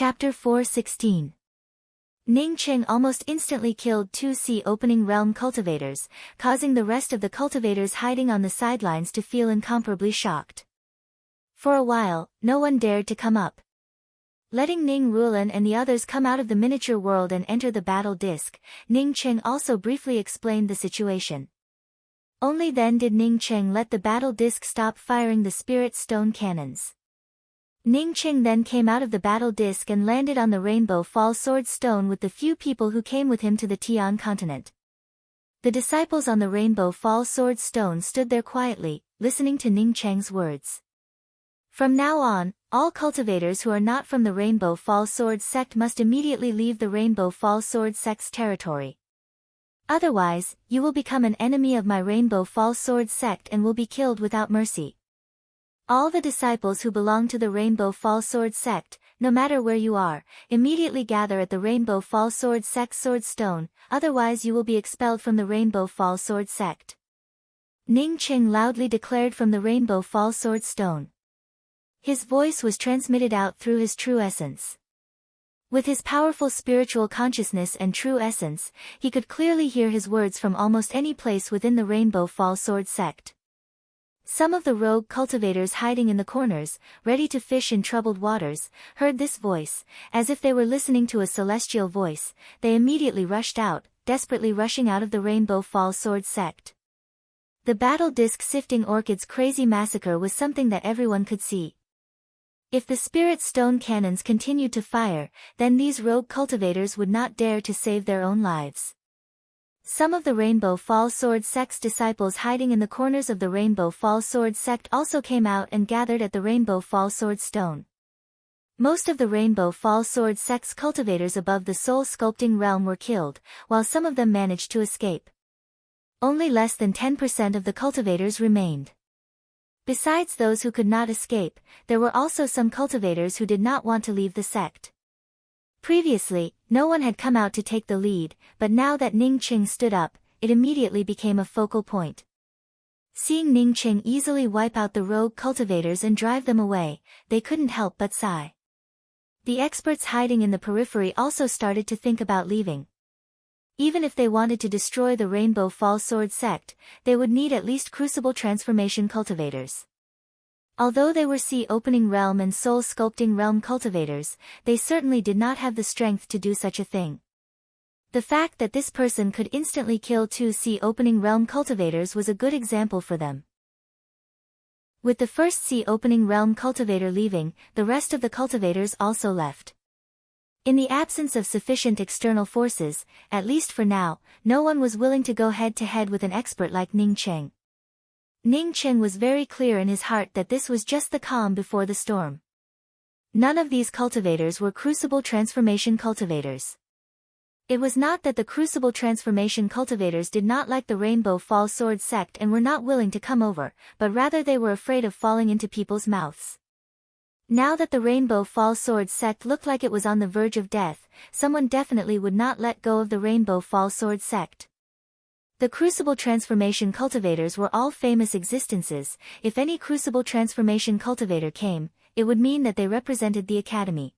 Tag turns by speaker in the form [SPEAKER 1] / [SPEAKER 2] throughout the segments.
[SPEAKER 1] Chapter 4:16. Ning Qing almost instantly killed 2 sea opening realm cultivators, causing the rest of the cultivators hiding on the sidelines to feel incomparably shocked. For a while, no one dared to come up. Letting Ning Ruolan and the others come out of the miniature world and enter the battle disc, Ning Qing also briefly explained the situation. Only then did Ning Qing let the battle disc stop firing the spirit stone cannons. Ning Qing then came out of the battle disc and landed on the Rainbow Fall Sword Stone with the few people who came with him to the Tian continent. The disciples on the Rainbow Fall Sword Stone stood there quietly, listening to Ning Qing's words. From now on, all cultivators who are not from the Rainbow Fall Sword sect must immediately leave the Rainbow Fall Sword sect's territory. Otherwise, you will become an enemy of my Rainbow Fall Sword sect and will be killed without mercy. All the disciples who belong to the Rainbow Fall Sword sect, no matter where you are, immediately gather at the Rainbow Fall Sword sect's sword stone, otherwise you will be expelled from the Rainbow Fall Sword sect. Ning Qing loudly declared from the Rainbow Fall Sword Stone. His voice was transmitted out through his true essence. With his powerful spiritual consciousness and true essence, he could clearly hear his words from almost any place within the Rainbow Fall Sword sect. Some of the rogue cultivators hiding in the corners, ready to fish in troubled waters, heard this voice, as if they were listening to a celestial voice. They immediately rushed out, desperately rushing out of the Rainbow Fall Sword sect. The battle disc sifting orchid's crazy massacre was something that everyone could see. If the spirit stone cannons continued to fire, then these rogue cultivators would not dare to save their own lives. Some of the Rainbow Fall Sword sect's disciples hiding in the corners of the Rainbow Fall Sword sect also came out and gathered at the Rainbow Fall Sword Stone. Most of the Rainbow Fall Sword sect's cultivators above the soul sculpting realm were killed, while some of them managed to escape. Only less than 10% of the cultivators remained. Besides those who could not escape, there were also some cultivators who did not want to leave the sect. Previously, no one had come out to take the lead, but now that Ning Qing stood up, it immediately became a focal point. Seeing Ning Qing easily wipe out the rogue cultivators and drive them away, they couldn't help but sigh. The experts hiding in the periphery also started to think about leaving. Even if they wanted to destroy the Rainbow Fall Sword sect, they would need at least crucible transformation cultivators. Although they were sea opening realm and soul sculpting realm cultivators, they certainly did not have the strength to do such a thing. The fact that this person could instantly kill 2 sea opening realm cultivators was a good example for them. With the first sea opening realm cultivator leaving, the rest of the cultivators also left. In the absence of sufficient external forces, at least for now, no one was willing to go head to head with an expert like Ning Qing. Ning Qing was very clear in his heart that this was just the calm before the storm. None of these cultivators were crucible transformation cultivators. It was not that the crucible transformation cultivators did not like the Rainbow Fall Sword sect and were not willing to come over, but rather they were afraid of falling into people's mouths. Now that the Rainbow Fall Sword sect looked like it was on the verge of death, someone definitely would not let go of the Rainbow Fall Sword sect. The crucible transformation cultivators were all famous existences. If any crucible transformation cultivator came, it would mean that they represented the academy.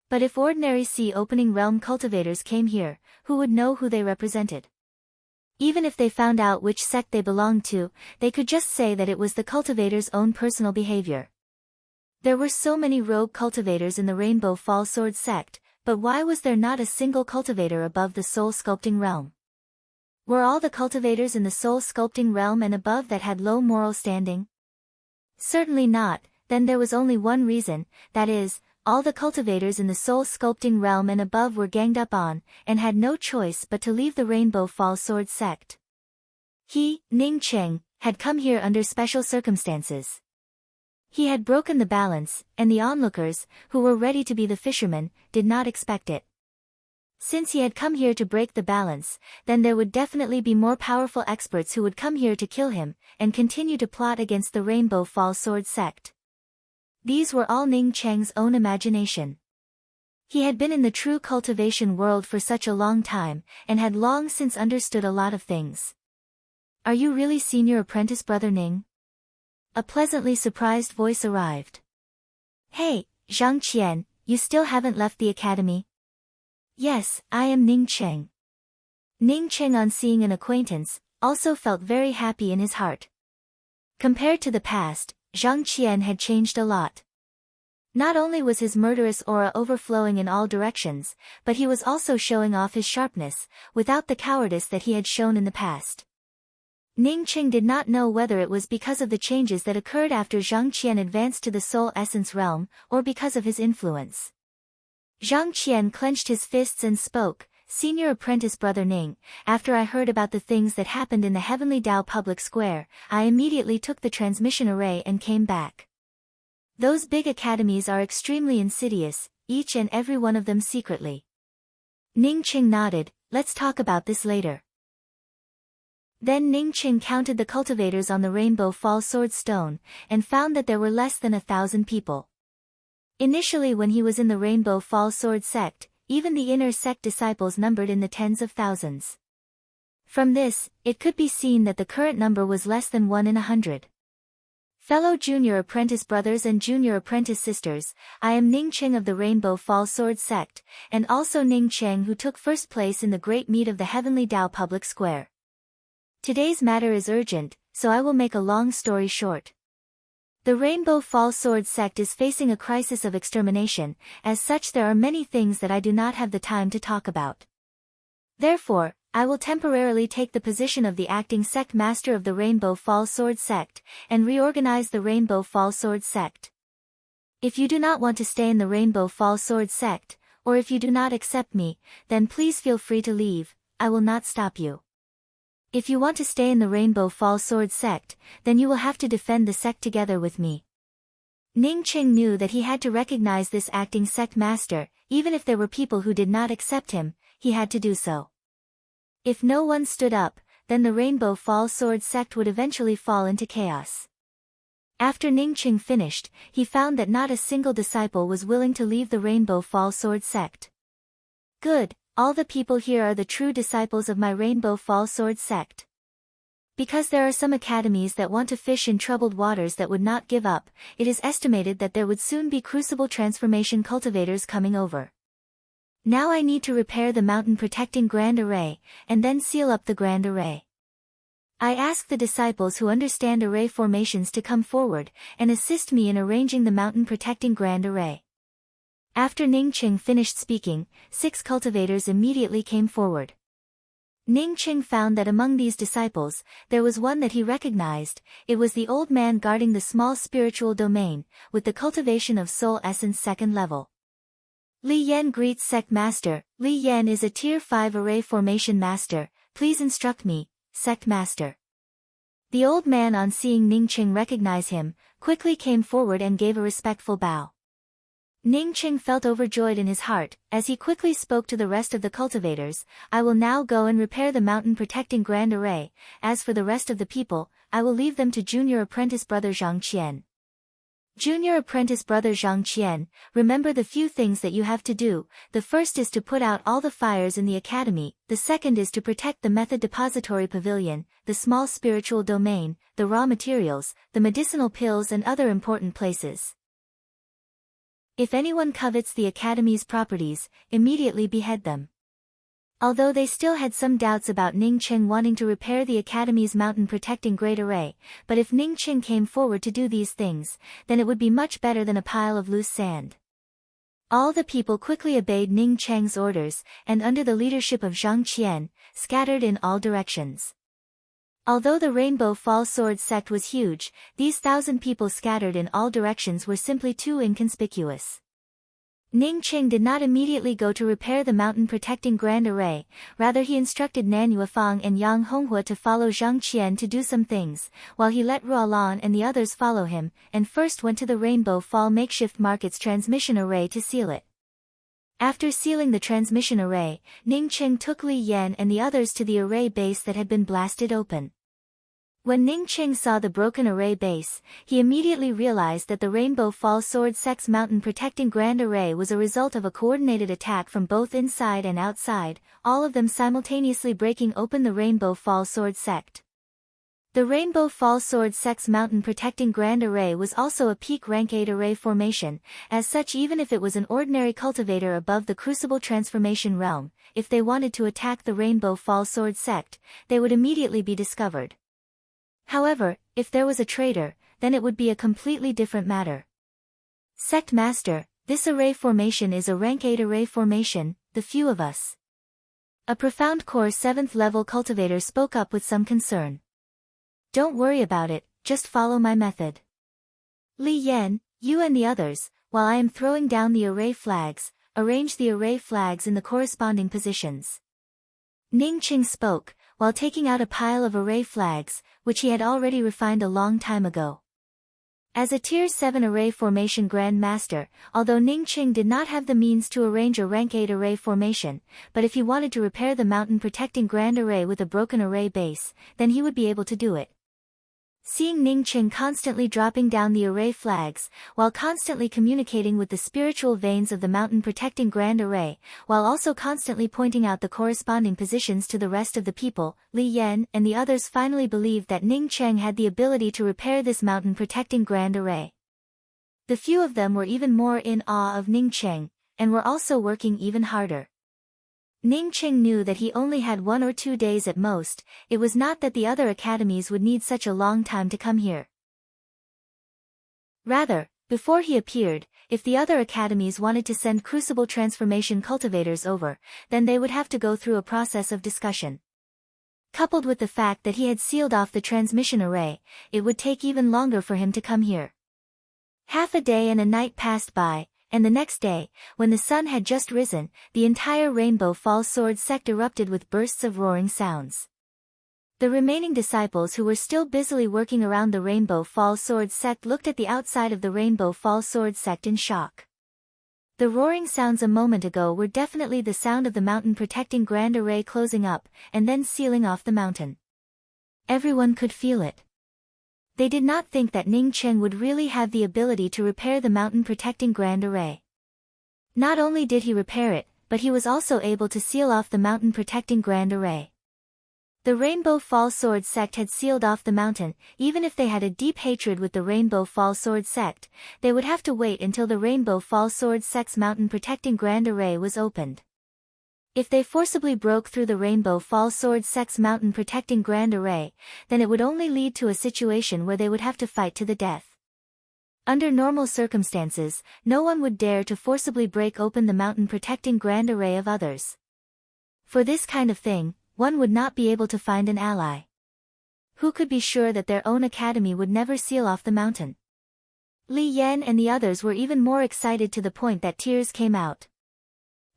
[SPEAKER 1] But if ordinary sea opening realm cultivators came here, who would know who they represented? Even if they found out which sect they belonged to, they could just say that it was the cultivator's own personal behavior. There were so many rogue cultivators in the Rainbow Fall Sword sect, but why was there not a single cultivator above the soul sculpting realm? Were all the cultivators in the soul sculpting realm and above that had low moral standing? Certainly not. Then there was only one reason, that is, all the cultivators in the soul sculpting realm and above were ganged up on, and had no choice but to leave the Rainbow Fall Sword sect. He, Ning Qing, had come here under special circumstances. He had broken the balance, and the onlookers, who were ready to be the fishermen, did not expect it. Since he had come here to break the balance, then there would definitely be more powerful experts who would come here to kill him, and continue to plot against the Rainbow Fall Sword sect. These were all Ning Qing's own imagination. He had been in the true cultivation world for such a long time, and had long since understood a lot of things. "Are you really senior apprentice Brother Ning?" A pleasantly surprised voice arrived. "Hey, Zhang Qian, you still haven't left the academy? Yes, I am Ning Cheng. Ning Cheng, on seeing an acquaintance, also felt very happy in his heart. Compared to the past, Zhang Qian had changed a lot. Not only was his murderous aura overflowing in all directions, but he was also showing off his sharpness, without the cowardice that he had shown in the past. Ning Cheng did not know whether it was because of the changes that occurred after Zhang Qian advanced to the Soul Essence realm, or because of his influence. Zhang Qian clenched his fists and spoke, "Senior apprentice brother Ning, after I heard about the things that happened in the Heavenly Dao public square, I immediately took the transmission array and came back. Those big academies are extremely insidious, each and every one of them secretly." Ning Cheng nodded, "Let's talk about this later." Then Ning Cheng counted the cultivators on the Rainbow Fall Sword Stone, and found that there were less than 1,000 people. Initially, when he was in the Rainbow Fall Sword sect, even the inner sect disciples numbered in the tens of thousands. From this, it could be seen that the current number was less than 1 in 100. Fellow junior apprentice brothers and junior apprentice sisters, I am Ning Cheng of the Rainbow Fall Sword sect, and also Ning Cheng who took first place in the great meet of the Heavenly Dao public square. Today's matter is urgent, so I will make a long story short. The Rainbow Fall Sword sect is facing a crisis of extermination, as such there are many things that I do not have the time to talk about. Therefore, I will temporarily take the position of the acting sect master of the Rainbow Fall Sword sect, and reorganize the Rainbow Fall Sword sect. If you do not want to stay in the Rainbow Fall Sword sect, or if you do not accept me, then please feel free to leave, I will not stop you. If you want to stay in the Rainbow Fall Sword sect, then you will have to defend the sect together with me. Ning Cheng knew that he had to recognize this acting sect master, even if there were people who did not accept him, he had to do so. If no one stood up, then the Rainbow Fall Sword sect would eventually fall into chaos. After Ning Cheng finished, he found that not a single disciple was willing to leave the Rainbow Fall Sword sect. Good, all the people here are the true disciples of my Rainbow Fall Sword sect. Because there are some academies that want to fish in troubled waters that would not give up, it is estimated that there would soon be crucible transformation cultivators coming over. Now I need to repair the mountain protecting Grand Array, and then seal up the Grand Array. I ask the disciples who understand array formations to come forward, and assist me in arranging the mountain protecting Grand Array. After Ning Cheng finished speaking, 6 cultivators immediately came forward. Ning Cheng found that among these disciples, there was one that he recognized. It was the old man guarding the small spiritual domain, with the cultivation of Soul Essence 2nd level. Li Yan greets Sect Master. Li Yan is a Tier 5 Array Formation Master, please instruct me, Sect Master. The old man, on seeing Ning Cheng recognize him, quickly came forward and gave a respectful bow. Ning Cheng felt overjoyed in his heart, as he quickly spoke to the rest of the cultivators, I will now go and repair the mountain protecting Grand Array, as for the rest of the people, I will leave them to Junior Apprentice Brother Zhang Qian. Junior Apprentice Brother Zhang Qian, remember the few things that you have to do. The first is to put out all the fires in the academy, the second is to protect the Method Depository Pavilion, the small spiritual domain, the raw materials, the medicinal pills and other important places. If anyone covets the academy's properties, immediately behead them. Although they still had some doubts about Ning Cheng wanting to repair the academy's mountain protecting Great Array, but if Ning Cheng came forward to do these things, then it would be much better than a pile of loose sand. All the people quickly obeyed Ning Cheng's orders, and under the leadership of Zhang Qian, scattered in all directions. Although the Rainbow Fall Sword sect was huge, these 1,000 people scattered in all directions were simply too inconspicuous. Ning Cheng did not immediately go to repair the mountain protecting Grand Array, rather he instructed Nan Yuefang and Yang Honghua to follow Zhang Qian to do some things, while he let Ruolan and the others follow him, and first went to the Rainbow Fall makeshift market's transmission array to seal it. After sealing the transmission array, Ning Cheng took Li Yan and the others to the array base that had been blasted open. When Ning Cheng saw the broken array base, he immediately realized that the Rainbow Fall Sword sect's mountain protecting Grand Array was a result of a coordinated attack from both inside and outside, all of them simultaneously breaking open the Rainbow Fall Sword sect. The Rainbow Fall Sword Sect's mountain protecting Grand Array was also a peak rank 8 array formation. As such, even if it was an ordinary cultivator above the Crucible Transformation realm, if they wanted to attack the Rainbow Fall Sword Sect, they would immediately be discovered. However, if there was a traitor, then it would be a completely different matter. Sect Master, this array formation is a rank 8 array formation, the few of us. A profound core 7th level cultivator spoke up with some concern. Don't worry about it, just follow my method. Li Yan, you and the others, while I am throwing down the array flags, arrange the array flags in the corresponding positions. Ning Qing spoke, while taking out a pile of array flags, which he had already refined a long time ago. As a Tier 7 array formation Grand Master, although Ning Qing did not have the means to arrange a rank 8 array formation, but if he wanted to repair the mountain protecting Grand Array with a broken array base, then he would be able to do it. Seeing Ning Qing constantly dropping down the array flags, while constantly communicating with the spiritual veins of the mountain protecting Grand Array, while also constantly pointing out the corresponding positions to the rest of the people, Li Yan and the others finally believed that Ning Qing had the ability to repair this mountain protecting Grand Array. The few of them were even more in awe of Ning Qing, and were also working even harder. Ning Qing knew that he only had 1 or 2 days at most. It was not that the other academies would need such a long time to come here. Rather, before he appeared, if the other academies wanted to send Crucible Transformation cultivators over, then they would have to go through a process of discussion. Coupled with the fact that he had sealed off the transmission array, it would take even longer for him to come here. Half a day and a night passed by, and the next day, when the sun had just risen, the entire Rainbow Fall Sword Sect erupted with bursts of roaring sounds. The remaining disciples who were still busily working around the Rainbow Fall Sword Sect looked at the outside of the Rainbow Fall Sword Sect in shock. The roaring sounds a moment ago were definitely the sound of the mountain protecting Grand Array closing up, and then sealing off the mountain. Everyone could feel it. They did not think that Ning Qing would really have the ability to repair the mountain protecting Grand Array. Not only did he repair it, but he was also able to seal off the mountain protecting Grand Array. The Rainbow Fall Sword Sect had sealed off the mountain. Even if they had a deep hatred with the Rainbow Fall Sword Sect, they would have to wait until the Rainbow Fall Sword Sect's mountain protecting Grand Array was opened. If they forcibly broke through the Rainbow Fall Sword Sect's mountain protecting Grand Array, then it would only lead to a situation where they would have to fight to the death. Under normal circumstances, no one would dare to forcibly break open the mountain protecting Grand Array of others. For this kind of thing, one would not be able to find an ally. Who could be sure that their own academy would never seal off the mountain? Li Yan and the others were even more excited to the point that tears came out.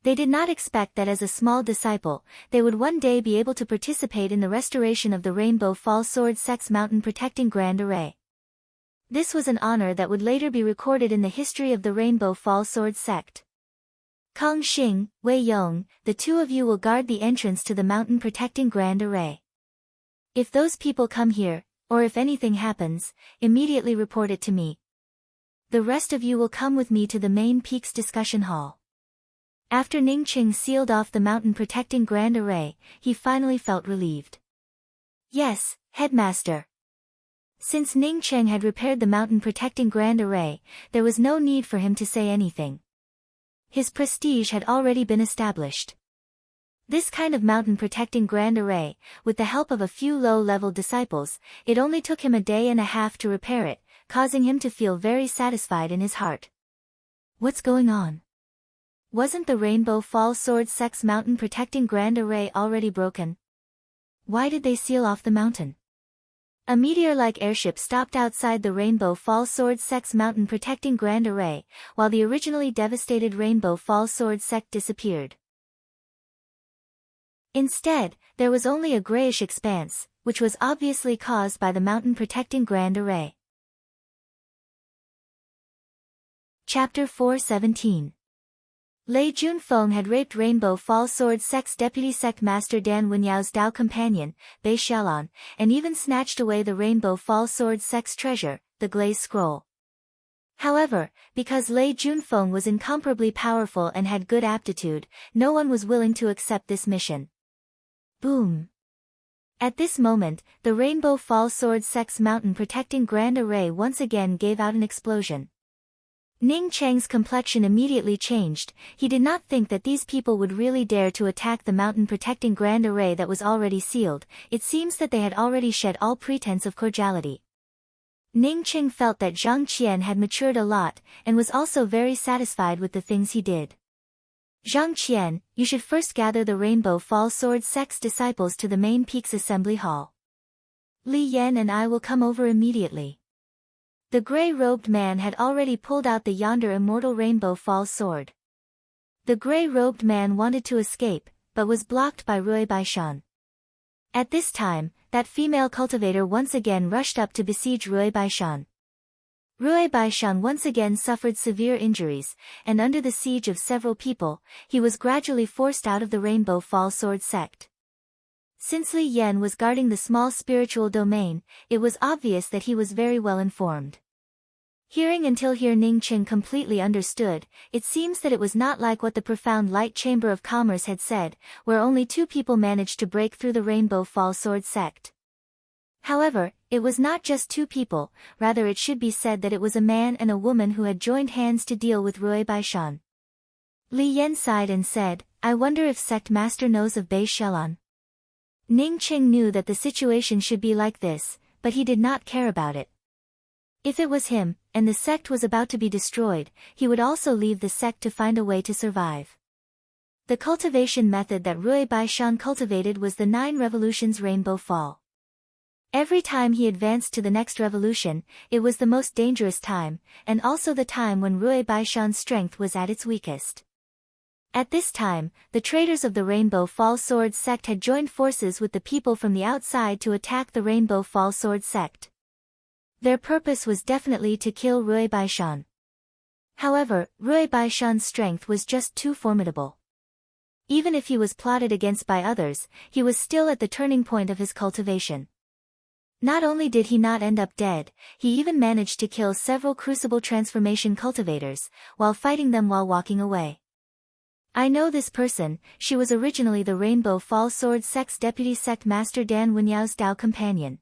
[SPEAKER 1] They did not expect that as a small disciple, they would one day be able to participate in the restoration of the Rainbow Fall Sword Sect's mountain protecting Grand Array. This was an honor that would later be recorded in the history of the Rainbow Fall Sword Sect. Kong Xing, Wei Yong, the two of you will guard the entrance to the mountain protecting Grand Array. If those people come here, or if anything happens, immediately report it to me. The rest of you will come with me to the main peaks discussion hall. After Ning Qing sealed off the mountain protecting Grand Array, he finally felt relieved. Yes, Headmaster. Since Ning Qing had repaired the mountain protecting Grand Array, there was no need for him to say anything. His prestige had already been established. This kind of mountain protecting Grand Array, with the help of a few low-level disciples, it only took him a day and a half to repair it, causing him to feel very satisfied in his heart. What's going on? Wasn't the Rainbow Fall Sword Sect's mountain protecting Grand Array already broken? Why did they seal off the mountain? A meteor-like airship stopped outside the Rainbow Fall Sword Sect's mountain protecting Grand Array, while the originally devastated Rainbow Fall Sword Sect disappeared. Instead, there was only a grayish expanse, which was obviously caused by the mountain protecting Grand Array. Chapter 4:17. Lei Junfeng had raped Rainbow Fall Sword Sect's deputy sect master Dan Wenyao's Dao companion, Bei Xiaolan, and even snatched away the Rainbow Fall Sword Sect's treasure, the Glaze Scroll. However, because Lei Junfeng was incomparably powerful and had good aptitude, no one was willing to accept this mission. Boom! At this moment, the Rainbow Fall Sword Sect's mountain protecting grand array once again gave out an explosion. Ning Cheng's complexion immediately changed. He did not think that these people would really dare to attack the mountain protecting grand array that was already sealed. It seems that they had already shed all pretense of cordiality. Ning Cheng felt that Zhang Qian had matured a lot, and was also very satisfied with the things he did. Zhang Qian, you should first gather the Rainbow Fall Sword Sect's disciples to the main peak's assembly hall. Li Yan and I will come over immediately. The gray-robed man had already pulled out the yonder immortal Rainbow Fall Sword. The gray-robed man wanted to escape, but was blocked by Rui Baishan. At this time, that female cultivator once again rushed up to besiege Rui Baishan. Rui Baishan once again suffered severe injuries, and under the siege of several people, he was gradually forced out of the Rainbow Fall Sword sect. Since Li Yan was guarding the small spiritual domain, it was obvious that he was very well informed. Hearing until here Ning Cheng completely understood. It seems that it was not like what the profound light chamber of commerce had said, where only 2 people managed to break through the Rainbow Fall Sword sect. However, it was not just 2 people, rather it should be said that it was a man and a woman who had joined hands to deal with Rui Baishan. Li Yan sighed and said, I wonder if Sect Master knows of Bei Shelan. Ning Cheng knew that the situation should be like this, but he did not care about it. If it was him, and the sect was about to be destroyed, he would also leave the sect to find a way to survive. The cultivation method that Rui Baishan cultivated was the 9 revolutions Rainbow Fall. Every time he advanced to the next revolution, it was the most dangerous time, and also the time when Rui Baishan's strength was at its weakest. At this time, the traders of the Rainbow Fall Sword sect had joined forces with the people from the outside to attack the Rainbow Fall Sword sect. Their purpose was definitely to kill Rui Baishan. However, Rui Baishan's strength was just too formidable. Even if he was plotted against by others, he was still at the turning point of his cultivation. Not only did he not end up dead, he even managed to kill several crucible transformation cultivators, while fighting them while walking away. I know this person. She was originally the Rainbow Fall Sword sect's deputy sect master Dan Wenyao's Dao companion.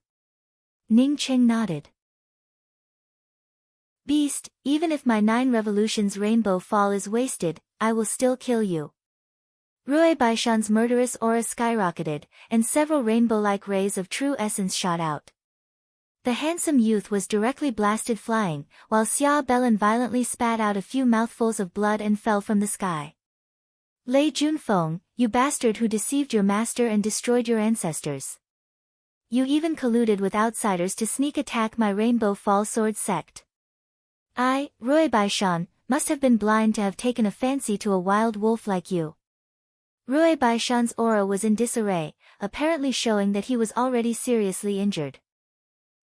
[SPEAKER 1] Ning Cheng nodded. Beast, even if my 9 revolutions Rainbow Fall is wasted, I will still kill you. Rui Baishan's murderous aura skyrocketed, and several rainbow-like rays of true essence shot out. The handsome youth was directly blasted flying, while Xia Belin violently spat out a few mouthfuls of blood and fell from the sky. Lei Junfeng, you bastard who deceived your master and destroyed your ancestors. You even colluded with outsiders to sneak attack my Rainbow Fall Sword sect. I, Rui Baishan, must have been blind to have taken a fancy to a wild wolf like you. Rui Baishan's aura was in disarray, apparently showing that he was already seriously injured.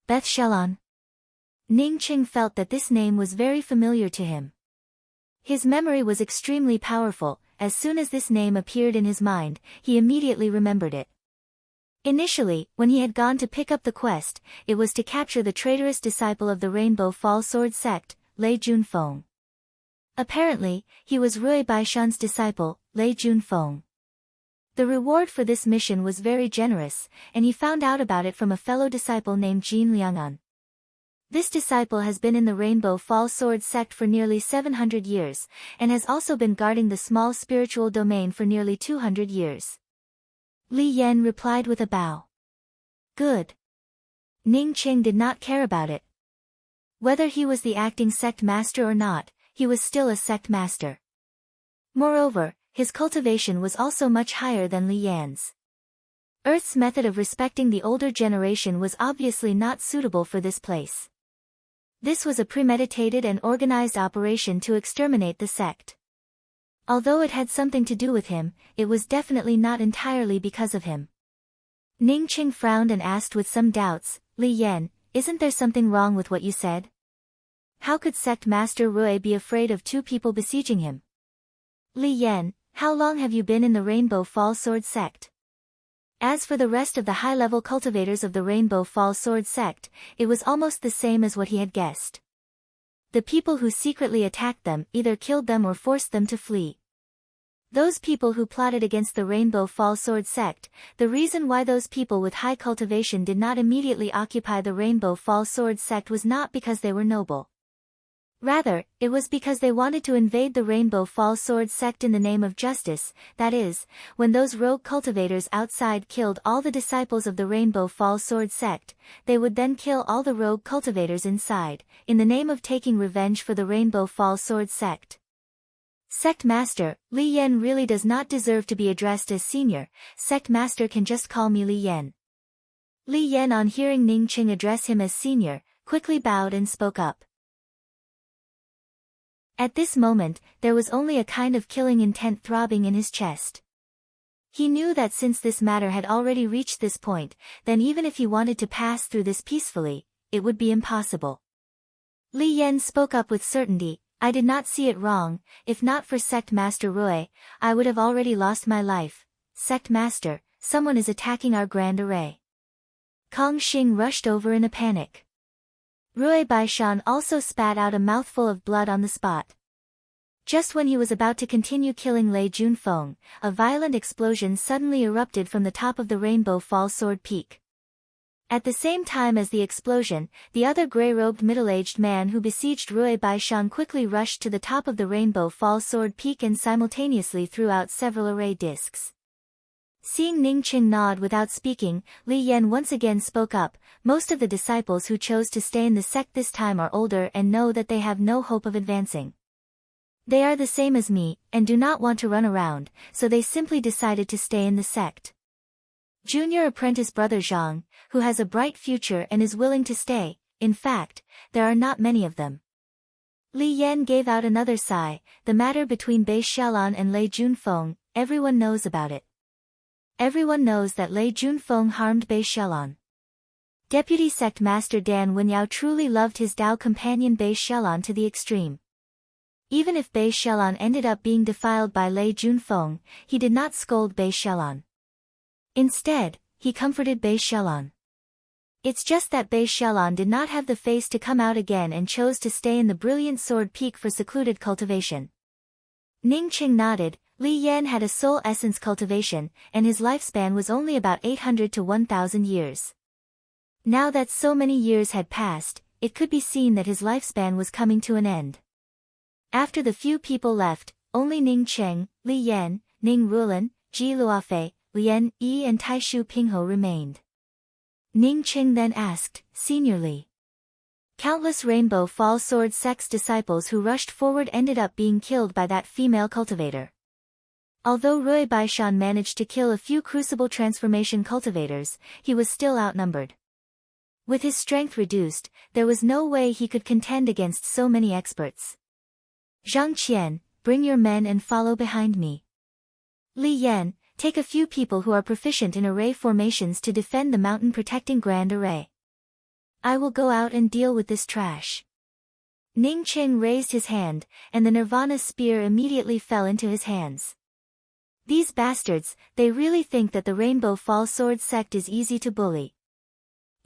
[SPEAKER 1] Beth Shelan. Ning Cheng felt that this name was very familiar to him. His memory was extremely powerful. As soon as this name appeared in his mind, he immediately remembered it. Initially, when he had gone to pick up the quest, it was to capture the traitorous disciple of the Rainbow Fall Sword sect, Lei Junfeng. Apparently, he was Rui Baishan's disciple, Lei Junfeng. The reward for this mission was very generous, and he found out about it from a fellow disciple named Jin Liangan. This disciple has been in the Rainbow Fall Sword sect for nearly 700 years, and has also been guarding the small spiritual domain for nearly 200 years. Li Yan replied with a bow. Good. Ning Cheng did not care about it. Whether he was the acting sect master or not, he was still a sect master. Moreover, his cultivation was also much higher than Li Yan's. Earth's method of respecting the older generation was obviously not suitable for this place. This was a premeditated and organized operation to exterminate the sect. Although it had something to do with him, it was definitely not entirely because of him. Ning Cheng frowned and asked with some doubts, Li Yan, isn't there something wrong with what you said? How could Sect Master Rui be afraid of 2 people besieging him? Li Yan, how long have you been in the Rainbow Fall Sword sect? As for the rest of the high-level cultivators of the Rainbow Fall Sword sect, it was almost the same as what he had guessed. The people who secretly attacked them either killed them or forced them to flee. Those people who plotted against the Rainbow Fall Sword sect, the reason why those people with high cultivation did not immediately occupy the Rainbow Fall Sword sect was not because they were noble. Rather, it was because they wanted to invade the Rainbow Fall Sword sect in the name of justice, that is, when those rogue cultivators outside killed all the disciples of the Rainbow Fall Sword sect, they would then kill all the rogue cultivators inside, in the name of taking revenge for the Rainbow Fall Sword sect. Sect Master, Li Yan really does not deserve to be addressed as senior. Sect Master can just call me Li Yan. Li Yan, on hearing Ning Qing address him as senior, quickly bowed and spoke up. At this moment, there was only a kind of killing intent throbbing in his chest. He knew that since this matter had already reached this point, then even if he wanted to pass through this peacefully, it would be impossible. Li Yan spoke up with certainty. I did not see it wrong. If not for Sect Master Rui, I would have already lost my life. Sect Master, someone is attacking our grand array. Kong Xing rushed over in a panic. Rui Baishan also spat out a mouthful of blood on the spot. Just when he was about to continue killing Lei Junfeng, a violent explosion suddenly erupted from the top of the Rainbow Fall Sword Peak. At the same time as the explosion, the other grey-robed middle-aged man who besieged Rui Baishan quickly rushed to the top of the Rainbow Fall Sword Peak and simultaneously threw out several array discs. Seeing Ning Qing nod without speaking, Li Yan once again spoke up. Most of the disciples who chose to stay in the sect this time are older and know that they have no hope of advancing. They are the same as me, and do not want to run around, so they simply decided to stay in the sect. Junior apprentice brother Zhang, who has a bright future and is willing to stay. In fact, there are not many of them. Li Yan gave out another sigh. The matter between Bei Xiaolan and Lei Junfeng, everyone knows about it. Everyone knows that Lei Junfeng harmed Bei Xiaolan. Deputy Sect Master Dan Wenyao truly loved his Dao companion Bei Xiaolan to the extreme. Even if Bei Xiaolan ended up being defiled by Lei Junfeng, he did not scold Bei Xiaolan. Instead, he comforted Bei Xiaolan. It's just that Bei Xiaolan did not have the face to come out again and chose to stay in the Brilliant Sword Peak for secluded cultivation. Ning Qing nodded. Li Yan had a soul essence cultivation, and his lifespan was only about 800 to 1,000 years. Now that so many years had passed, it could be seen that his lifespan was coming to an end. After the few people left, only Ning Cheng, Li Yan, Ning Rulan, Ji Luofei, Lian Yi and Taishu Pingho remained. Ning Qing then asked, Senior Li. Countless Rainbow Fall Sword Sect's disciples who rushed forward ended up being killed by that female cultivator. Although Rui Baishan managed to kill a few Crucible Transformation cultivators, he was still outnumbered. With his strength reduced, there was no way he could contend against so many experts. Zhang Qian, bring your men and follow behind me. Li Yan, take a few people who are proficient in array formations to defend the mountain-protecting Grand Array. I will go out and deal with this trash. Ning Qing raised his hand, and the Nirvana spear immediately fell into his hands. These bastards, they really think that the Rainbow Fall Sword sect is easy to bully.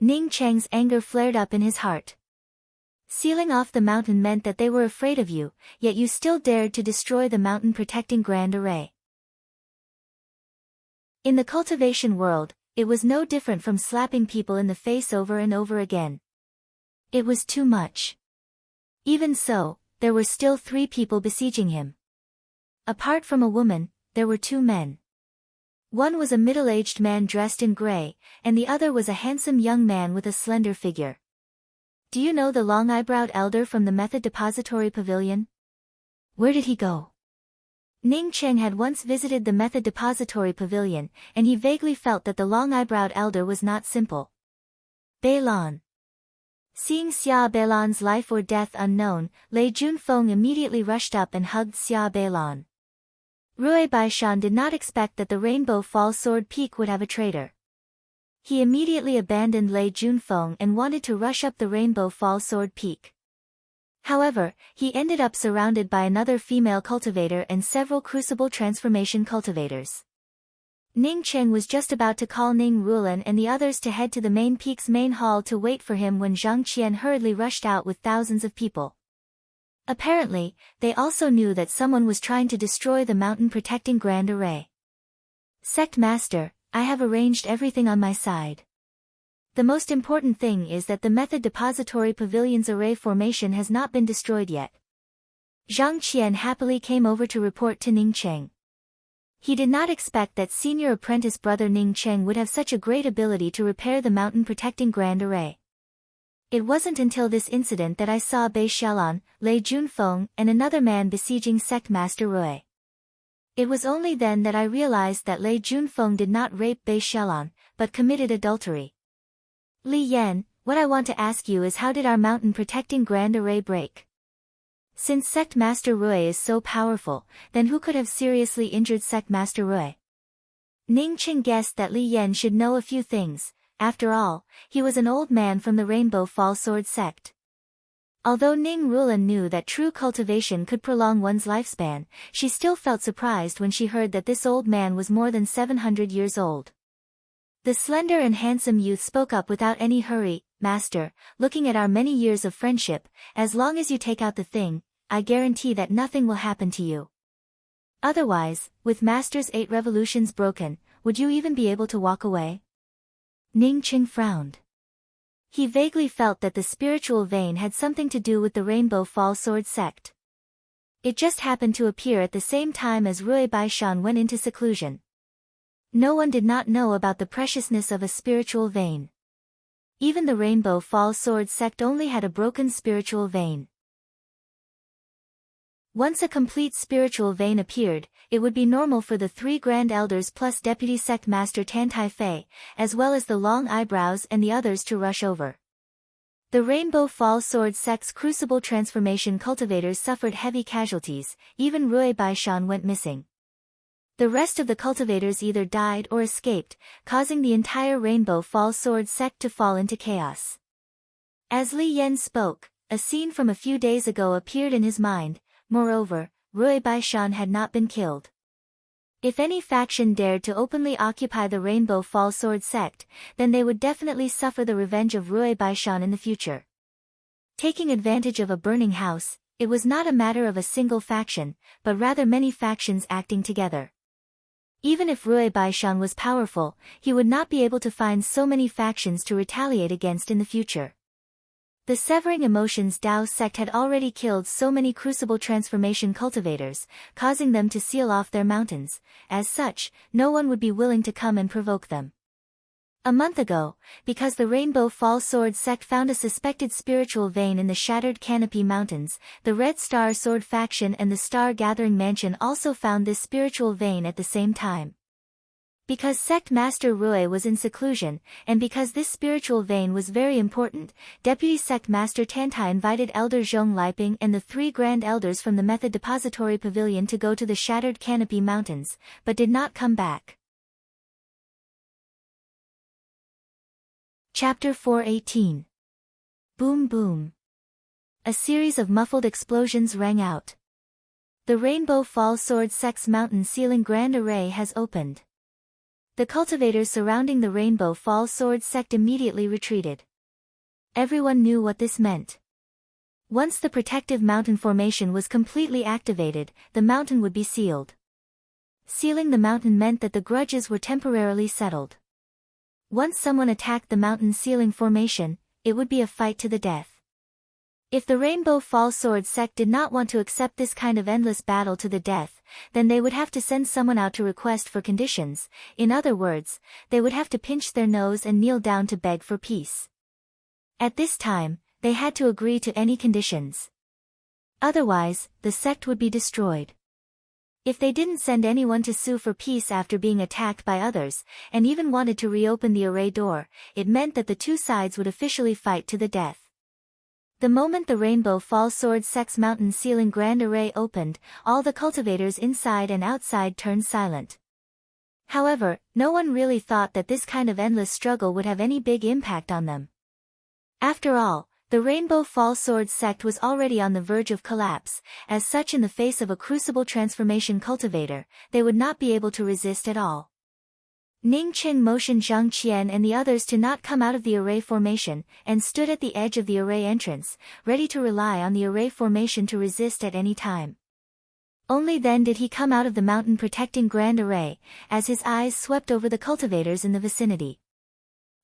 [SPEAKER 1] Ning Cheng's anger flared up in his heart. Sealing off the mountain meant that they were afraid of you, yet you still dared to destroy the mountain-protecting Grand Array. In the cultivation world, it was no different from slapping people in the face over and over again. It was too much. Even so, there were still 3 people besieging him. Apart from a woman, there were 2 men. One was a middle-aged man dressed in gray, and the other was a handsome young man with a slender figure. Do you know the long-eyebrowed elder from the Method Depository Pavilion? Where did he go? Ning Cheng had once visited the Method Depository Pavilion, and he vaguely felt that the long-eyebrowed elder was not simple. Beilan. Seeing Xia Beilan's life or death unknown, Lei Junfeng immediately rushed up and hugged Xia Beilan. Rui Baishan did not expect that the Rainbow Fall Sword Peak would have a traitor. He immediately abandoned Lei Junfeng and wanted to rush up the Rainbow Fall Sword Peak. However, he ended up surrounded by another female cultivator and several Crucible Transformation cultivators. Ning Cheng was just about to call Ning Rulan and the others to head to the main peak's main hall to wait for him when Zhang Qian hurriedly rushed out with thousands of people. Apparently, they also knew that someone was trying to destroy the mountain-protecting Grand Array. Sect Master, I have arranged everything on my side. The most important thing is that the Method Depository Pavilion's array formation has not been destroyed yet. Zhang Qian happily came over to report to Ning Cheng. He did not expect that senior apprentice brother Ning Cheng would have such a great ability to repair the mountain-protecting Grand Array. It wasn't until this incident that I saw Bei Xiaolan, Lei Junfeng, and another man besieging Sect Master Rui. It was only then that I realized that Lei Junfeng did not rape Bei Xiaolan, but committed adultery. Li Yan, what I want to ask you is how did our mountain-protecting Grand Array break? Since Sect Master Rui is so powerful, then who could have seriously injured Sect Master Rui? Ning Cheng guessed that Li Yan should know a few things. After all, he was an old man from the Rainbow Fall Sword sect. Although Ning Rulan knew that true cultivation could prolong one's lifespan, she still felt surprised when she heard that this old man was more than 700 years old. The slender and handsome youth spoke up without any hurry, Master, looking at our many years of friendship, as long as you take out the thing, I guarantee that nothing will happen to you. Otherwise, with Master's 8 revolutions broken, would you even be able to walk away? Ning Cheng frowned. He vaguely felt that the spiritual vein had something to do with the Rainbow Fall Sword sect. It just happened to appear at the same time as Rui Baishan went into seclusion. No one did not know about the preciousness of a spiritual vein. Even the Rainbow Fall Sword sect only had a broken spiritual vein. Once a complete spiritual vein appeared, it would be normal for the 3 Grand Elders plus Deputy Sect Master Tan Tai Fei, as well as the Long Eyebrows and the others to rush over. The Rainbow Fall Sword sect's crucible transformation cultivators suffered heavy casualties, even Rui Baishan went missing. The rest of the cultivators either died or escaped, causing the entire Rainbow Fall Sword sect to fall into chaos. As Li Yan spoke, a scene from a few days ago appeared in his mind. Moreover, Rui Baishan had not been killed. If any faction dared to openly occupy the Rainbow Fall Sword sect, then they would definitely suffer the revenge of Rui Baishan in the future. Taking advantage of a burning house, it was not a matter of a single faction, but rather many factions acting together. Even if Rui Baishan was powerful, he would not be able to find so many factions to retaliate against in the future. The Severing Emotions Dao sect had already killed so many crucible transformation cultivators, causing them to seal off their mountains. As such, no one would be willing to come and provoke them. A month ago, because the Rainbow Fall Sword sect found a suspected spiritual vein in the Shattered Canopy Mountains, the Red Star Sword faction and the Star Gathering Mansion also found this spiritual vein at the same time. Because Sect Master Rui was in seclusion, and because this spiritual vein was very important, Deputy Sect Master Tantai invited Elder Zhong Liping and the 3 Grand Elders from the Method Depository Pavilion to go to the Shattered Canopy Mountains, but did not come back. Chapter 418. Boom Boom. A series of muffled explosions rang out. The Rainbow Fall Sword sect's mountain ceiling Grand Array has opened. The cultivators surrounding the Rainbow Fall Sword sect immediately retreated. Everyone knew what this meant. Once the protective mountain formation was completely activated, the mountain would be sealed. Sealing the mountain meant that the grudges were temporarily settled. Once someone attacked the mountain sealing formation, it would be a fight to the death. If the Rainbow Fall Sword sect did not want to accept this kind of endless battle to the death, then they would have to send someone out to request for conditions. In other words, they would have to pinch their nose and kneel down to beg for peace. At this time, they had to agree to any conditions. Otherwise, the sect would be destroyed. If they didn't send anyone to sue for peace after being attacked by others, and even wanted to reopen the array door, it meant that the two sides would officially fight to the death. The moment the Rainbow Fall Sword sect's mountain ceiling Grand Array opened, all the cultivators inside and outside turned silent. However, no one really thought that this kind of endless struggle would have any big impact on them. After all, the Rainbow Fall Sword sect was already on the verge of collapse. As such, in the face of a crucible transformation cultivator, they would not be able to resist at all. Ning Qing motioned Zhang Qian and the others to not come out of the array formation, and stood at the edge of the array entrance, ready to rely on the array formation to resist at any time. Only then did he come out of the mountain protecting grand array, as his eyes swept over the cultivators in the vicinity.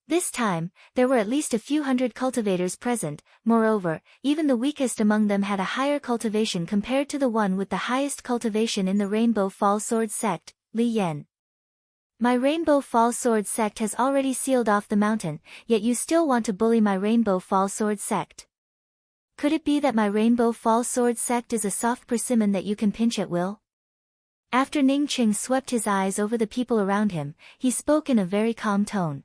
[SPEAKER 1] This time, there were at least a few hundred cultivators present. Moreover, even the weakest among them had a higher cultivation compared to the one with the highest cultivation in the Rainbow Fall Sword sect, Li Yan. My Rainbow Fall Sword sect has already sealed off the mountain, yet you still want to bully my Rainbow Fall Sword sect. Could it be that my Rainbow Fall Sword sect is a soft persimmon that you can pinch at will? After Ning Qing swept his eyes over the people around him, he spoke in a very calm tone.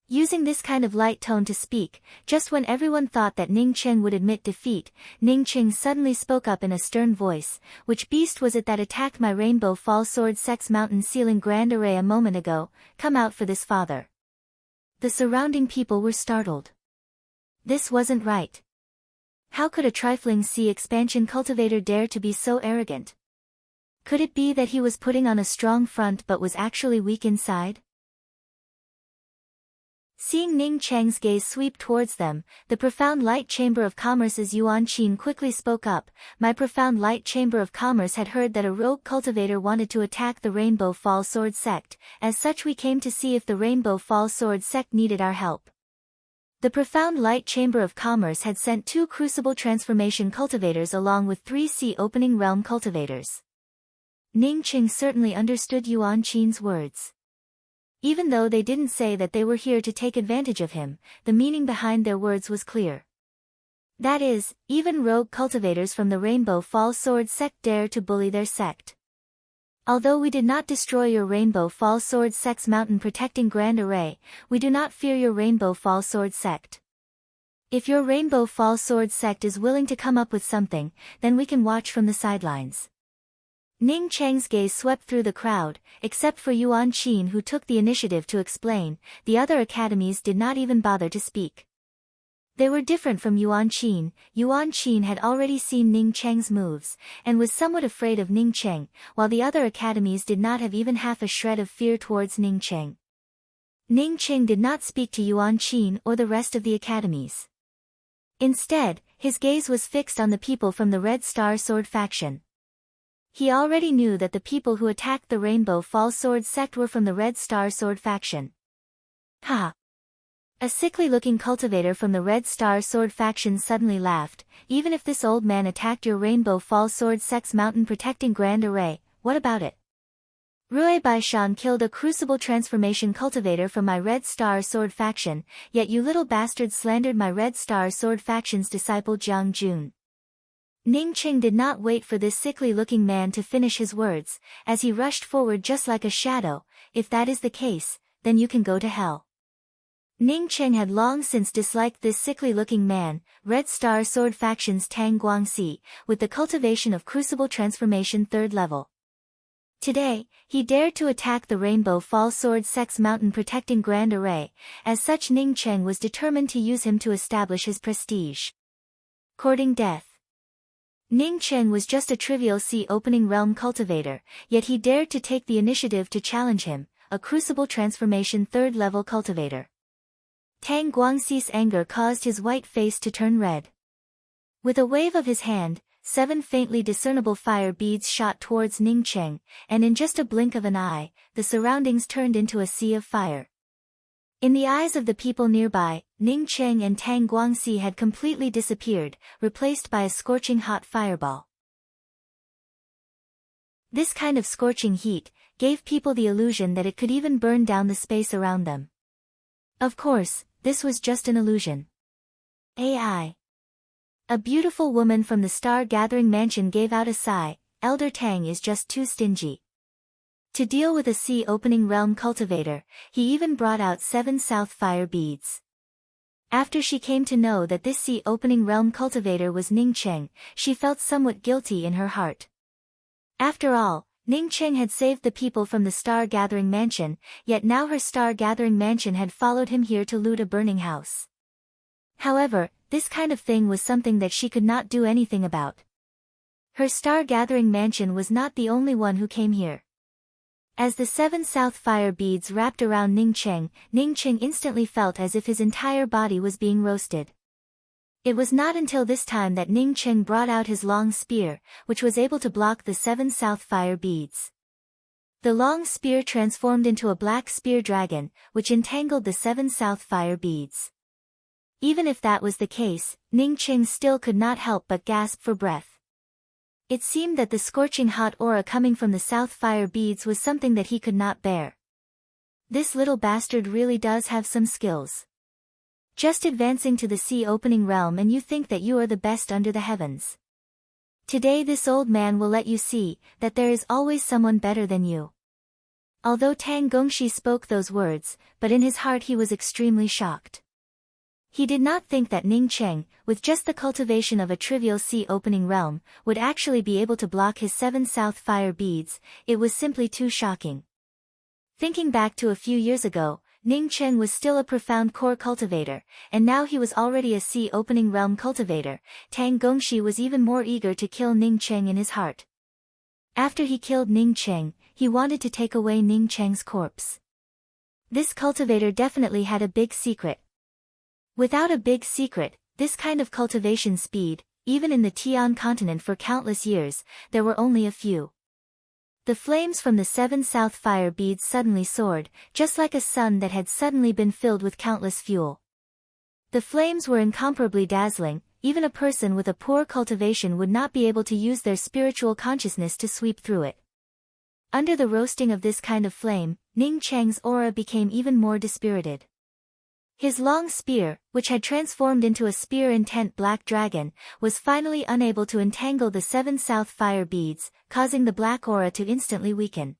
[SPEAKER 1] Using this kind of light tone to speak, just when everyone thought that Ning Qing would admit defeat, Ning Qing suddenly spoke up in a stern voice. Which beast was it that attacked my Rainbow Fall Sword sect's mountain sealing grand array a moment ago? Come out for this, father. The surrounding people were startled. This wasn't right. How could a trifling sea expansion cultivator dare to be so arrogant? Could it be that he was putting on a strong front but was actually weak inside? Seeing Ning Cheng's gaze sweep towards them, the Profound Light Chamber of Commerce's Yuan Qin quickly spoke up. My Profound Light Chamber of Commerce had heard that a rogue cultivator wanted to attack the Rainbow Fall Sword sect. As such, we came to see if the Rainbow Fall Sword sect needed our help. The Profound Light Chamber of Commerce had sent 2 Crucible Transformation cultivators along with 3 Sea Opening Realm cultivators. Ning Qing certainly understood Yuan Qin's words. Even though they didn't say that they were here to take advantage of him, the meaning behind their words was clear. That is, even rogue cultivators from the Rainbow Fall Sword sect dare to bully their sect. Although we did not destroy your Rainbow Fall Sword sect's mountain protecting grand array, we do not fear your Rainbow Fall Sword sect. If your Rainbow Fall Sword sect is willing to come up with something, then we can watch from the sidelines. Ning Cheng's gaze swept through the crowd, except for Yuan Qin, who took the initiative to explain. The other academies did not even bother to speak. They were different from Yuan Qin. Yuan Qin had already seen Ning Cheng's moves, and was somewhat afraid of Ning Cheng, while the other academies did not have even half a shred of fear towards Ning Cheng. Ning Cheng did not speak to Yuan Qin or the rest of the academies. Instead, his gaze was fixed on the people from the Red Star Sword faction. He already knew that the people who attacked the Rainbow Fall Sword sect were from the Red Star Sword faction. Ha! A sickly-looking cultivator from the Red Star Sword faction suddenly laughed. Even if this old man attacked your Rainbow Fall Sword sect's mountain-protecting grand array, what about it? Rui Baishan killed a Crucible Transformation cultivator from my Red Star Sword faction, yet you little bastards slandered my Red Star Sword faction's disciple Jiang Jun. Ning Qing did not wait for this sickly-looking man to finish his words, as he rushed forward just like a shadow. If that is the case, then you can go to hell. Ning Qing had long since disliked this sickly-looking man, Red Star Sword faction's Tang Guangxi, with the cultivation of Crucible Transformation 3rd level. Today, he dared to attack the Rainbow Fall Sword sect's mountain-protecting grand array. As such, Ning Qing was determined to use him to establish his prestige. Courting death. Ning Cheng was just a trivial Sea Opening Realm cultivator, yet he dared to take the initiative to challenge him, a Crucible Transformation 3rd level cultivator. Tang Guangxi's anger caused his white face to turn red. With a wave of his hand, 7 faintly discernible fire beads shot towards Ning Cheng, and in just a blink of an eye, the surroundings turned into a sea of fire. In the eyes of the people nearby, Ning Cheng and Tang Guangxi had completely disappeared, replaced by a scorching hot fireball. This kind of scorching heat gave people the illusion that it could even burn down the space around them. Of course, this was just an illusion. AI. A beautiful woman from the Star-Gathering Mansion gave out a sigh. Elder Tang is just too stingy. To deal with a Sea Opening Realm cultivator, he even brought out 7 South Fire beads. After she came to know that this Sea Opening Realm cultivator was Ning Cheng, she felt somewhat guilty in her heart. After all, Ning Cheng had saved the people from the Star-Gathering Mansion, yet now her Star-Gathering Mansion had followed him here to loot a burning house. However, this kind of thing was something that she could not do anything about. Her Star-Gathering Mansion was not the only one who came here. As the 7 south fire beads wrapped around Ningcheng instantly felt as if his entire body was being roasted. It was not until this time that Ningcheng brought out his long spear, which was able to block the 7 south fire beads. The long spear transformed into a black spear dragon, which entangled the 7 south fire beads. Even if that was the case, Ningcheng still could not help but gasp for breath. It seemed that the scorching hot aura coming from the south fire beads was something that he could not bear. This little bastard really does have some skills. Just advancing to the sea-opening realm and you think that you are the best under the heavens. Today this old man will let you see that there is always someone better than you. Although Tang Gongshi spoke those words, but in his heart he was extremely shocked. He did not think that Ningcheng, with just the cultivation of a trivial sea-opening realm, would actually be able to block his 7 south fire beads. It was simply too shocking. Thinking back to a few years ago, Ningcheng was still a profound core cultivator, and now he was already a sea-opening realm cultivator. Tang Gongshi was even more eager to kill Ningcheng in his heart. After he killed Ningcheng, he wanted to take away Ningcheng's corpse. This cultivator definitely had a big secret. Without a big secret, this kind of cultivation speed, even in the Tian continent for countless years, there were only a few. The flames from the 7 south fire beads suddenly soared, just like a sun that had suddenly been filled with countless fuel. The flames were incomparably dazzling. Even a person with a poor cultivation would not be able to use their spiritual consciousness to sweep through it. Under the roasting of this kind of flame, Ningcheng's aura became even more dispirited. His long spear, which had transformed into a spear-intent black dragon, was finally unable to entangle the 7 south fire beads, causing the black aura to instantly weaken.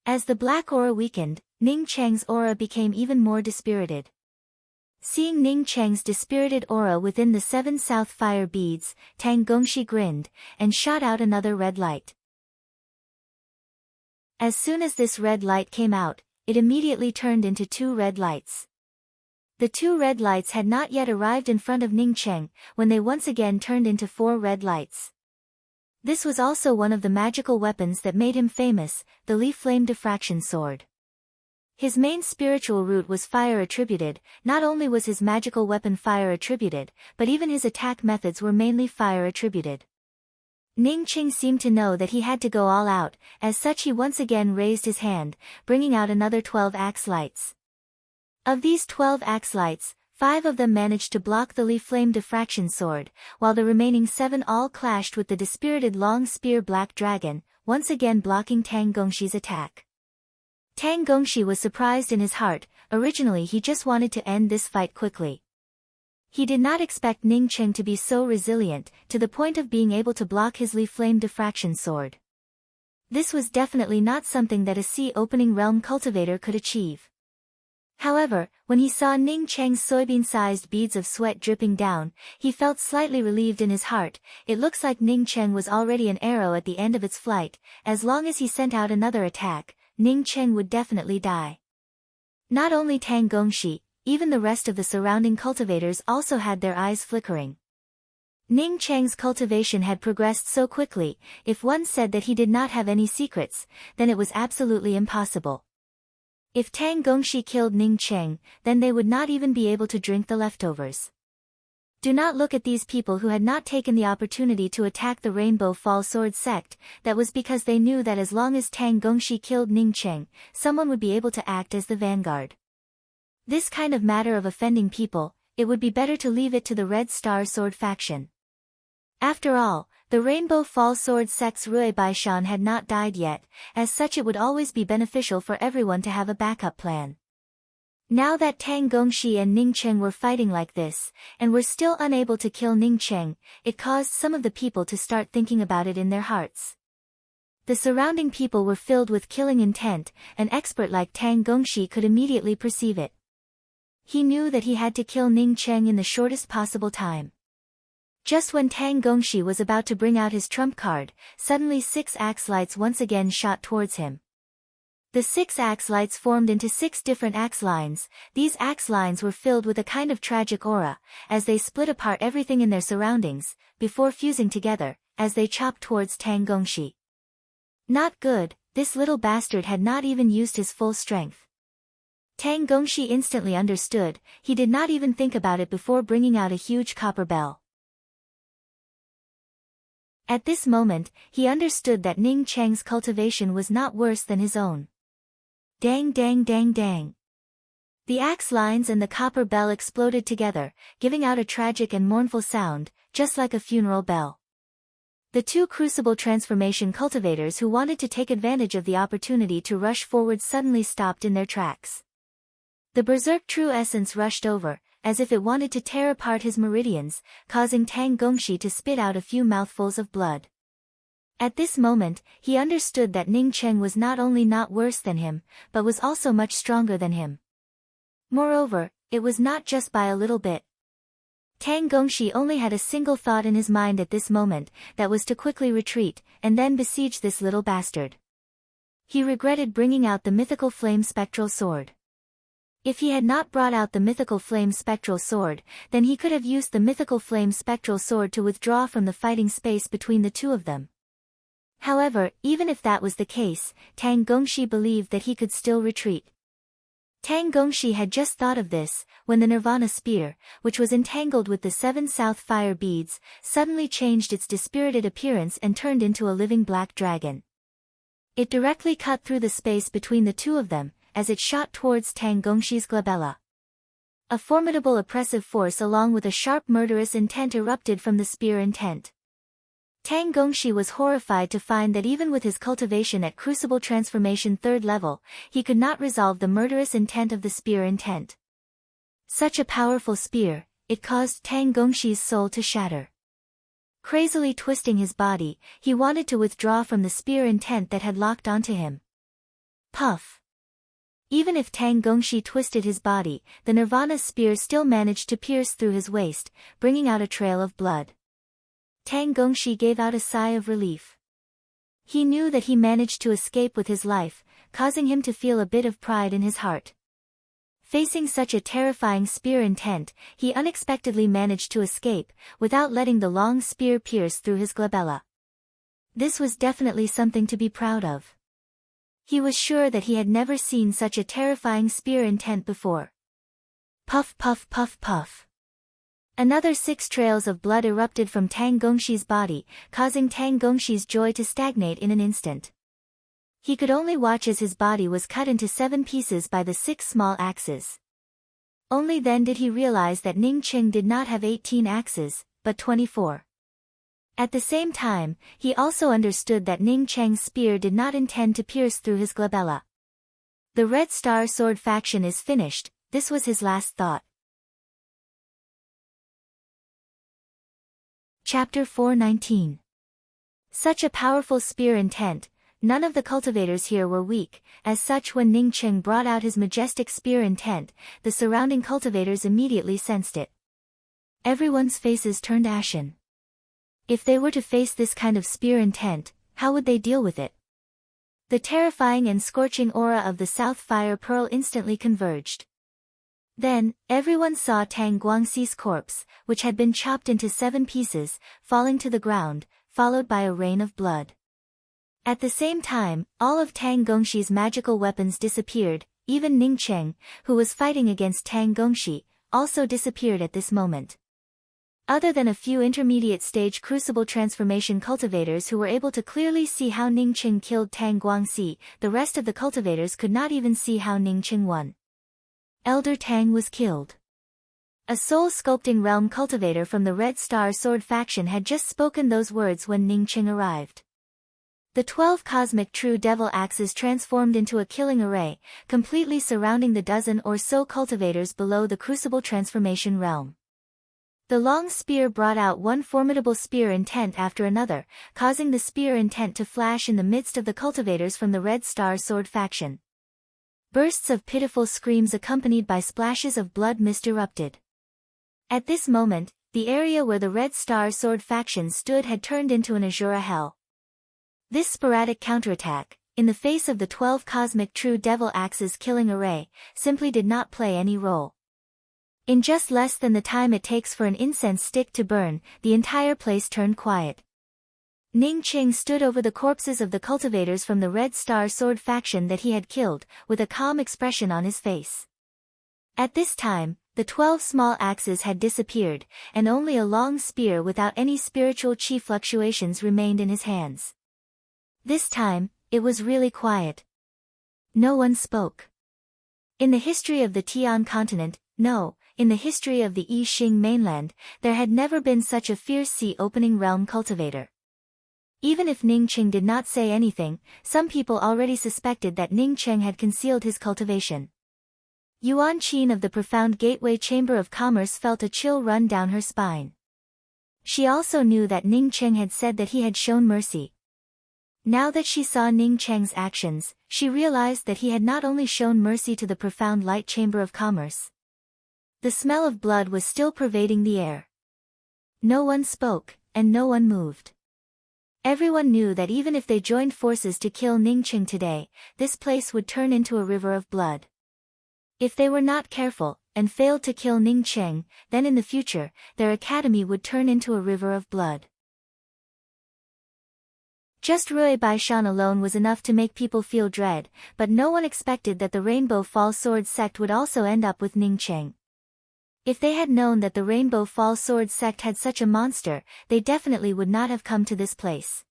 [SPEAKER 1] As the black aura weakened, Ningcheng's aura became even more dispirited. Seeing Ningcheng's dispirited aura within the 7 south fire beads, Tang Gongshi grinned, and shot out another red light. As soon as this red light came out, it immediately turned into 2 red lights. The 2 red lights had not yet arrived in front of Ningcheng, when they once again turned into 4 red lights. This was also one of the magical weapons that made him famous, the Leaf Flame Diffraction Sword. His main spiritual root was fire attributed. Not only was his magical weapon fire attributed, but even his attack methods were mainly fire attributed. Ningcheng seemed to know that he had to go all out, as such he once again raised his hand, bringing out another 12 axe lights. Of these 12 axe lights, 5 of them managed to block the Leaf Flame Diffraction Sword, while the remaining 7 all clashed with the dispirited long spear black dragon, once again blocking Tang Gongshi's attack. Tang Gongshi was surprised in his heart. Originally he just wanted to end this fight quickly. He did not expect Ningcheng to be so resilient, to the point of being able to block his Leaf Flame Diffraction Sword. This was definitely not something that a sea-opening realm cultivator could achieve. However, when he saw Ningcheng's soybean-sized beads of sweat dripping down, he felt slightly relieved in his heart. It looks like Ningcheng was already an arrow at the end of its flight. As long as he sent out another attack, Ningcheng would definitely die. Not only Tang Gongshi, even the rest of the surrounding cultivators also had their eyes flickering. Ningcheng's cultivation had progressed so quickly. If one said that he did not have any secrets, then it was absolutely impossible. If Tang Gongshi killed Ningcheng, then they would not even be able to drink the leftovers. Do not look at these people who had not taken the opportunity to attack the Rainbow Fall Sword sect. That was because they knew that as long as Tang Gongshi killed Ningcheng, someone would be able to act as the vanguard. This kind of matter of offending people, it would be better to leave it to the Red Star Sword faction. After all, the Rainbow Fall Sword sect's Rui Baishan had not died yet, as such it would always be beneficial for everyone to have a backup plan. Now that Tang Gongshi and Ningcheng were fighting like this, and were still unable to kill Ningcheng, it caused some of the people to start thinking about it in their hearts. The surrounding people were filled with killing intent. An expert like Tang Gongshi could immediately perceive it. He knew that he had to kill Ningcheng in the shortest possible time. Just when Tang Gongshi was about to bring out his trump card, suddenly 6 axe lights once again shot towards him. The 6 axe lights formed into 6 different axe lines. These axe lines were filled with a kind of tragic aura, as they split apart everything in their surroundings, before fusing together, as they chopped towards Tang Gongshi. Not good. This little bastard had not even used his full strength. Tang Gongshi instantly understood, he did not even think about it before bringing out a huge copper bell. At this moment, he understood that Ning Cheng's cultivation was not worse than his own. Dang dang dang dang. The axe lines and the copper bell exploded together, giving out a tragic and mournful sound, just like a funeral bell. The two crucible transformation cultivators who wanted to take advantage of the opportunity to rush forward suddenly stopped in their tracks. The berserk true essence rushed over, as if it wanted to tear apart his meridians, causing Tang Gongshi to spit out a few mouthfuls of blood. At this moment, he understood that Ning Cheng was not only not worse than him, but was also much stronger than him. Moreover, it was not just by a little bit. Tang Gongshi only had a single thought in his mind at this moment, that was to quickly retreat, and then besiege this little bastard. He regretted bringing out the mythical flame spectral sword. If he had not brought out the mythical flame spectral sword, then he could have used the mythical flame spectral sword to withdraw from the fighting space between the two of them. However, even if that was the case, Tang Gongshi believed that he could still retreat. Tang Gongshi had just thought of this, when the Nirvana spear, which was entangled with the 7 south fire beads, suddenly changed its dispirited appearance and turned into a living black dragon. It directly cut through the space between the two of them, as it shot towards Tang Gongshi's glabella. A formidable oppressive force along with a sharp murderous intent erupted from the spear intent. Tang Gongshi was horrified to find that even with his cultivation at Crucible Transformation 3rd level, he could not resolve the murderous intent of the spear intent. Such a powerful spear, it caused Tang Gongshi's soul to shatter. Crazily twisting his body, he wanted to withdraw from the spear intent that had locked onto him. Puff. Even if Tang Gongshi twisted his body, the Nirvana spear still managed to pierce through his waist, bringing out a trail of blood. Tang Gongshi gave out a sigh of relief. He knew that he managed to escape with his life, causing him to feel a bit of pride in his heart. Facing such a terrifying spear intent, he unexpectedly managed to escape, without letting the long spear pierce through his glabella. This was definitely something to be proud of. He was sure that he had never seen such a terrifying spear intent before. Puff puff puff puff. Another 6 trails of blood erupted from Tang Gongshi's body, causing Tang Gongshi's joy to stagnate in an instant. He could only watch as his body was cut into 7 pieces by the 6 small axes. Only then did he realize that Ning Cheng did not have 18 axes, but 24. At the same time, he also understood that Ning Cheng's spear did not intend to pierce through his glabella. The Red Star Sword faction is finished, this was his last thought. Chapter 419. Such a powerful spear intent, none of the cultivators here were weak, as such when Ning Cheng brought out his majestic spear intent, the surrounding cultivators immediately sensed it. Everyone's faces turned ashen. If they were to face this kind of spear intent, how would they deal with it? The terrifying and scorching aura of the South Fire Pearl instantly converged. Then, everyone saw Tang Guangxi's corpse, which had been chopped into 7 pieces, falling to the ground, followed by a rain of blood. At the same time, all of Tang Gongshi's magical weapons disappeared, even Ning Cheng, who was fighting against Tang Gongshi, also disappeared at this moment. Other than a few intermediate stage crucible transformation cultivators who were able to clearly see how Ning Cheng killed Tang Guangxi, the rest of the cultivators could not even see how Ning Cheng won. Elder Tang was killed. A soul-sculpting realm cultivator from the Red Star Sword faction had just spoken those words when Ning Cheng arrived. The 12 cosmic true devil axes transformed into a killing array, completely surrounding the dozen or so cultivators below the crucible transformation realm. The long spear brought out one formidable spear intent after another, causing the spear intent to flash in the midst of the cultivators from the Red Star Sword faction. Bursts of pitiful screams accompanied by splashes of blood mist erupted. At this moment, the area where the Red Star Sword faction stood had turned into an Azura hell. This sporadic counterattack, in the face of the 12 cosmic true devil axes killing array, simply did not play any role. In just less than the time it takes for an incense stick to burn, the entire place turned quiet. Ning Qing stood over the corpses of the cultivators from the Red Star Sword faction that he had killed, with a calm expression on his face. At this time, the 12 small axes had disappeared, and only a long spear without any spiritual chi fluctuations remained in his hands. This time, it was really quiet. No one spoke. In the history of the Tian continent, no, in the history of the I Xing mainland, there had never been such a fierce sea-opening realm cultivator. Even if Ning Qing did not say anything, some people already suspected that Ning Qing had concealed his cultivation. Yuan Qin of the profound gateway chamber of commerce felt a chill run down her spine. She also knew that Ning Qing had said that he had shown mercy. Now that she saw Ning Cheng's actions, she realized that he had not only shown mercy to the profound light chamber of commerce. The smell of blood was still pervading the air. No one spoke, and no one moved. Everyone knew that even if they joined forces to kill Ning Qing today, this place would turn into a river of blood. If they were not careful, and failed to kill Ning Qing, then in the future, their academy would turn into a river of blood. Just Rui Baishan alone was enough to make people feel dread, but no one expected that the Rainbow Fall Sword sect would also end up with Ning Qing. If they had known that the Rainbow Fall Sword sect had such a monster, they definitely would not have come to this place.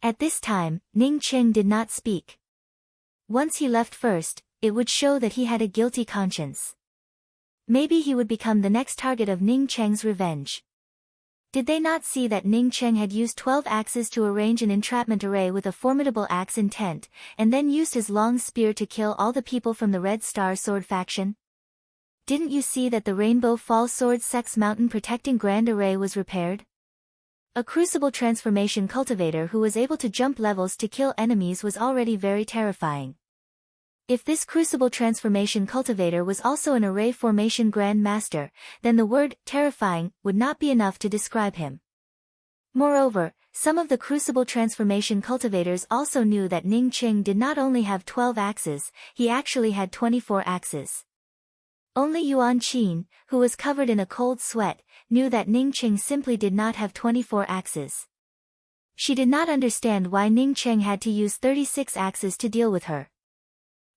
[SPEAKER 1] At this time, Ning Qing did not speak. Once he left first, it would show that he had a guilty conscience. Maybe he would become the next target of Ning Cheng's revenge. Did they not see that Ning Qing had used 12 axes to arrange an entrapment array with a formidable axe intent, and then used his long spear to kill all the people from the Red Star Sword faction? Didn't you see that the Rainbow Fall Sword sect's mountain protecting grand array was repaired? A crucible transformation cultivator who was able to jump levels to kill enemies was already very terrifying. If this crucible transformation cultivator was also an array formation grand master, then the word terrifying would not be enough to describe him. Moreover, some of the crucible transformation cultivators also knew that Ning Qing did not only have 12 axes, he actually had 24 axes. Only Yuan Qin, who was covered in a cold sweat, knew that Ning Qing simply did not have 24 axes. She did not understand why Ning Qing had to use 36 axes to deal with her.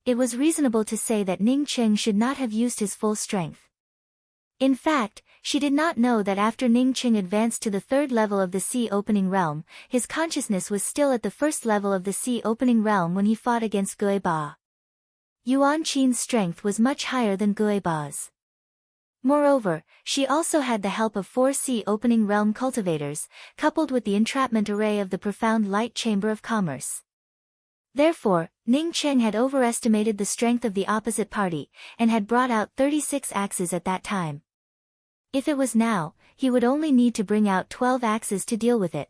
[SPEAKER 1] It was reasonable to say that Ning Qing should not have used his full strength. In fact, she did not know that after Ning Qing advanced to the third level of the sea-opening realm, his consciousness was still at the first level of the sea-opening realm when he fought against Gui Ba. Yuan Qin's strength was much higher than Gui Ba's. Moreover, she also had the help of 4 sea-opening realm cultivators, coupled with the entrapment array of the profound light chamber of commerce. Therefore, Ning Qing had overestimated the strength of the opposite party, and had brought out 36 axes at that time. If it was now, he would only need to bring out 12 axes to deal with it.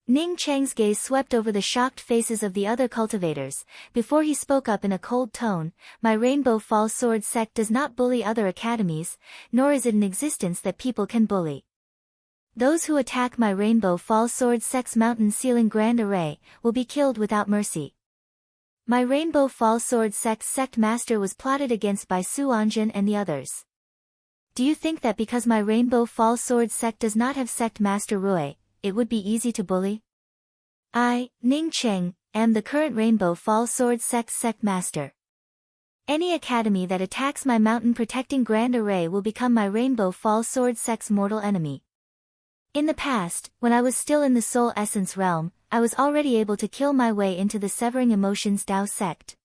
[SPEAKER 1] Ning Cheng's gaze swept over the shocked faces of the other cultivators, before he spoke up in a cold tone, "My Rainbow Fall Sword sect does not bully other academies, nor is it an existence that people can bully. Those who attack my Rainbow Fall Sword sect's mountain ceiling grand array, will be killed without mercy. My Rainbow Fall Sword sect's sect master was plotted against by Su Anjin and the others. Do you think that because my Rainbow Fall Sword sect does not have sect master Rui, it would be easy to bully? I, Ning Qing, am the current Rainbow Fall Sword sect's sect master. Any academy that attacks my mountain protecting grand array will become my Rainbow Fall Sword sect's mortal enemy. In the past, when I was still in the Soul Essence realm, I was already able to kill my way into the Severing Emotions Dao sect.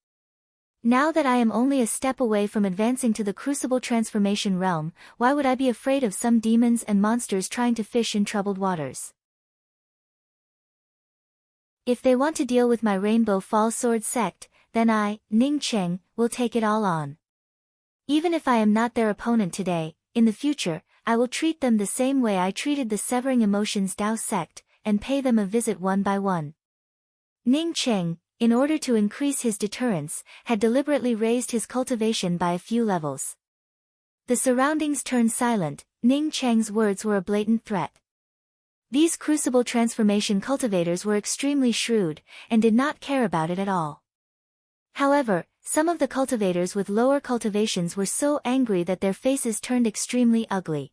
[SPEAKER 1] Now that I am only a step away from advancing to the Crucible Transformation realm, why would I be afraid of some demons and monsters trying to fish in troubled waters? If they want to deal with my Rainbow Fall Sword sect, then I, Ning Qing, will take it all on. Even if I am not their opponent today, in the future, I will treat them the same way I treated the Severing Emotions Dao sect, and pay them a visit one by one. Ning Qing, in order to increase his deterrence, had deliberately raised his cultivation by a few levels. The surroundings turned silent. Ning Cheng's words were a blatant threat. These crucible transformation cultivators were extremely shrewd, and did not care about it at all. However, some of the cultivators with lower cultivations were so angry that their faces turned extremely ugly.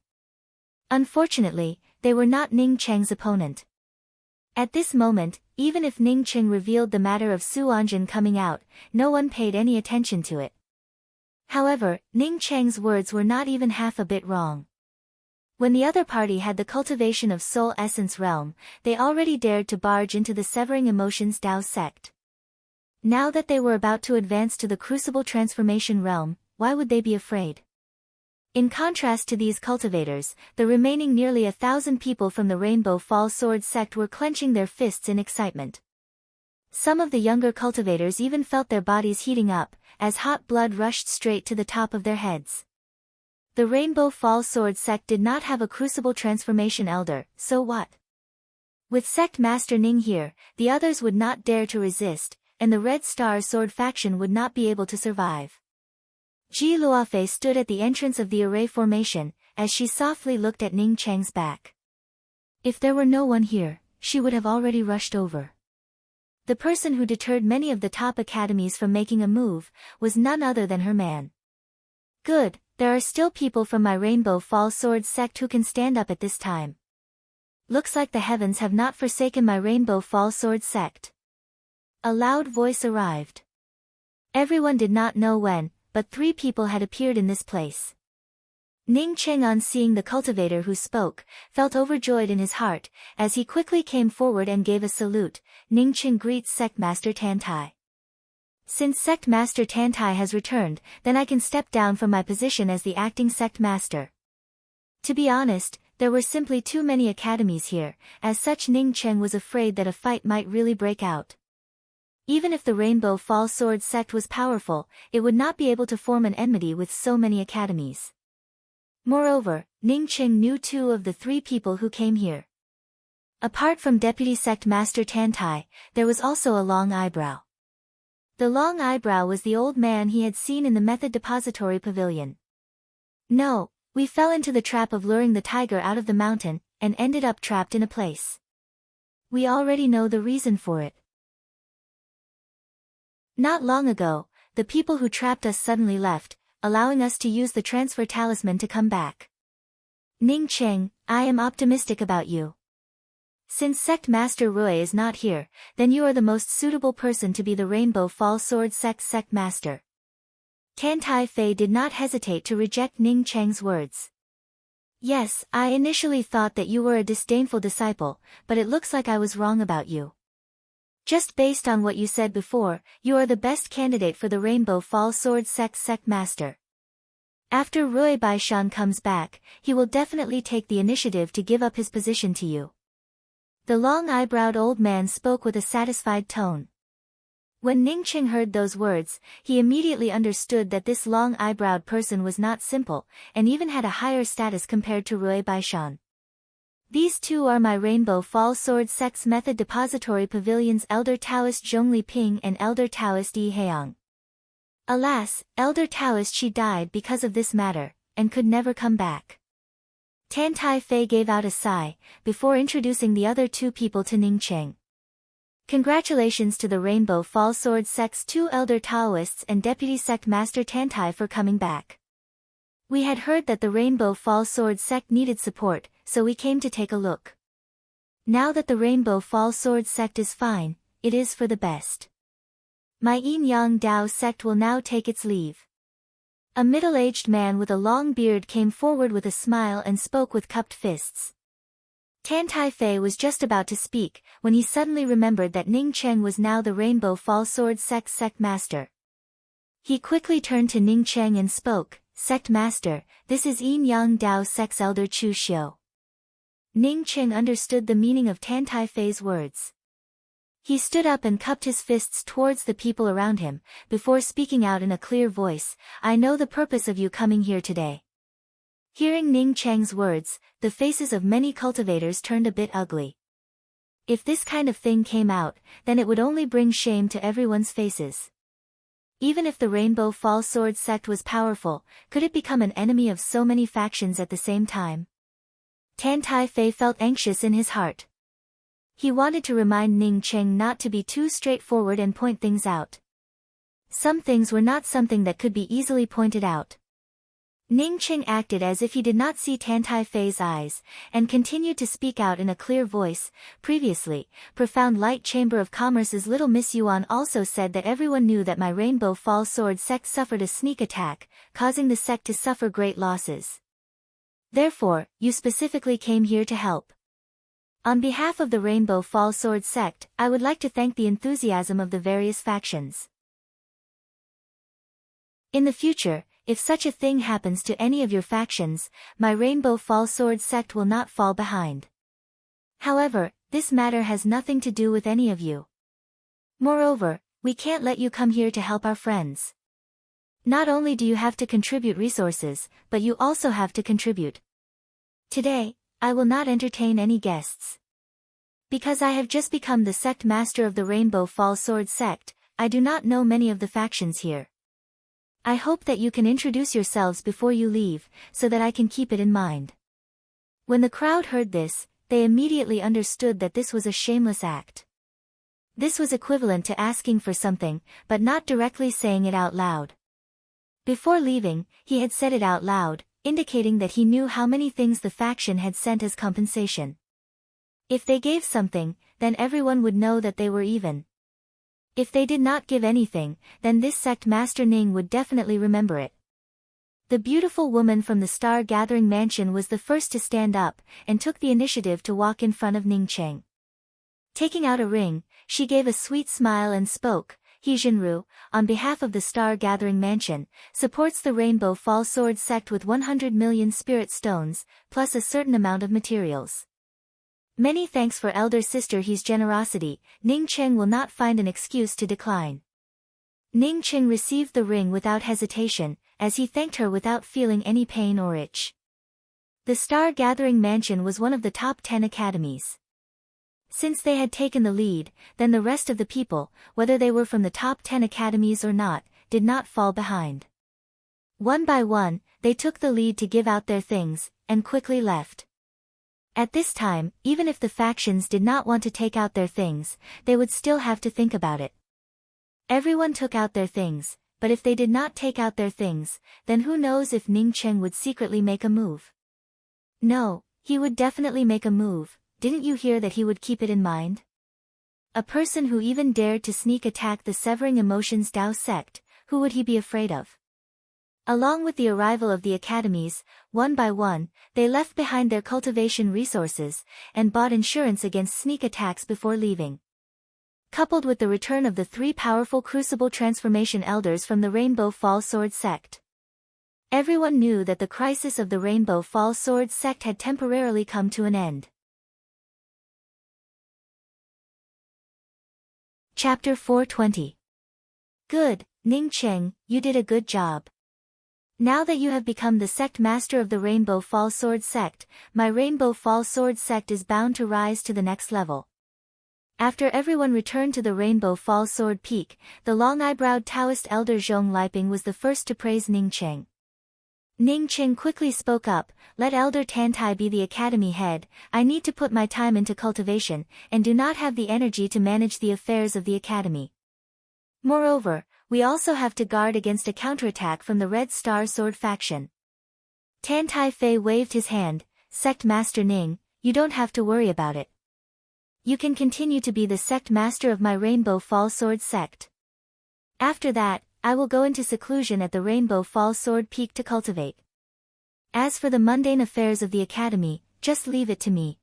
[SPEAKER 1] Unfortunately, they were not Ning Cheng's opponent. At this moment, even if Ning Qing revealed the matter of Su Anjin coming out, no one paid any attention to it. However, Ning Cheng's words were not even half a bit wrong. When the other party had the cultivation of soul essence realm, they already dared to barge into the severing emotions Dao sect. Now that they were about to advance to the crucible transformation realm, why would they be afraid? In contrast to these cultivators, the remaining nearly 1,000 people from the Rainbow Fall Sword sect were clenching their fists in excitement. Some of the younger cultivators even felt their bodies heating up, as hot blood rushed straight to the top of their heads. The Rainbow Fall Sword sect did not have a crucible transformation elder, so what? With sect master Ning here, the others would not dare to resist, and the Red Star Sword faction would not be able to survive. Ji Luofei stood at the entrance of the array formation, as she softly looked at Ning Cheng's back. If there were no one here, she would have already rushed over. The person who deterred many of the top academies from making a move, was none other than her man. Good, there are still people from my Rainbow Fall Sword sect who can stand up at this time. Looks like the heavens have not forsaken my Rainbow Fall Sword sect. A loud voice arrived. Everyone did not know when, but 3 people had appeared in this place. Ning Cheng, on seeing the cultivator who spoke, felt overjoyed in his heart, as he quickly came forward and gave a salute. Ning Cheng greets Sect Master Tantai. Since Sect Master Tantai has returned, then I can step down from my position as the acting Sect Master. To be honest, there were simply too many academies here, as such Ning Cheng was afraid that a fight might really break out. Even if the Rainbow Fall Sword sect was powerful, it would not be able to form an enmity with so many academies. Moreover, Ning Cheng knew 2 of the 3 people who came here. Apart from Deputy Sect Master Tantai, there was also a long eyebrow. The long eyebrow was the old man he had seen in the Method Depository Pavilion. No, we fell into the trap of luring the tiger out of the mountain, and ended up trapped in a place. We already know the reason for it. Not long ago, the people who trapped us suddenly left, allowing us to use the transfer talisman to come back. Ning Cheng, I am optimistic about you. Since Sect Master Rui is not here, then you are the most suitable person to be the Rainbow Fall Sword Sect Master. Tantai Fei did not hesitate to reject Ning Cheng's words. Yes, I initially thought that you were a disdainful disciple, but it looks like I was wrong about you. Just based on what you said before, you are the best candidate for the Rainbow Fall Sword Sect Master. After Rui Baishan comes back, he will definitely take the initiative to give up his position to you. The long-eyebrowed old man spoke with a satisfied tone. When Ning Cheng heard those words, he immediately understood that this long-eyebrowed person was not simple, and even had a higher status compared to Rui Baishan. These 2 are my Rainbow Fall Sword Sect's Method Depository Pavilion's Elder Taoist Zhongli Ping and Elder Taoist Yi Heong. Alas, Elder Taoist Shi died because of this matter, and could never come back. Tantai Fei gave out a sigh, before introducing the other 2 people to Ning Cheng. Congratulations to the Rainbow Fall Sword Sect's 2 Elder Taoists and Deputy Sect Master Tantai for coming back. We had heard that the Rainbow Fall Sword sect needed support, so we came to take a look. Now that the Rainbow Fall Sword sect is fine, it is for the best. My Yin Yang Dao sect will now take its leave. A middle-aged man with a long beard came forward with a smile and spoke with cupped fists. Tantai Fei was just about to speak, when he suddenly remembered that Ning Cheng was now the Rainbow Fall Sword sect master. He quickly turned to Ning Cheng and spoke, Sect Master, this is Yin Yang Dao Sect's Elder Chu Xiu. Ning Cheng understood the meaning of Tantai Fei's words. He stood up and cupped his fists towards the people around him, before speaking out in a clear voice, I know the purpose of you coming here today. Hearing Ning Cheng's words, the faces of many cultivators turned a bit ugly. If this kind of thing came out, then it would only bring shame to everyone's faces. Even if the Rainbow Fall Sword sect was powerful, could it become an enemy of so many factions at the same time? Tantai Fei felt anxious in his heart. He wanted to remind Ning Cheng not to be too straightforward and point things out. Some things were not something that could be easily pointed out. Ning Qing acted as if he did not see Tantai Fei's eyes, and continued to speak out in a clear voice. Previously, Profound Light Chamber of Commerce's Little Miss Yuan also said that everyone knew that my Rainbow Fall Sword sect suffered a sneak attack, causing the sect to suffer great losses. Therefore, you specifically came here to help. On behalf of the Rainbow Fall Sword sect, I would like to thank the enthusiasm of the various factions. In the future, if such a thing happens to any of your factions, my Rainbow Fall Sword sect will not fall behind. However, this matter has nothing to do with any of you. Moreover, we can't let you come here to help our friends. Not only do you have to contribute resources, but you also have to contribute. Today, I will not entertain any guests. Because I have just become the sect master of the Rainbow Fall Sword sect, I do not know many of the factions here. I hope that you can introduce yourselves before you leave, so that I can keep it in mind. When the crowd heard this, they immediately understood that this was a shameless act. This was equivalent to asking for something, but not directly saying it out loud. Before leaving, he had said it out loud, indicating that he knew how many things the faction had sent as compensation. If they gave something, then everyone would know that they were even. If they did not give anything, then this sect Master Ning would definitely remember it. The beautiful woman from the star-gathering mansion was the first to stand up, and took the initiative to walk in front of Ning Cheng. Taking out a ring, she gave a sweet smile and spoke, "He Jinru, on behalf of the star-gathering mansion, supports the Rainbow Fall Sword sect with 100 million spirit stones, plus a certain amount of materials. Many thanks for elder sister He's generosity. Ning Cheng will not find an excuse to decline." Ning Cheng received the ring without hesitation, as he thanked her without feeling any pain or itch. The Star-Gathering Mansion was one of the top 10 academies. Since they had taken the lead, then the rest of the people, whether they were from the top 10 academies or not, did not fall behind. One by one, they took the lead to give out their things, and quickly left. At this time, even if the factions did not want to take out their things, they would still have to think about it. Everyone took out their things, but if they did not take out their things, then who knows if Ning Cheng would secretly make a move. No, he would definitely make a move. Didn't you hear that he would keep it in mind? A person who even dared to sneak attack the Severing Emotions Dao sect, who would he be afraid of? Along with the arrival of the academies, one by one, they left behind their cultivation resources, and bought insurance against sneak attacks before leaving. Coupled with the return of the 3 powerful Crucible Transformation Elders from the Rainbow Fall Sword sect, everyone knew that the crisis of the Rainbow Fall Sword sect had temporarily come to an end. Chapter 420. Good, Ning Cheng, you did a good job. Now that you have become the sect master of the Rainbow Fall Sword sect, my Rainbow Fall Sword sect is bound to rise to the next level. After everyone returned to the Rainbow Fall Sword Peak, the long-eyebrowed Taoist elder Zhong Liping was the first to praise Ning Cheng. Ning Cheng quickly spoke up, "Let Elder Tantai be the academy head. I need to put my time into cultivation, and do not have the energy to manage the affairs of the academy. Moreover, we also have to guard against a counterattack from the Red Star Sword faction." Tantai Fei waved his hand, "Sect Master Ning, you don't have to worry about it. You can continue to be the sect master of my Rainbow Fall Sword sect. After that, I will go into seclusion at the Rainbow Fall Sword Peak to cultivate. As for the mundane affairs of the academy, just leave it to me.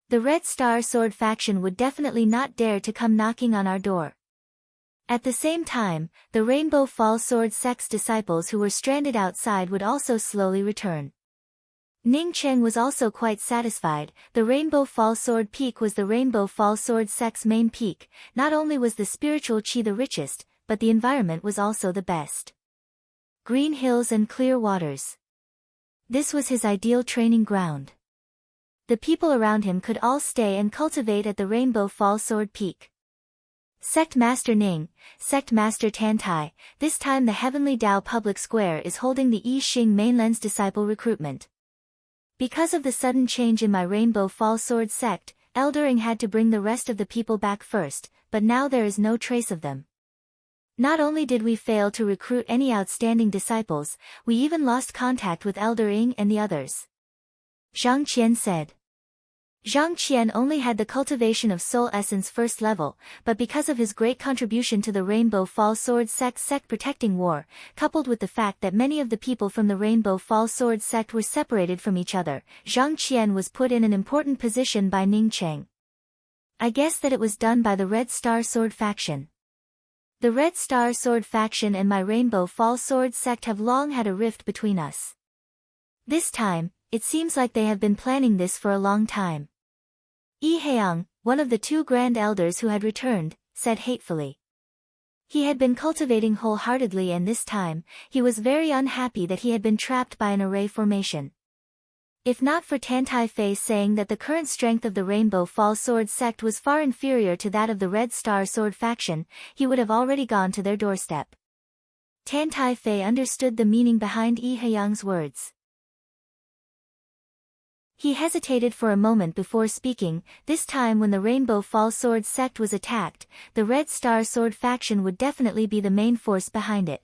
[SPEAKER 1] The Red Star Sword faction would definitely not dare to come knocking on our door." At the same time, the Rainbow Fall Sword sect's disciples who were stranded outside would also slowly return. Ning Cheng was also quite satisfied. The Rainbow Fall Sword Peak was the Rainbow Fall Sword sect's main peak. Not only was the spiritual chi the richest, but the environment was also the best. Green hills and clear waters. This was his ideal training ground. The people around him could all stay and cultivate at the Rainbow Fall Sword Peak. Sect Master Ning, Sect Master Tantai, this time the Heavenly Dao Public Square is holding the I Xing Mainland's disciple recruitment. Because of the sudden change in my Rainbow Fall Sword sect, Eldering had to bring the rest of the people back first, but now there is no trace of them. Not only did we fail to recruit any outstanding disciples, we even lost contact with Elder Ying and the others. Zhang Qian said. Zhang Qian only had the cultivation of soul essence first level, but because of his great contribution to the Rainbow Fall Sword sect protecting war, coupled with the fact that many of the people from the Rainbow Fall Sword sect were separated from each other, Zhang Qian was put in an important position by Ning Cheng. I guess that it was done by the Red Star Sword faction. The Red Star Sword faction and my Rainbow Fall Sword sect have long had a rift between us. This time, it seems like they have been planning this for a long time. Yi Heang, one of the two grand elders who had returned, said hatefully. He had been cultivating wholeheartedly and this time, he was very unhappy that he had been trapped by an array formation. If not for Tan Tai Fei saying that the current strength of the Rainbow Fall Sword sect was far inferior to that of the Red Star Sword faction, he would have already gone to their doorstep. Tan Tai Fei understood the meaning behind Yi Heang's words. He hesitated for a moment before speaking. This time when the Rainbow Fall Sword sect was attacked, the Red Star Sword faction would definitely be the main force behind it.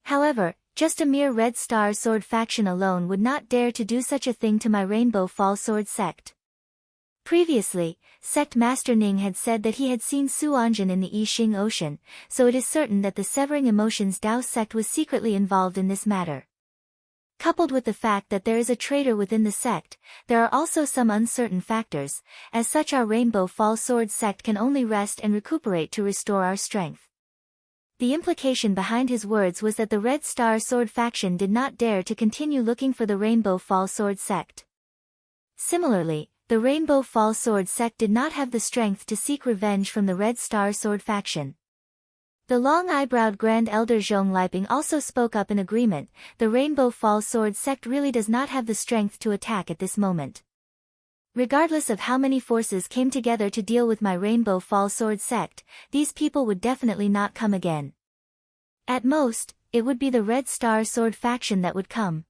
[SPEAKER 1] However, just a mere Red Star Sword faction alone would not dare to do such a thing to my Rainbow Fall Sword sect. Previously, Sect Master Ning had said that he had seen Su Anjin in the Yixing Ocean, so it is certain that the Severing Emotions Dao sect was secretly involved in this matter. Coupled with the fact that there is a traitor within the sect, there are also some uncertain factors. As such, our Rainbow Fall Sword sect can only rest and recuperate to restore our strength. The implication behind his words was that the Red Star Sword faction did not dare to continue looking for the Rainbow Fall Sword sect. Similarly, the Rainbow Fall Sword sect did not have the strength to seek revenge from the Red Star Sword faction. The long-eyebrowed Grand Elder Zhong Liping also spoke up in agreement. The Rainbow Fall Sword sect really does not have the strength to attack at this moment. Regardless of how many forces came together to deal with my Rainbow Fall Sword sect, these people would definitely not come again. At most, it would be the Red Star Sword faction that would come.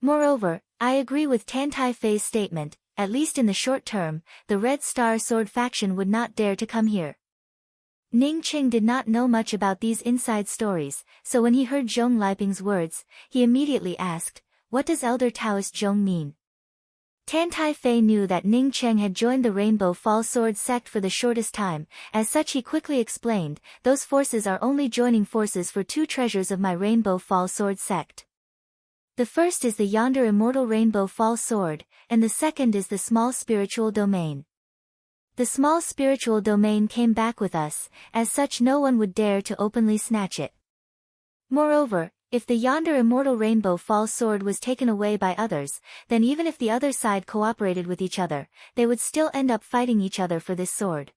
[SPEAKER 1] Moreover, I agree with Tan Tai Fei's statement, at least in the short term, the Red Star Sword faction would not dare to come here. Ning Cheng did not know much about these inside stories, so when he heard Zhong Liping's words, he immediately asked, "What does Elder Taoist Zhong mean?" Tan Tai Fei knew that Ning Cheng had joined the Rainbow Fall Sword sect for the shortest time, as such he quickly explained, "Those forces are only joining forces for two treasures of my Rainbow Fall Sword sect. The first is the yonder immortal Rainbow Fall Sword, and the second is the small spiritual domain. The small spiritual domain came back with us, as such no one would dare to openly snatch it. Moreover, if the yonder immortal Rainbow Fall Sword was taken away by others, then even if the other side cooperated with each other, they would still end up fighting each other for this sword.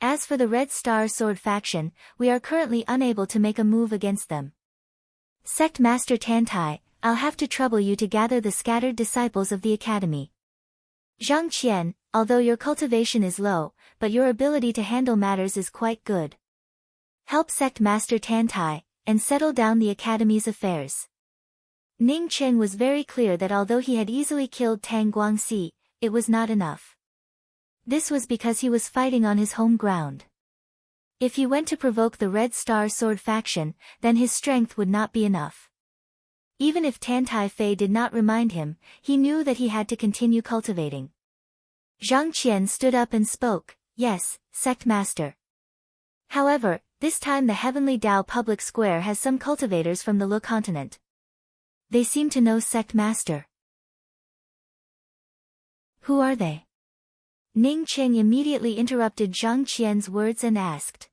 [SPEAKER 1] As for the Red Star Sword faction, we are currently unable to make a move against them. Sect Master Tantai, I'll have to trouble you to gather the scattered disciples of the academy. Zhang Qian, although your cultivation is low, but your ability to handle matters is quite good. Help Sect Master Tantai, and settle down the academy's affairs." Ning Cheng was very clear that although he had easily killed Tang Guangxi, it was not enough. This was because he was fighting on his home ground. If he went to provoke the Red Star Sword faction, then his strength would not be enough. Even if Tan Tai Fei did not remind him, he knew that he had to continue cultivating. Zhang Qian stood up and spoke, "Yes, Sect Master. However, this time the Heavenly Dao Public Square has some cultivators from the Lu continent. They seem to know Sect Master." "Who are they?" Ning Cheng immediately interrupted Zhang Qian's words and asked.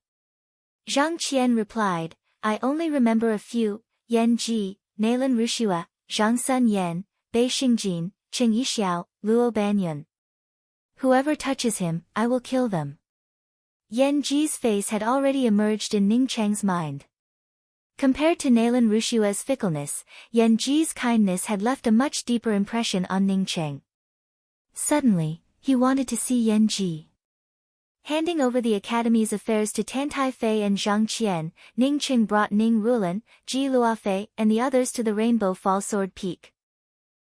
[SPEAKER 1] Zhang Qian replied, "I only remember a few: Yan Ji, Nailan Rushua, Zhang Sun Yan, Bei Xingjin, Qing Yixiao, Luo Banyun. Whoever touches him, I will kill them." Yan Ji's face had already emerged in Ning Cheng's mind. Compared to Nailan Rushua's fickleness, Yan Ji's kindness had left a much deeper impression on Ning Cheng. Suddenly, he wanted to see Yan Ji. Handing over the academy's affairs to Tan Tai Fei and Zhang Qian, Ning Cheng brought Ning Rulan, Ji Luofei, and the others to the Rainbow Fall Sword Peak.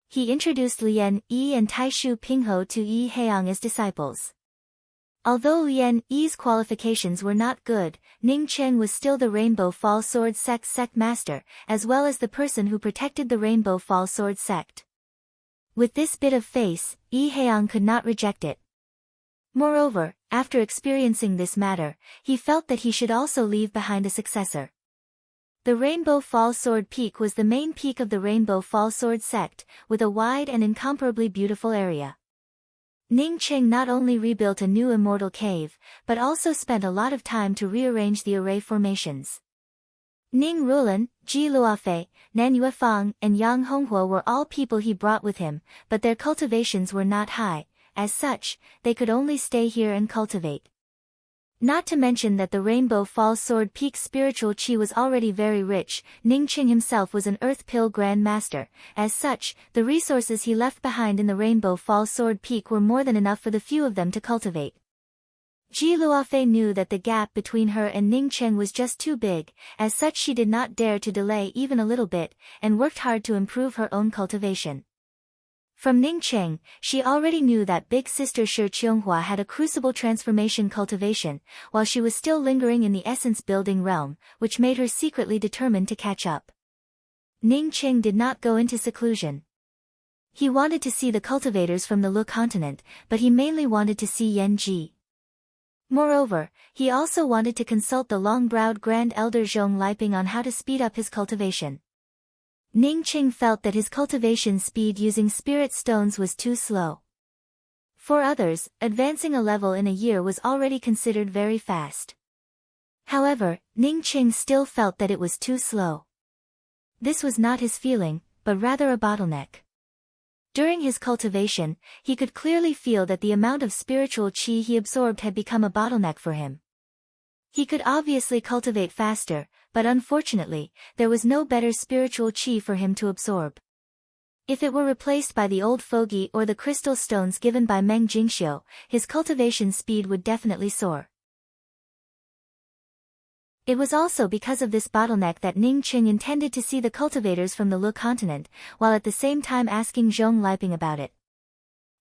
[SPEAKER 1] He introduced Lian Yi and Taishu Pingho to Yi Heang as disciples. Although Lien Yi's qualifications were not good, Ning Cheng was still the Rainbow Fall Sword sect master, as well as the person who protected the Rainbow Fall Sword sect. With this bit of face, Yi Heong could not reject it. Moreover, after experiencing this matter, he felt that he should also leave behind a successor. The Rainbow Fall Sword Peak was the main peak of the Rainbow Fall Sword sect, with a wide and incomparably beautiful area. Ning Cheng not only rebuilt a new immortal cave, but also spent a lot of time to rearrange the array formations. Ning Rulan, Ji Luofei, Nan Yuefang, and Yang Honghuo were all people he brought with him, but their cultivations were not high. As such, they could only stay here and cultivate. Not to mention that the Rainbow Fall Sword Peak's spiritual qi was already very rich. Ning Cheng himself was an Earth Pill Grand Master. As such, the resources he left behind in the Rainbow Fall Sword Peak were more than enough for the few of them to cultivate. Ji Luofei knew that the gap between her and Ning Cheng was just too big, as such she did not dare to delay even a little bit, and worked hard to improve her own cultivation. From Ning Cheng, she already knew that big sister Shi Qianghua had a crucible transformation cultivation, while she was still lingering in the essence building realm, which made her secretly determined to catch up. Ning Cheng did not go into seclusion. He wanted to see the cultivators from the Lu continent, but he mainly wanted to see Yan Ji. Moreover, he also wanted to consult the long-browed Grand Elder Zhong Liping on how to speed up his cultivation. Ning Cheng felt that his cultivation speed using spirit stones was too slow. For others, advancing a level in a year was already considered very fast. However, Ning Cheng still felt that it was too slow. This was not his feeling, but rather a bottleneck. During his cultivation, he could clearly feel that the amount of spiritual qi he absorbed had become a bottleneck for him. He could obviously cultivate faster, but unfortunately, there was no better spiritual qi for him to absorb. If it were replaced by the old fogey or the crystal stones given by Meng Jingxiu, his cultivation speed would definitely soar. It was also because of this bottleneck that Ning Cheng intended to see the cultivators from the Lu continent, while at the same time asking Zhong Liping about it.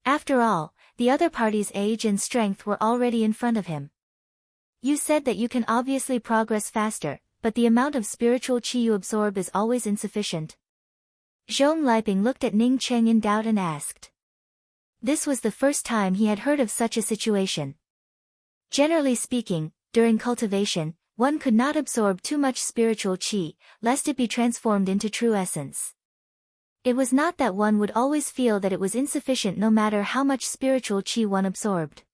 [SPEAKER 1] After all, the other party's age and strength were already in front of him. You said that you can obviously progress faster, but the amount of spiritual qi you absorb is always insufficient. Zhong Liping looked at Ning Cheng in doubt and asked. This was the first time he had heard of such a situation. Generally speaking, during cultivation, one could not absorb too much spiritual qi, lest it be transformed into true essence. It was not that one would always feel that it was insufficient no matter how much spiritual qi one absorbed.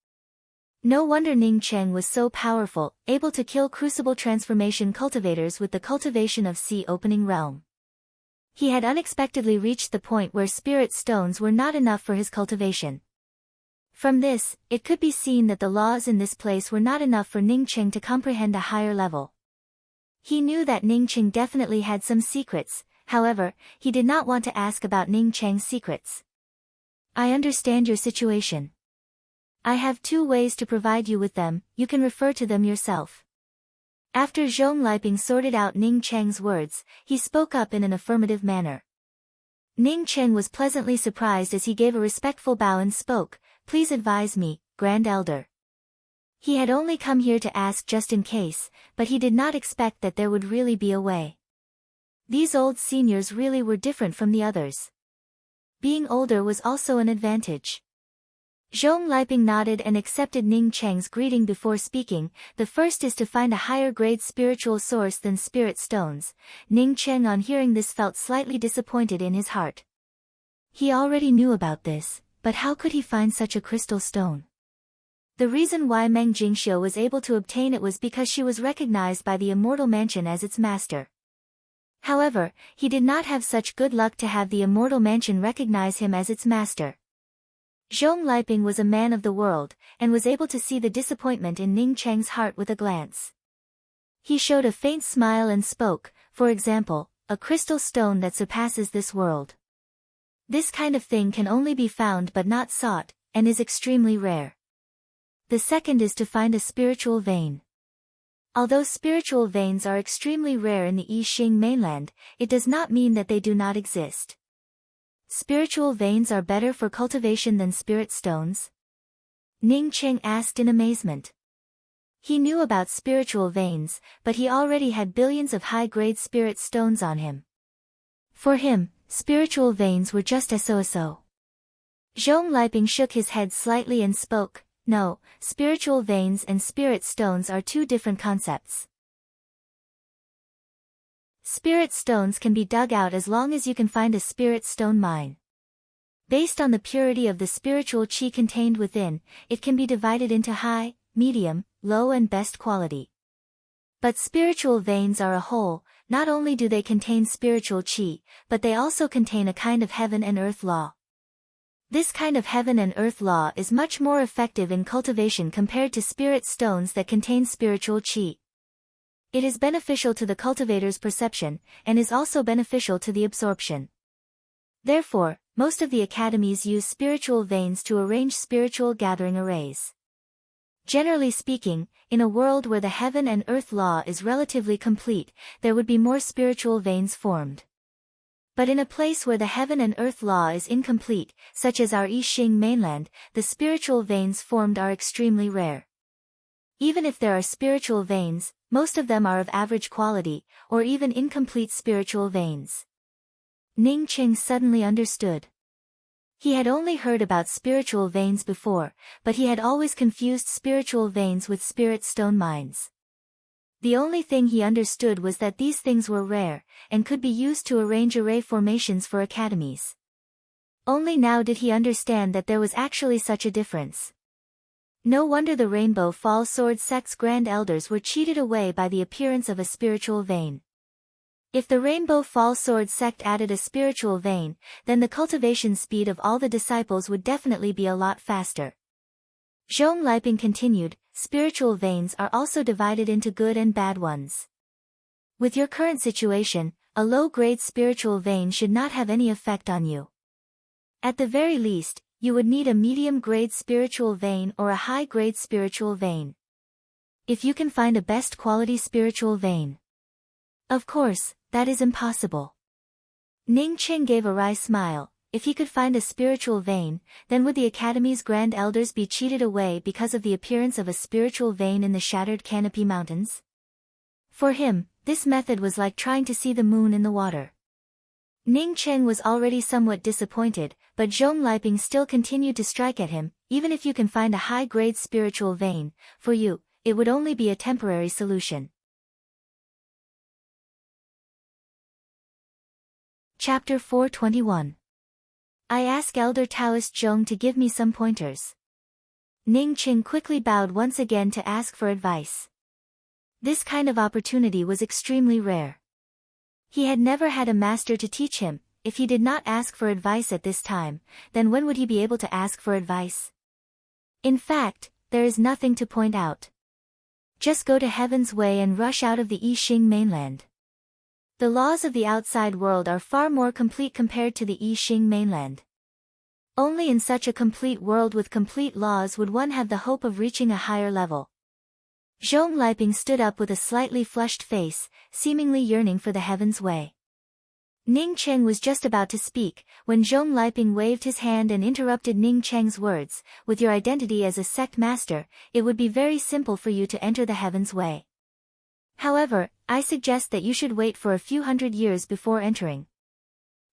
[SPEAKER 1] No wonder Ning Cheng was so powerful, able to kill crucible transformation cultivators with the cultivation of Sea Opening Realm. He had unexpectedly reached the point where spirit stones were not enough for his cultivation. From this, it could be seen that the laws in this place were not enough for Ning Cheng to comprehend a higher level. He knew that Ning Cheng definitely had some secrets, however, he did not want to ask about Ning Cheng's secrets. I understand your situation. I have 2 ways to provide you with them, you can refer to them yourself. After Zhong Liping sorted out Ning Cheng's words, he spoke up in an affirmative manner. Ning Cheng was pleasantly surprised as he gave a respectful bow and spoke, please advise me, Grand Elder. He had only come here to ask just in case, but he did not expect that there would really be a way. These old seniors really were different from the others. Being older was also an advantage. Zhong Liping nodded and accepted Ning Cheng's greeting before speaking. The first is to find a higher grade spiritual source than spirit stones. Ning Cheng on hearing this felt slightly disappointed in his heart. He already knew about this, but how could he find such a crystal stone? The reason why Meng Jingxiu was able to obtain it was because she was recognized by the Immortal Mansion as its master. However, he did not have such good luck to have the Immortal Mansion recognize him as its master. Zhong Liping was a man of the world, and was able to see the disappointment in Ning Cheng's heart with a glance. He showed a faint smile and spoke, for example, a crystal stone that surpasses this world. This kind of thing can only be found but not sought, and is extremely rare. The second is to find a spiritual vein. Although spiritual veins are extremely rare in the Yixing mainland, it does not mean that they do not exist. Spiritual veins are better for cultivation than spirit stones? Ning Cheng asked in amazement. He knew about spiritual veins, but he already had billions of high-grade spirit stones on him. For him, spiritual veins were just so. Zhong Liping shook his head slightly and spoke, "No, spiritual veins and spirit stones are two different concepts. Spirit stones can be dug out as long as you can find a spirit stone mine. Based on the purity of the spiritual qi contained within, it can be divided into high, medium, low and best quality. But spiritual veins are a whole. Not only do they contain spiritual qi, but they also contain a kind of heaven and earth law. This kind of heaven and earth law is much more effective in cultivation compared to spirit stones that contain spiritual qi. It is beneficial to the cultivator's perception, and is also beneficial to the absorption. Therefore, most of the academies use spiritual veins to arrange spiritual gathering arrays. Generally speaking, in a world where the heaven and earth law is relatively complete, there would be more spiritual veins formed. But in a place where the heaven and earth law is incomplete, such as our I Ching mainland, the spiritual veins formed are extremely rare. Even if there are spiritual veins, most of them are of average quality, or even incomplete spiritual veins. Ning Cheng suddenly understood. He had only heard about spiritual veins before, but he had always confused spiritual veins with spirit stone mines. The only thing he understood was that these things were rare, and could be used to arrange array formations for academies. Only now did he understand that there was actually such a difference. No wonder the Rainbow Fall Sword sect's grand elders were cheated away by the appearance of a spiritual vein. If the Rainbow Fall Sword sect added a spiritual vein, then the cultivation speed of all the disciples would definitely be a lot faster. Zhong Liping continued, spiritual veins are also divided into good and bad ones. With your current situation, a low-grade spiritual vein should not have any effect on you. At the very least, you would need a medium-grade spiritual vein or a high-grade spiritual vein. If you can find a best quality spiritual vein. Of course, that is impossible. Ning Cheng gave a wry smile. If he could find a spiritual vein, then would the Academy's grand elders be cheated away because of the appearance of a spiritual vein in the shattered Canopy Mountains? For him, this method was like trying to see the moon in the water. Ning Cheng was already somewhat disappointed, but Zhong Liping still continued to strike at him. Even if you can find a high-grade spiritual vein, for you, it would only be a temporary solution. Chapter 421. I ask Elder Taoist Zhong to give me some pointers. Ning Cheng quickly bowed once again to ask for advice. This kind of opportunity was extremely rare. He had never had a master to teach him. If he did not ask for advice at this time, then when would he be able to ask for advice? In fact, there is nothing to point out. Just go to Heaven's Way and rush out of the I Ching mainland. The laws of the outside world are far more complete compared to the I Ching mainland. Only in such a complete world with complete laws would one have the hope of reaching a higher level. Zhong Liping stood up with a slightly flushed face, seemingly yearning for the Heaven's Way. Ning Cheng was just about to speak, when Zhong Liping waved his hand and interrupted Ning Cheng's words. With your identity as a sect master, it would be very simple for you to enter the Heaven's Way. However, I suggest that you should wait for a few hundred years before entering.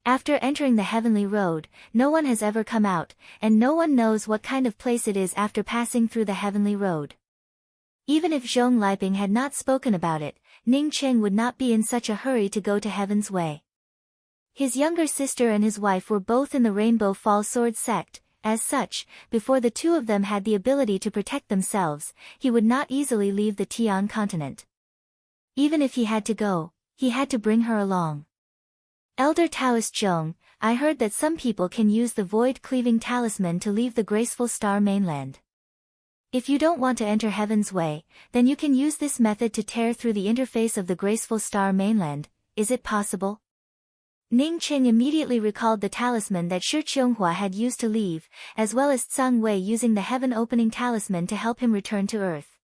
[SPEAKER 1] After entering the Heavenly Road, no one has ever come out, and no one knows what kind of place it is after passing through the Heavenly Road. Even if Zhong Liping had not spoken about it, Ning Cheng would not be in such a hurry to go to Heaven's Way. His younger sister and his wife were both in the Rainbow Fall Sword sect. As such, before the two of them had the ability to protect themselves, he would not easily leave the Tian continent. Even if he had to go, he had to bring her along. Elder Taoist Zhong, I heard that some people can use the void-cleaving talisman to leave the graceful star mainland. If you don't want to enter Heaven's Way, then you can use this method to tear through the interface of the graceful star mainland. Is it possible? Ning Cheng immediately recalled the talisman that Shi Qianghua had used to leave, as well as Tsang Wei using the heaven-opening talisman to help him return to Earth.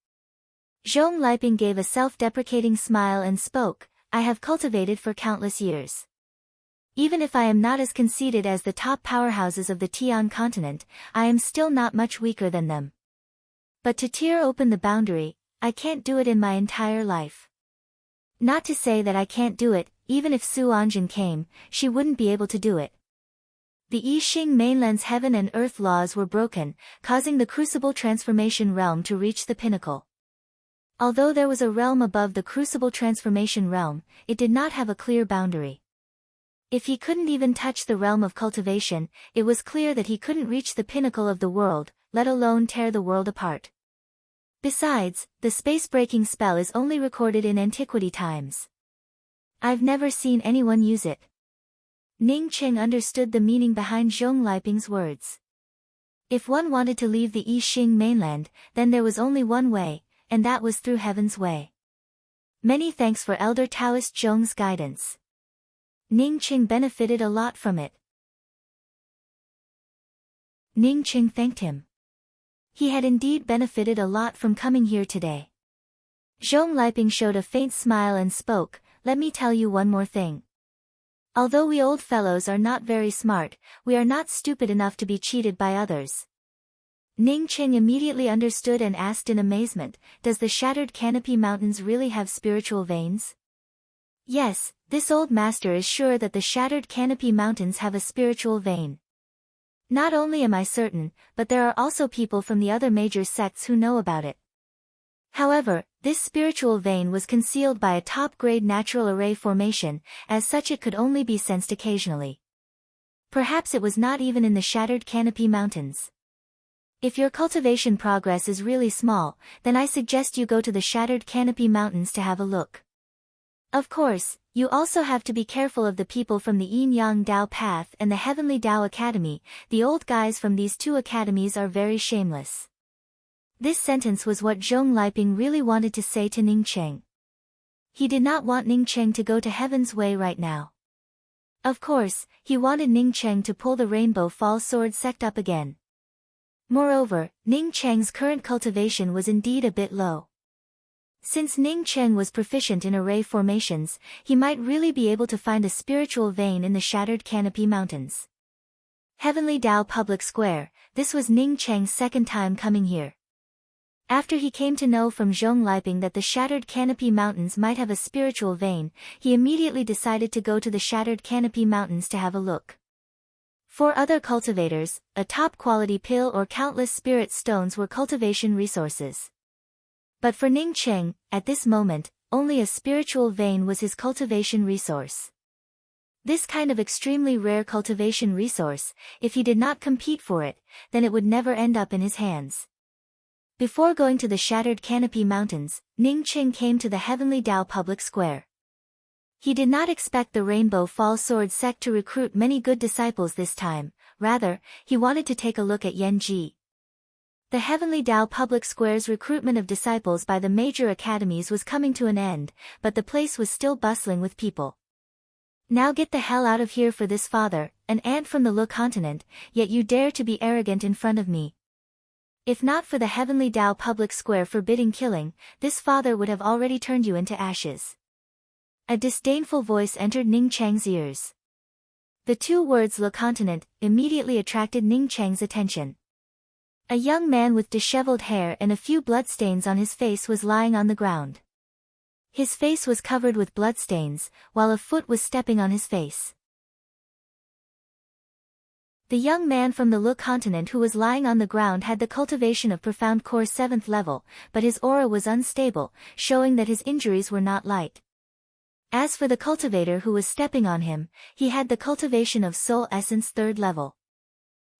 [SPEAKER 1] Zhong Liping gave a self-deprecating smile and spoke, I have cultivated for countless years. Even if I am not as conceited as the top powerhouses of the Tian continent, I am still not much weaker than them. But to tear open the boundary, I can't do it in my entire life. Not to say that I can't do it, even if Su Anjin came, she wouldn't be able to do it. The I Ching mainland's heaven and earth laws were broken, causing the Crucible Transformation realm to reach the pinnacle. Although there was a realm above the Crucible Transformation realm, it did not have a clear boundary. If he couldn't even touch the realm of cultivation, it was clear that he couldn't reach the pinnacle of the world, let alone tear the world apart. Besides, the space-breaking spell is only recorded in antiquity times. I've never seen anyone use it. Ning Cheng understood the meaning behind Zhong Liping's words. If one wanted to leave the I Ching mainland, then there was only one way, and that was through Heaven's Way. Many thanks for Elder Taoist Zhong's guidance. Ning Cheng benefited a lot from it. Ning Cheng thanked him. He had indeed benefited a lot from coming here today. Zhong Liping showed a faint smile and spoke, "Let me tell you one more thing. Although we old fellows are not very smart, we are not stupid enough to be cheated by others." Ning Cheng immediately understood and asked in amazement, "Does the Shattered Canopy Mountains really have spiritual veins?" Yes, this old master is sure that the Shattered Canopy Mountains have a spiritual vein. Not only am I certain, but there are also people from the other major sects who know about it. However, this spiritual vein was concealed by a top-grade natural array formation, as such it could only be sensed occasionally. Perhaps it was not even in the Shattered Canopy Mountains. If your cultivation progress is really small, then I suggest you go to the Shattered Canopy Mountains to have a look. Of course, you also have to be careful of the people from the Yin Yang Dao Path and the Heavenly Dao Academy. The old guys from these two academies are very shameless. This sentence was what Zhong Liping really wanted to say to Ning Cheng. He did not want Ning Cheng to go to Heaven's Way right now. Of course, he wanted Ning Cheng to pull the Rainbow Fall Sword sect up again. Moreover, Ning Cheng's current cultivation was indeed a bit low. Since Ning Cheng was proficient in array formations, he might really be able to find a spiritual vein in the Shattered Canopy Mountains. Heavenly Dao Public Square, this was Ning Cheng's second time coming here. After he came to know from Zhong Liping that the Shattered Canopy Mountains might have a spiritual vein, he immediately decided to go to the Shattered Canopy Mountains to have a look. For other cultivators, a top-quality pill or countless spirit stones were cultivation resources. But for Ning Cheng, at this moment, only a spiritual vein was his cultivation resource. This kind of extremely rare cultivation resource, if he did not compete for it, then it would never end up in his hands. Before going to the Shattered Canopy Mountains, Ning Cheng came to the Heavenly Dao Public Square. He did not expect the Rainbow Fall Sword sect to recruit many good disciples this time, rather, he wanted to take a look at Yan Ji. The Heavenly Dao Public Square's recruitment of disciples by the major academies was coming to an end, but the place was still bustling with people. "Now get the hell out of here for this father, an ant from the Le continent, yet you dare to be arrogant in front of me. If not for the Heavenly Dao Public Square forbidding killing, this father would have already turned you into ashes." A disdainful voice entered Ning Cheng's ears. The two words Le continent immediately attracted Ning Cheng's attention. A young man with disheveled hair and a few bloodstains on his face was lying on the ground. His face was covered with bloodstains, while a foot was stepping on his face. The young man from the Le continent who was lying on the ground had the cultivation of Profound Core 7th level, but his aura was unstable, showing that his injuries were not light. As for the cultivator who was stepping on him, he had the cultivation of Soul Essence 3rd level.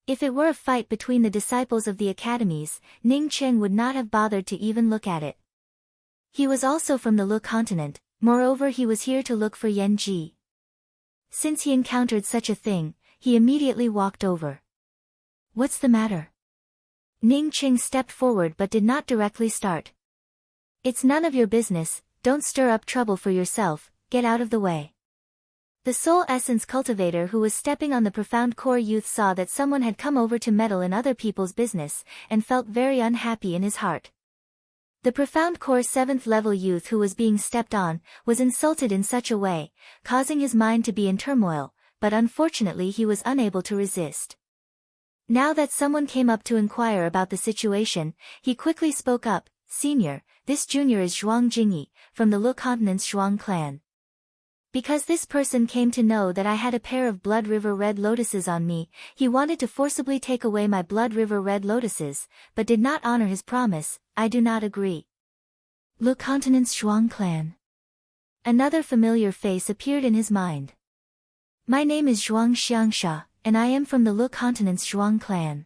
[SPEAKER 1] If it were a fight between the disciples of the academies, Ning Cheng would not have bothered to even look at it. He was also from the Le continent, moreover he was here to look for Yan Ji. Since he encountered such a thing, he immediately walked over. "What's the matter?" Ning Cheng stepped forward but did not directly start. "It's none of your business, don't stir up trouble for yourself, get out of the way." The Soul Essence cultivator who was stepping on the Profound Core youth saw that someone had come over to meddle in other people's business, and felt very unhappy in his heart. The Profound Core 7th level youth who was being stepped on, was insulted in such a way, causing his mind to be in turmoil, but unfortunately he was unable to resist. Now that someone came up to inquire about the situation, he quickly spoke up, "Senior, this junior is Zhuang Jingyi, from the Lu Continent's Zhuang clan. Because this person came to know that I had a pair of Blood River Red Lotuses on me, he wanted to forcibly take away my Blood River Red Lotuses, but did not honor his promise. I do not agree." Lu Continent's Zhuang clan. Another familiar face appeared in his mind. "My name is Zhuang Xiangsha, and I am from the Lu Continent's Zhuang clan.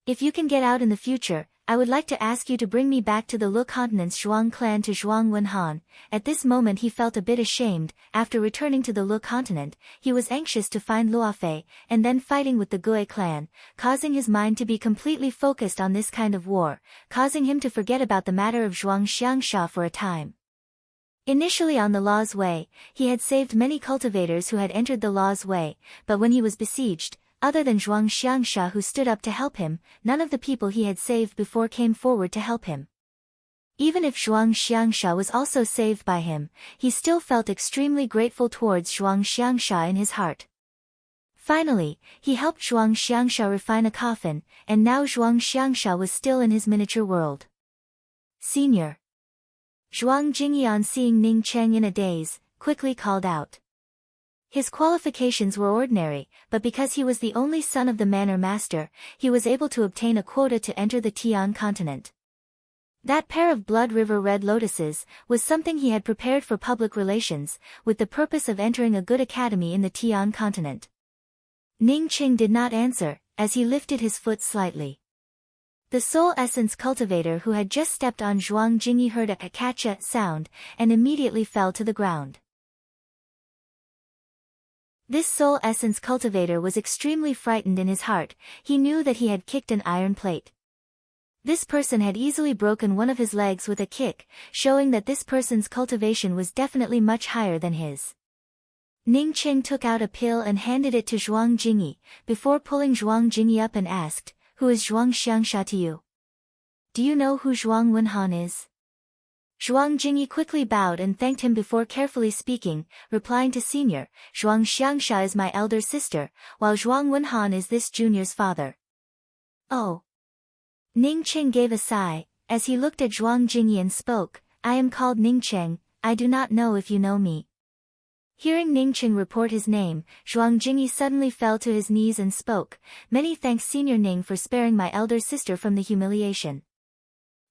[SPEAKER 1] If you can get out in the future, I would like to ask you to bring me back to the Lu Continent's Zhuang clan to Zhuang Wenhan." At this moment he felt a bit ashamed. After returning to the Lu Continent, he was anxious to find Luofei, and then fighting with the Gui clan, causing his mind to be completely focused on this kind of war, causing him to forget about the matter of Zhuang Xiangsha for a time. Initially on the Law's Way, he had saved many cultivators who had entered the Law's Way, but when he was besieged, other than Zhuang Xiangsha who stood up to help him, none of the people he had saved before came forward to help him. Even if Zhuang Xiangsha was also saved by him, he still felt extremely grateful towards Zhuang Xiangsha in his heart. Finally, he helped Zhuang Xiangsha refine a coffin, and now Zhuang Xiangsha was still in his miniature world. "Senior." Zhuang Jingyi, on seeing Ning Cheng in a daze, quickly called out. His qualifications were ordinary, but because he was the only son of the manor master, he was able to obtain a quota to enter the Tian continent. That pair of Blood River Red Lotuses was something he had prepared for public relations, with the purpose of entering a good academy in the Tian continent. Ning Qing did not answer, as he lifted his foot slightly. The soul essence cultivator who had just stepped on Zhuang Jingyi heard a kacha sound, and immediately fell to the ground. This soul essence cultivator was extremely frightened in his heart. He knew that he had kicked an iron plate. This person had easily broken one of his legs with a kick, showing that this person's cultivation was definitely much higher than his. Ning Qing took out a pill and handed it to Zhuang Jingyi, before pulling Zhuang Jingyi up and asked, "Who is Zhuang Xiangsha to you? Do you know who Zhuang Wenhan is?" Zhuang Jingyi quickly bowed and thanked him before carefully speaking, replying to "Senior, Zhuang Xiangsha is my elder sister, while Zhuang Wenhan is this junior's father." "Oh." Ning Qing gave a sigh, as he looked at Zhuang Jingyi and spoke, "I am called Ning Qing, I do not know if you know me." Hearing Ning Qing report his name, Zhuang Jingyi suddenly fell to his knees and spoke, "Many thanks Senior Ning for sparing my elder sister from the humiliation."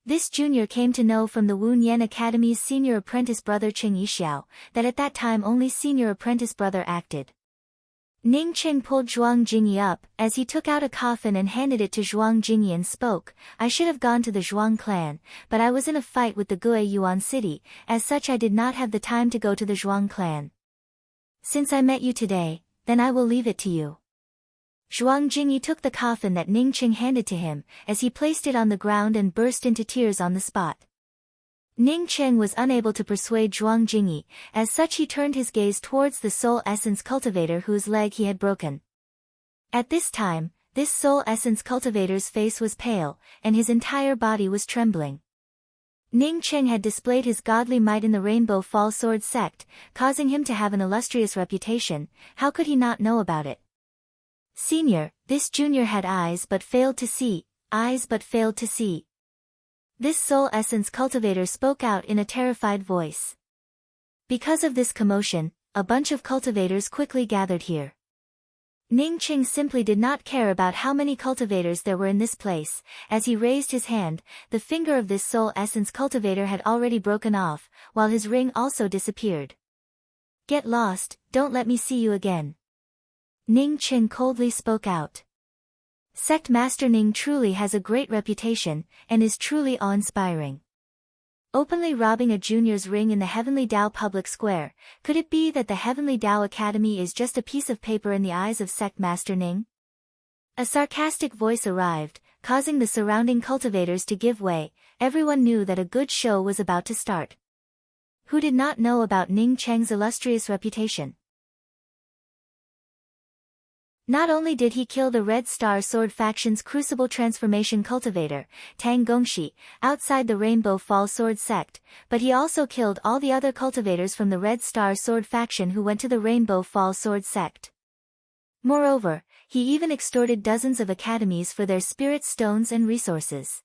[SPEAKER 1] This junior came to know from the Wu Yan Academy's senior apprentice brother Qing Yixiao, that at that time only senior apprentice brother acted. Ning Qing pulled Zhuang Jingyi up, as he took out a coffin and handed it to Zhuang Jingyi and spoke, "I should have gone to the Zhuang clan, but I was in a fight with the Gui Yuan city, as such I did not have the time to go to the Zhuang clan. Since I met you today, then I will leave it to you." Zhuang Jingyi took the coffin that Ning Qing handed to him, as he placed it on the ground and burst into tears on the spot. Ning Qing was unable to persuade Zhuang Jingyi, as such he turned his gaze towards the soul essence cultivator whose leg he had broken. At this time, this soul essence cultivator's face was pale, and his entire body was trembling. Ning Qing had displayed his godly might in the Rainbow Fall Sword sect, causing him to have an illustrious reputation. How could he not know about it? "Senior, this junior had eyes but failed to see, eyes but failed to see." This soul essence cultivator spoke out in a terrified voice. Because of this commotion, a bunch of cultivators quickly gathered here. Ning Qing simply did not care about how many cultivators there were in this place. As he raised his hand, the finger of this soul essence cultivator had already broken off, while his ring also disappeared. "Get lost, don't let me see you again." Ning Qing coldly spoke out. Sect Master Ning truly has a great reputation, and is truly awe-inspiring. Openly robbing a junior's ring in the Heavenly Tao public square, could it be that the Heavenly Tao Academy is just a piece of paper in the eyes of Sect Master Ning? A sarcastic voice arrived, causing the surrounding cultivators to give way. Everyone knew that a good show was about to start. Who did not know about Ning Cheng's illustrious reputation? Not only did he kill the Red Star Sword faction's Crucible Transformation cultivator, Tang Gongshi, outside the Rainbow Fall Sword sect, but he also killed all the other cultivators from the Red Star Sword faction who went to the Rainbow Fall Sword sect. Moreover, he even extorted dozens of academies for their spirit stones and resources.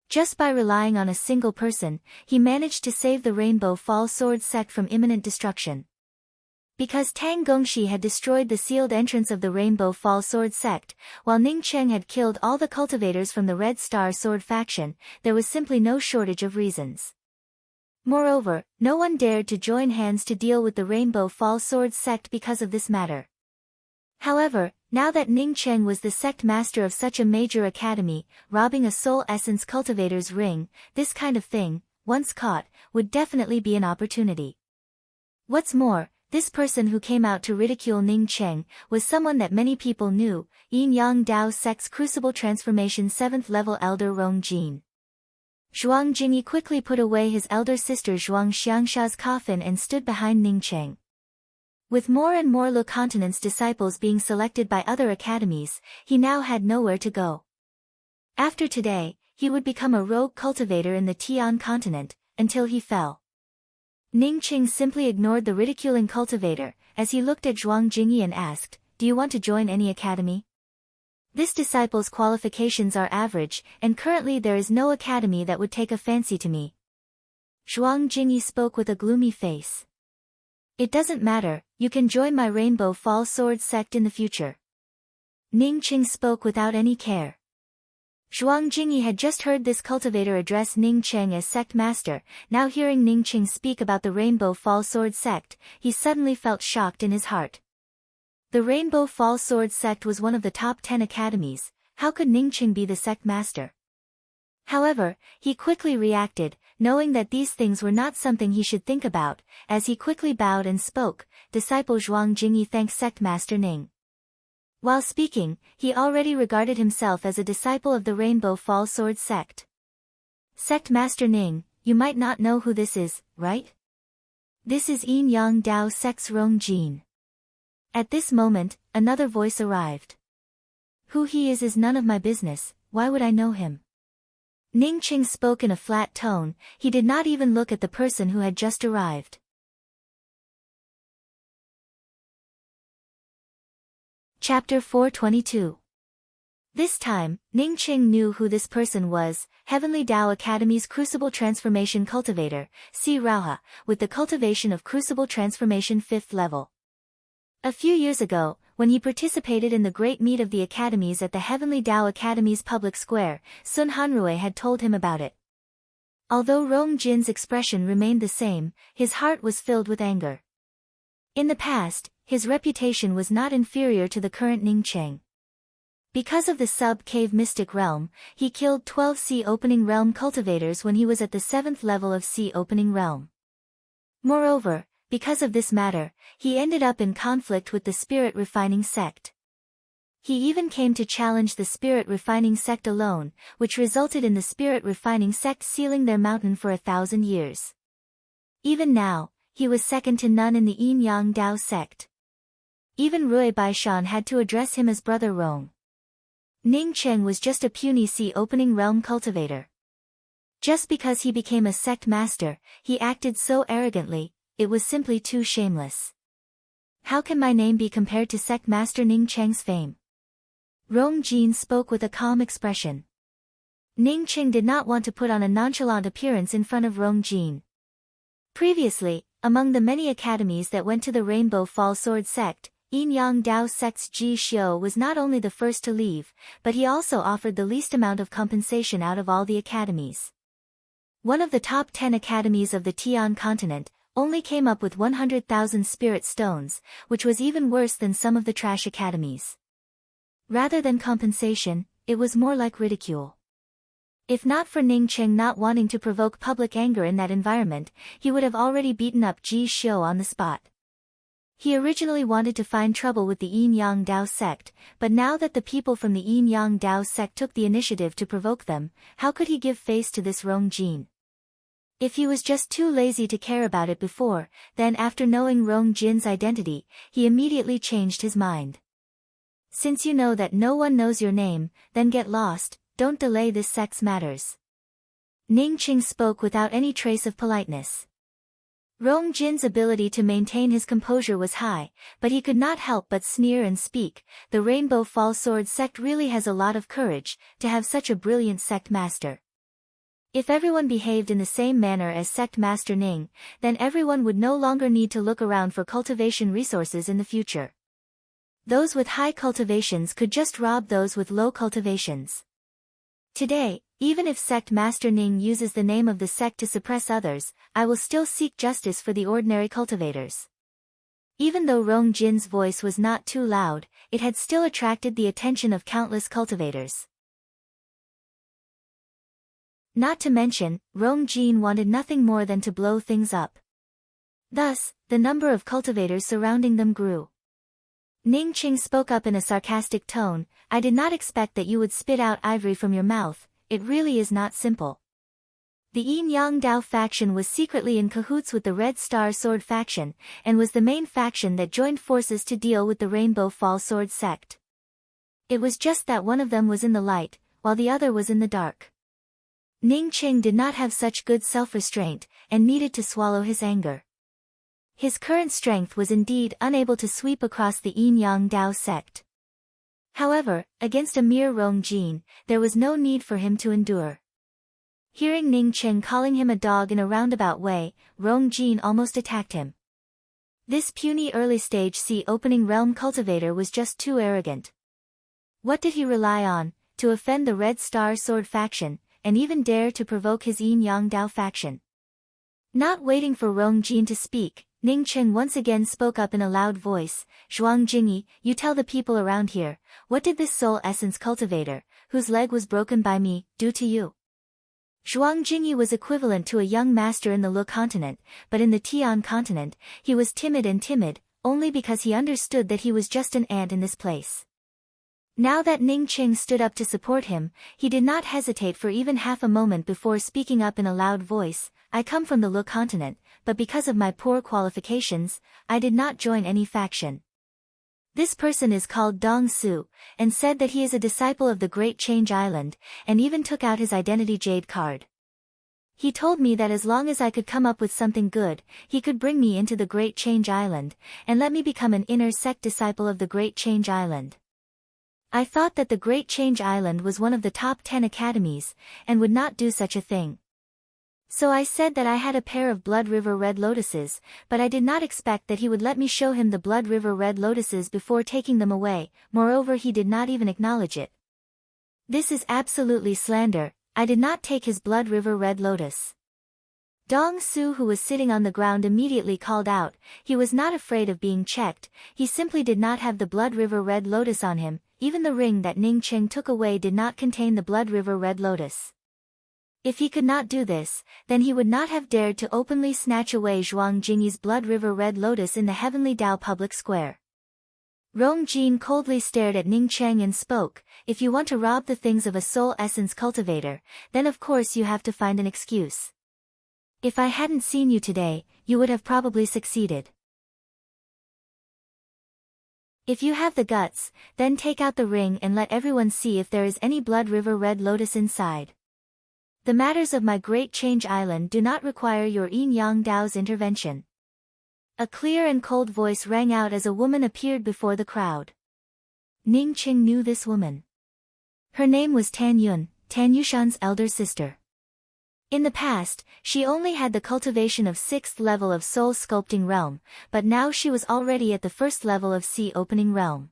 [SPEAKER 1] Just by relying on a single person, he managed to save the Rainbow Fall Sword sect from imminent destruction. Because Tang Gongxi had destroyed the sealed entrance of the Rainbow Fall Sword sect, while Ning Cheng had killed all the cultivators from the Red Star Sword faction, there was simply no shortage of reasons. Moreover, no one dared to join hands to deal with the Rainbow Fall Sword sect because of this matter. However, now that Ning Cheng was the sect master of such a major academy, robbing a soul essence cultivator's ring, this kind of thing, once caught, would definitely be an opportunity. What's more, this person who came out to ridicule Ning Cheng was someone that many people knew, Yin Yang Dao Sect's Crucible Transformation 7th level elder Rong Jin. Zhuang Jingyi quickly put away his elder sister Zhuang Xiangsha's coffin and stood behind Ning Cheng. With more and more Lu Continent's disciples being selected by other academies, he now had nowhere to go. After today, he would become a rogue cultivator in the Tian continent, until he fell. Ning Cheng simply ignored the ridiculing cultivator, as he looked at Zhuang Jingyi and asked, "Do you want to join any academy?" This disciple's qualifications are average, and currently there is no academy that would take a fancy to me. Zhuang Jingyi spoke with a gloomy face. "It doesn't matter, you can join my Rainbow Fall Sword sect in the future." Ning Cheng spoke without any care. Zhuang Jingyi had just heard this cultivator address Ning Cheng as sect master. Now hearing Ning Cheng speak about the Rainbow Fall Sword sect, he suddenly felt shocked in his heart. The Rainbow Fall Sword sect was one of the top 10 academies. How could Ning Cheng be the sect master? However, he quickly reacted, knowing that these things were not something he should think about, as he quickly bowed and spoke, "Disciple Zhuang Jingyi thanks Sect Master Ning." While speaking, he already regarded himself as a disciple of the Rainbow Fall Sword sect. "Sect Master Ning, you might not know who this is, right? This is Yin Yang Dao Sect's Rong Jin." At this moment, another voice arrived. "Who he is none of my business, why would I know him?" Ning Cheng spoke in a flat tone, he did not even look at the person who had just arrived. Chapter 422. This time, Ning Cheng knew who this person was, Heavenly Dao Academy's Crucible Transformation Cultivator, Si Rauha, with the cultivation of Crucible Transformation 5th level. A few years ago, when he participated in the great meet of the academies at the Heavenly Dao Academy's public square, Sun Hanrui had told him about it. Although Rong Jin's expression remained the same, his heart was filled with anger. In the past, his reputation was not inferior to the current Ning Cheng. Because of the sub-cave mystic realm, he killed 12 Sea Opening Realm cultivators when he was at the 7th level of Sea Opening Realm. Moreover, because of this matter, he ended up in conflict with the Spirit Refining sect. He even came to challenge the Spirit Refining sect alone, which resulted in the Spirit Refining sect sealing their mountain for 1,000 years. Even now, he was second to none in the Yin Yang Dao sect. Even Rui Baishan had to address him as Brother Rong. Ning Cheng was just a puny Sea Opening Realm cultivator. Just because he became a sect master, he acted so arrogantly, it was simply too shameless. How can my name be compared to Sect Master Ning Cheng's fame? Rong Jin spoke with a calm expression. Ning Cheng did not want to put on a nonchalant appearance in front of Rong Jin. Previously, among the many academies that went to the Rainbow Fall Sword sect, Yin Yang Dao sect's Ji Xiu was not only the first to leave, but he also offered the least amount of compensation out of all the academies. One of the top 10 academies of the Tian continent only came up with 100,000 spirit stones, which was even worse than some of the trash academies. Rather than compensation, it was more like ridicule. If not for Ning Cheng not wanting to provoke public anger in that environment, he would have already beaten up Ji Xiu on the spot. He originally wanted to find trouble with the Yin Yang Dao sect, but now that the people from the Yin Yang Dao sect took the initiative to provoke them, how could he give face to this Rong Jin? If he was just too lazy to care about it before, then after knowing Rong Jin's identity, he immediately changed his mind. Since you know that no one knows your name, then get lost, don't delay this sect's matters. Ning Cheng spoke without any trace of politeness. Rong Jin's ability to maintain his composure was high, but he could not help but sneer and speak. The Rainbow Fall Sword sect really has a lot of courage, to have such a brilliant sect master. If everyone behaved in the same manner as sect master Ning, then everyone would no longer need to look around for cultivation resources in the future. Those with high cultivations could just rob those with low cultivations. Today, even if sect master Ning uses the name of the sect to suppress others, I will still seek justice for the ordinary cultivators. Even though Rong Jin's voice was not too loud, it had still attracted the attention of countless cultivators. Not to mention, Rong Jin wanted nothing more than to blow things up. Thus, the number of cultivators surrounding them grew. Ning Qing spoke up in a sarcastic tone, "I did not expect that you would spit out ivory from your mouth, it really is not simple." The Yin Yang Dao faction was secretly in cahoots with the Red Star Sword faction, and was the main faction that joined forces to deal with the Rainbow Fall Sword sect. It was just that one of them was in the light, while the other was in the dark. Ning Qing did not have such good self-restraint, and needed to swallow his anger. His current strength was indeed unable to sweep across the Yin Yang Dao sect. However, against a mere Rong Jin, there was no need for him to endure. Hearing Ning Qing calling him a dog in a roundabout way, Rong Jin almost attacked him. This puny early-stage sea-opening realm cultivator was just too arrogant. What did he rely on, to offend the Red Star Sword faction, and even dare to provoke his Yin Yang Dao faction? Not waiting for Rong Jin to speak, Ning Qing once again spoke up in a loud voice, "Zhuang Jingyi, you tell the people around here, what did this soul essence cultivator, whose leg was broken by me, do to you?" Zhuang Jingyi was equivalent to a young master in the Lu continent, but in the Tian continent, he was timid, only because he understood that he was just an ant in this place. Now that Ning Qing stood up to support him, he did not hesitate for even half a moment before speaking up in a loud voice, "I come from the Lu continent, but because of my poor qualifications, I did not join any faction. This person is called Dong Su, and said that he is a disciple of the Great Change Island, and even took out his identity jade card. He told me that as long as I could come up with something good, he could bring me into the Great Change Island, and let me become an inner sect disciple of the Great Change Island. I thought that the Great Change Island was one of the top 10 academies, and would not do such a thing. So I said that I had a pair of Blood River Red Lotuses, but I did not expect that he would let me show him the Blood River Red Lotuses before taking them away, moreover he did not even acknowledge it. This is absolutely slander, I did not take his Blood River Red Lotus." Dong Su, who was sitting on the ground, immediately called out. He was not afraid of being checked, he simply did not have the Blood River Red Lotus on him, even the ring that Ning Qing took away did not contain the Blood River Red Lotus. If he could not do this, then he would not have dared to openly snatch away Zhuang Jingyi's Blood River Red Lotus in the Heavenly Dao public square. Rong Jin coldly stared at Ning Qing and spoke, "If you want to rob the things of a soul essence cultivator, then of course you have to find an excuse. If I hadn't seen you today, you would have probably succeeded. If you have the guts, then take out the ring and let everyone see if there is any Blood River Red Lotus inside. The matters of my Great Change Island do not require your Yin Yang Dao's intervention." A clear and cold voice rang out as a woman appeared before the crowd. Ning Qing knew this woman. Her name was Tan Yun, Tan Yushan's elder sister. In the past, she only had the cultivation of 6th level of Soul Sculpting Realm, but now she was already at the 1st level of Sea Opening Realm.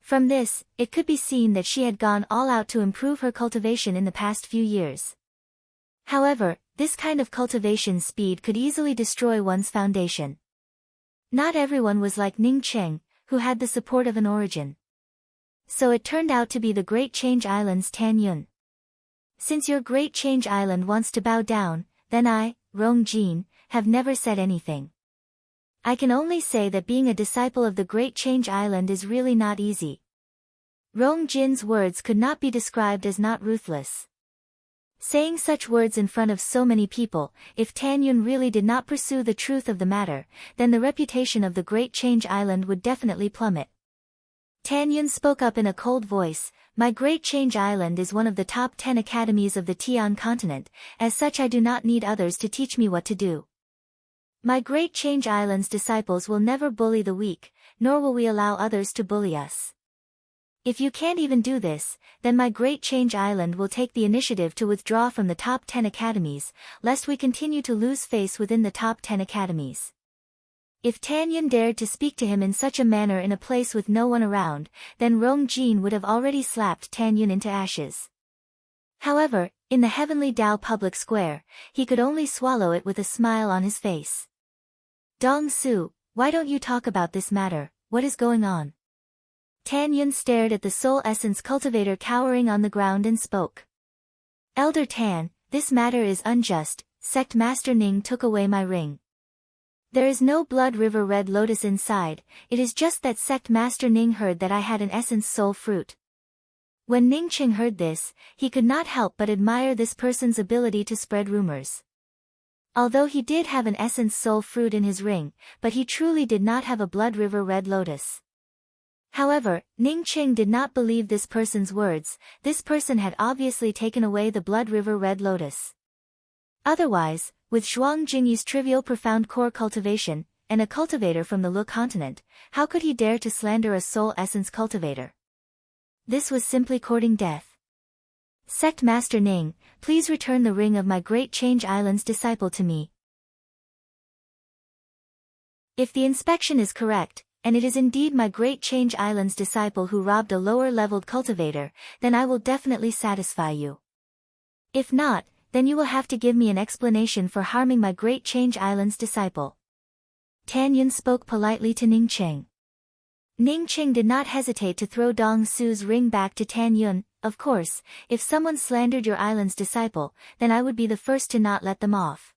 [SPEAKER 1] From this, it could be seen that she had gone all out to improve her cultivation in the past few years. However, this kind of cultivation speed could easily destroy one's foundation. Not everyone was like Ning Qing, who had the support of an origin. So it turned out to be the Great Change Island's Tan Yun. Since your Great Change Island wants to bow down, then I, Rong Jin, have never said anything. I can only say that being a disciple of the Great Change Island is really not easy. Rong Jin's words could not be described as not ruthless. Saying such words in front of so many people, if Tan Yun really did not pursue the truth of the matter, then the reputation of the Great Change Island would definitely plummet. Tan Yun spoke up in a cold voice, "My Great Change Island is one of the top 10 academies of the Tian continent, as such I do not need others to teach me what to do." My Great Change Island's disciples will never bully the weak, nor will we allow others to bully us. If you can't even do this, then my Great Change Island will take the initiative to withdraw from the top 10 academies, lest we continue to lose face within the top 10 academies. If Tan Yun dared to speak to him in such a manner in a place with no one around, then Rong Jin would have already slapped Tan Yun into ashes. However, in the heavenly Dao public square, he could only swallow it with a smile on his face. Dong Su, why don't you talk about this matter? What is going on? Tan Yun stared at the soul essence cultivator cowering on the ground and spoke. Elder Tan, this matter is unjust. Sect Master Ning took away my ring. There is no Blood River Red Lotus inside, it is just that Sect Master Ning heard that I had an essence soul fruit. When Ning Qing heard this, he could not help but admire this person's ability to spread rumors. Although he did have an essence soul fruit in his ring, but he truly did not have a Blood River Red Lotus. However, Ning Qing did not believe this person's words. This person had obviously taken away the Blood River Red Lotus. Otherwise, with Zhuang Jingyi's trivial profound core cultivation, and a cultivator from the Lu continent, how could he dare to slander a soul essence cultivator? This was simply courting death. Sect Master Ning, please return the ring of my Great Change Island's disciple to me. If the inspection is correct, and it is indeed my Great Change Island's disciple who robbed a lower-leveled cultivator, then I will definitely satisfy you. If not, then you will have to give me an explanation for harming my Great Change Island's disciple. Tan Yun spoke politely to Ning Qing. Ning Qing did not hesitate to throw Dong Su's ring back to Tan Yun. Of course, if someone slandered your island's disciple, then I would be the first to not let them off.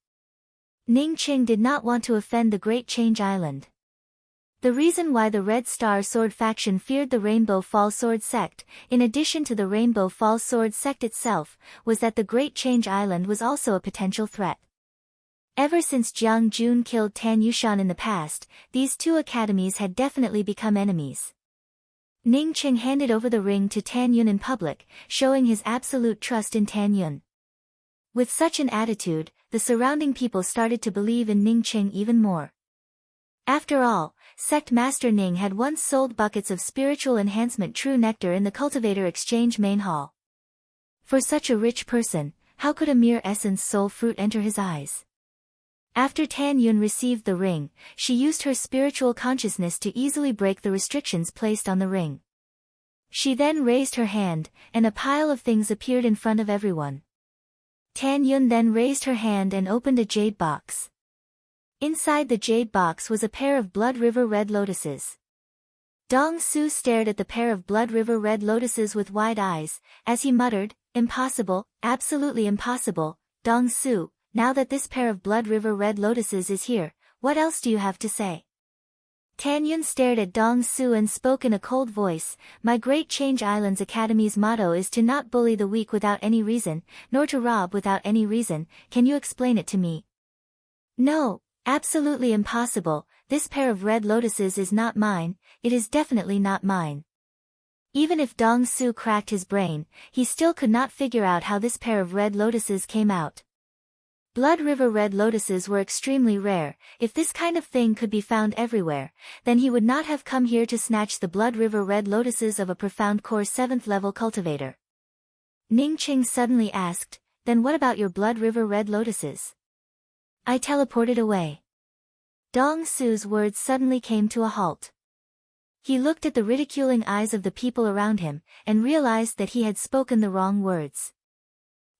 [SPEAKER 1] Ning Qing did not want to offend the Great Change Island. The reason why the Red Star Sword faction feared the Rainbow Fall Sword sect, in addition to the Rainbow Fall Sword sect itself, was that the Great Change Island was also a potential threat. Ever since Jiang Jun killed Tan Yushan in the past, these two academies had definitely become enemies. Ning Qing handed over the ring to Tan Yun in public, showing his absolute trust in Tan Yun. With such an attitude, the surrounding people started to believe in Ning Qing even more. After all, Sect Master Ning had once sold buckets of spiritual enhancement true nectar in the cultivator exchange main hall. For such a rich person, how could a mere essence soul fruit enter his eyes? After Tan Yun received the ring, she used her spiritual consciousness to easily break the restrictions placed on the ring. She then raised her hand, and a pile of things appeared in front of everyone. Tan Yun then raised her hand and opened a jade box. Inside the jade box was a pair of Blood River Red Lotuses. Dong Su stared at the pair of Blood River Red Lotuses with wide eyes, as he muttered, "Impossible, absolutely impossible, Dong Su. Now that this pair of Blood River Red Lotuses is here, what else do you have to say?" Tan Yun stared at Dong Su and spoke in a cold voice, "My Great Change Island's Academy's motto is to not bully the weak without any reason, nor to rob without any reason. Can you explain it to me?" "No, absolutely impossible. This pair of red lotuses is not mine, it is definitely not mine." Even if Dong Su cracked his brain, he still could not figure out how this pair of red lotuses came out. Blood River Red Lotuses were extremely rare. If this kind of thing could be found everywhere, then he would not have come here to snatch the Blood River Red Lotuses of a profound core 7th level cultivator. Ning Qing suddenly asked, "Then what about your Blood River Red Lotuses?" "I teleported away." Dong Su's words suddenly came to a halt. He looked at the ridiculing eyes of the people around him, and realized that he had spoken the wrong words.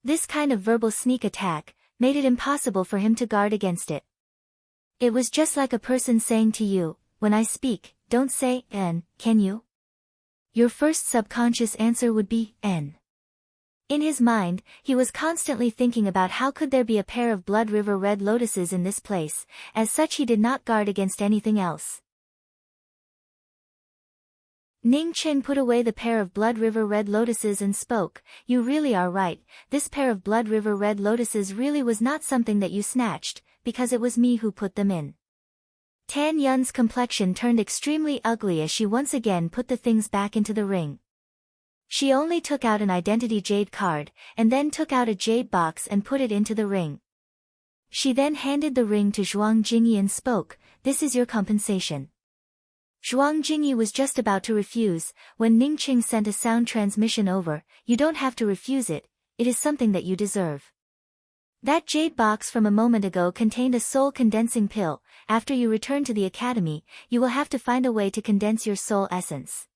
[SPEAKER 1] This kind of verbal sneak attack made it impossible for him to guard against it. It was just like a person saying to you, "When I speak, don't say N, can you?" Your first subconscious answer would be N. In his mind, he was constantly thinking about how could there be a pair of Blood River Red Lotuses in this place. As such, he did not guard against anything else. Ning Qing put away the pair of Blood River Red Lotuses and spoke, "You really are right, this pair of Blood River Red Lotuses really was not something that you snatched, because it was me who put them in." Tan Yun's complexion turned extremely ugly as she once again put the things back into the ring. She only took out an identity jade card, and then took out a jade box and put it into the ring. She then handed the ring to Zhuang Jingyi and spoke, "This is your compensation." Zhuang Jingyi was just about to refuse, when Ningqing sent a sound transmission over, "You don't have to refuse it, it is something that you deserve. That jade box from a moment ago contained a soul condensing pill. After you return to the academy, you will have to find a way to condense your soul essence."